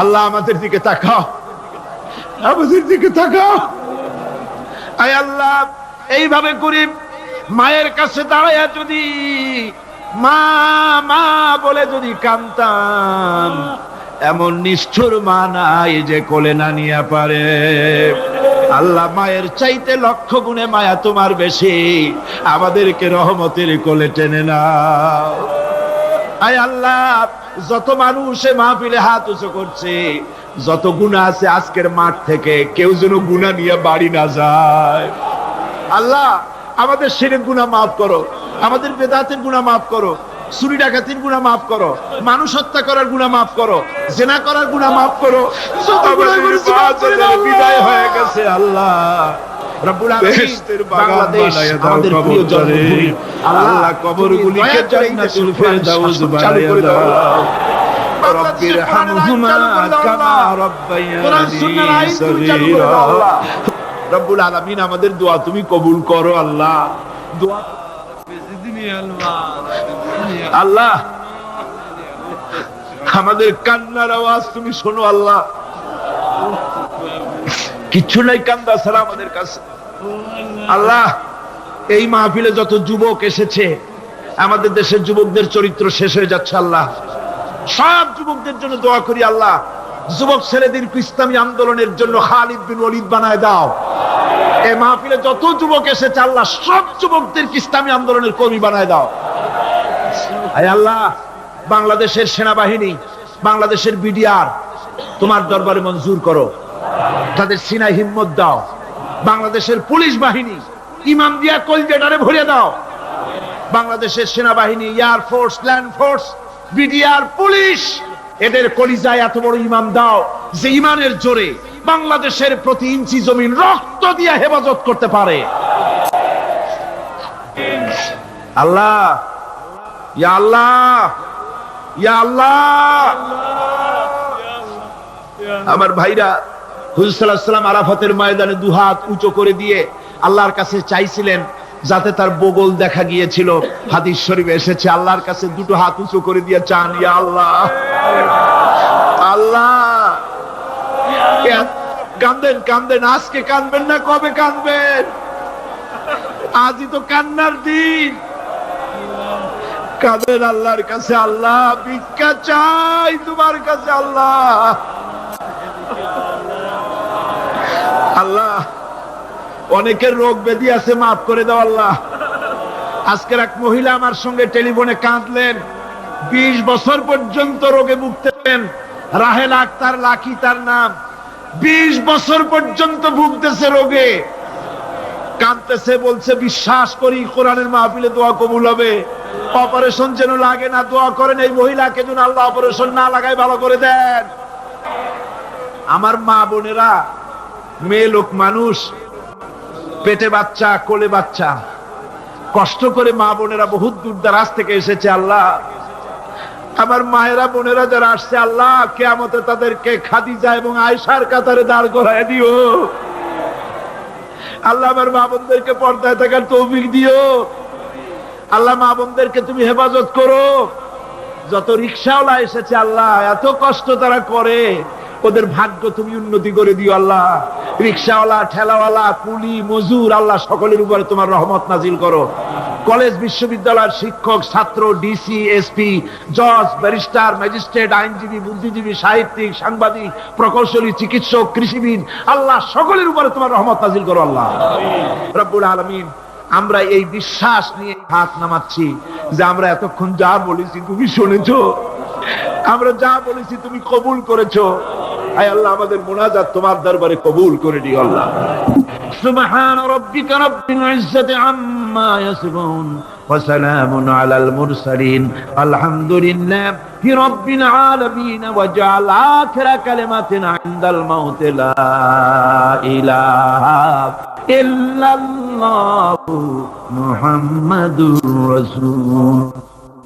আল্লাহ, আমাদের দিকে তাকাও, আমাদের দিকে তাকাও। আয় আল্লাহ, এইভাবে করে মায়ের কাছে দাঁড়ায়া যদি মা মা বলে যদি কাঁদতাম, এমন নিষ্ঠুর মা নাই যে কোলে না নিয়ে পারে। আল্লাহ, মায়ের চাইতে লক্ষ গুণে মায়া তোমার বেশি, আমাদেরকে রহমতের কোলে টেনে নাও। আয় আল্লাহ, যত মানুষ মাহফিলে হাত উঁচু করছে, যত গুনাহ আছে আজকের মাঠ থেকে কেউ যেন গুনাহ নিয়ে বাড়ি না যায়। আল্লাহ, আমাদের শিরক গুনাহ মাফ করো, আমাদের বেদাতের গুনাহ মাফ করো, চুরি ডাকাতির গুনাহ মাফ করো, মানুষ হত্যা করার গুনাহ মাফ করো, জিনা করার গুনাহ মাফ করো। বিদায় হয়ে গেছে আল্লাহ, রব্বুল আলামিন, বাংলাদেশ আমাদের প্রিয় জন্মভূমি। আল্লাহ, কবরগুলিকে জান্নাতুল ফেরদাউস বানায়া দাও। রব্বির হামহুমা কামা রব্বায়ানি সগীরা। রব্বুল আলামিন, আমাদের দোয়া তুমি কবুল করো। আল্লাহ, দোয়া আল্লাহ, আমাদের কান্নার আওয়াজ তুমি শোনো। আল্লাহ, কিচ্ছু নাই কান্দা ছাড়া আমাদের কাছে। আল্লাহ, এই মাহফিলে যত যুবক এসেছে, আমাদের দেশের যুবকদের চরিত্র শেষ হয়ে যাচ্ছে। আল্লাহ, সব যুবকদের জন্য দোয়া করি। আল্লাহ, যুবক ছেলেদেরকে ইসলামী আন্দোলনের জন্য খালিদ বিন ওয়ালিদ বানায় দাও। এই মাহফিলে যত যুবক এসেছে, আল্লাহ সব যুবকদেরকে ইসলামী আন্দোলনের কর্মী বানায় দাও। আয় আল্লাহ, বাংলাদেশের সেনাবাহিনী, বাংলাদেশের বিডিআর তোমার দরবারে মঞ্জুর করো, তাদের সিনায় হিম্মত দাও। বাংলাদেশের পুলিশ বাহিনী ইমাম দিয়া কলজেটারে ভরে দাও। বাংলাদেশের সেনাবাহিনী, air force, land force, BDR, police, এদের কলিজায় এত বড় ইমাম দাও যে ইমানের জোরে বাংলাদেশের প্রতি ইঞ্চি জমিন রক্ত দিয়ে হেফাজত করতে পারে। আল্লাহ, ইয়া আল্লাহ, ইয়া আল্লাহ। আমার ভাইরা, হুজুর সাল্লাল্লাহু আলাইহি ওয়াসাল্লাম আরাফাতের ময়দানে দুহাত উঁচু করে দিয়ে আল্লাহর কাছে চাইছিলেন, যাতে তার বগল দেখা গিয়েছিল। হাদিস শরীফে এসেছে, আল্লাহর কাছে দুটো হাত উঁচু করে দিয়ে চান, ইয়া আল্লাহ, আল্লাহ। কাঁদেন, কাঁদেন, আজকে কাঁদবেন না, কবে কাঁদবেন? আজই তো কান্নার দিন। কাঁদেন আল্লাহর কাছে, আল্লাহ ভিক্ষা চাই তোমার কাছে। আল্লাহ, আল্লাহ, অনেকের রোগ ব্যাধি আছে, মাফ করে দাও। আল্লাহ, আজকের এক মহিলা আমার সঙ্গে টেলিফোনে কাঁদলেন, 20 বছর পর্যন্ত রোগে ভুগতেন। রাহেল আক্তার, লাকি তার নাম। 20 বছর পর্যন্ত ভুগতেছে রোগে। কাঁদতেছে, বলছে বিশ্বাস করি কোরআনের মাহফিলে দোয়া কবুল হবে, অপারেশন যেন লাগে না, দোয়া করেন এই মহিলাকে যেন আল্লাহ অপারেশন না লাগায় ভালো করে দেন। আমার মা বোনেরা, মেয়ে লোক মানুষ, পেটে বাচ্চা, কোলে বাচ্চা, কষ্ট করে মা বোনেরা বহুত দূর দারাজ থেকে এসেছে। আল্লাহ আমার মায়েরা বোনেরা যারা আসছে, আল্লাহ কিয়ামতে তাদেরকে খাদিজা এবং আয়েশার কাতারে দাঁড় করায় দিও। আল্লাহ আমার মা বোনদেরকে পর্দায় থাকার তৌফিক দিও। আল্লাহ মা বোনদেরকে তুমি হেফাজত করো। যত রিকশাওয়ালা এসেছে আল্লাহ, এত কষ্ট তারা করে, ওদের ভাগ্য তুমি উন্নতি করে দিও আল্লাহ। রিকশাওয়ালা, ঠেলাওয়ালা, কুলি, মজুর, আল্লাহ সকলের উপরে তোমার রহমত নাজিল করো। কলেজ বিশ্ববিদ্যালয়ের শিক্ষক, ছাত্র, ডিসি, এসপি, জজ, ব্যারিস্টার, ম্যাজিস্ট্রেট, আইনজীবী, বুদ্ধিজীবী, সাহিত্যিক, সাংবাদিক, প্রকৌশলী, চিকিৎসক, কৃষিবিদ, আল্লাহ সকলের উপরে তোমার রহমত নাজিল করো আল্লাহ রব্বুল আলামিন। আমরা এই বিশ্বাস নিয়ে হাত নামাচ্ছি যে আমরা এতক্ষণ যা বলেছি তুমি শুনেছো, আমরা যা বলেছি তুমি কবুল করেছো। আয় আল্লাহ আমাদের মুনাজাত তোমার দরবারে কবুল করে দিও আল্লাহ। সুবহান রাব্বিকা রাব্বিল ইজ্জাতি আম্মা ইয়াসিফুন ওয়া সালামুন আলাল মুরসালিন আলহামদুলিল্লাহি রাব্বিল আলামিন ওয়া জাআল আখিরা কালিমাতিনা ইনদাল মাউত লা ইলাহা ইল্লাল্লাহু মুহাম্মাদুর রাসূল।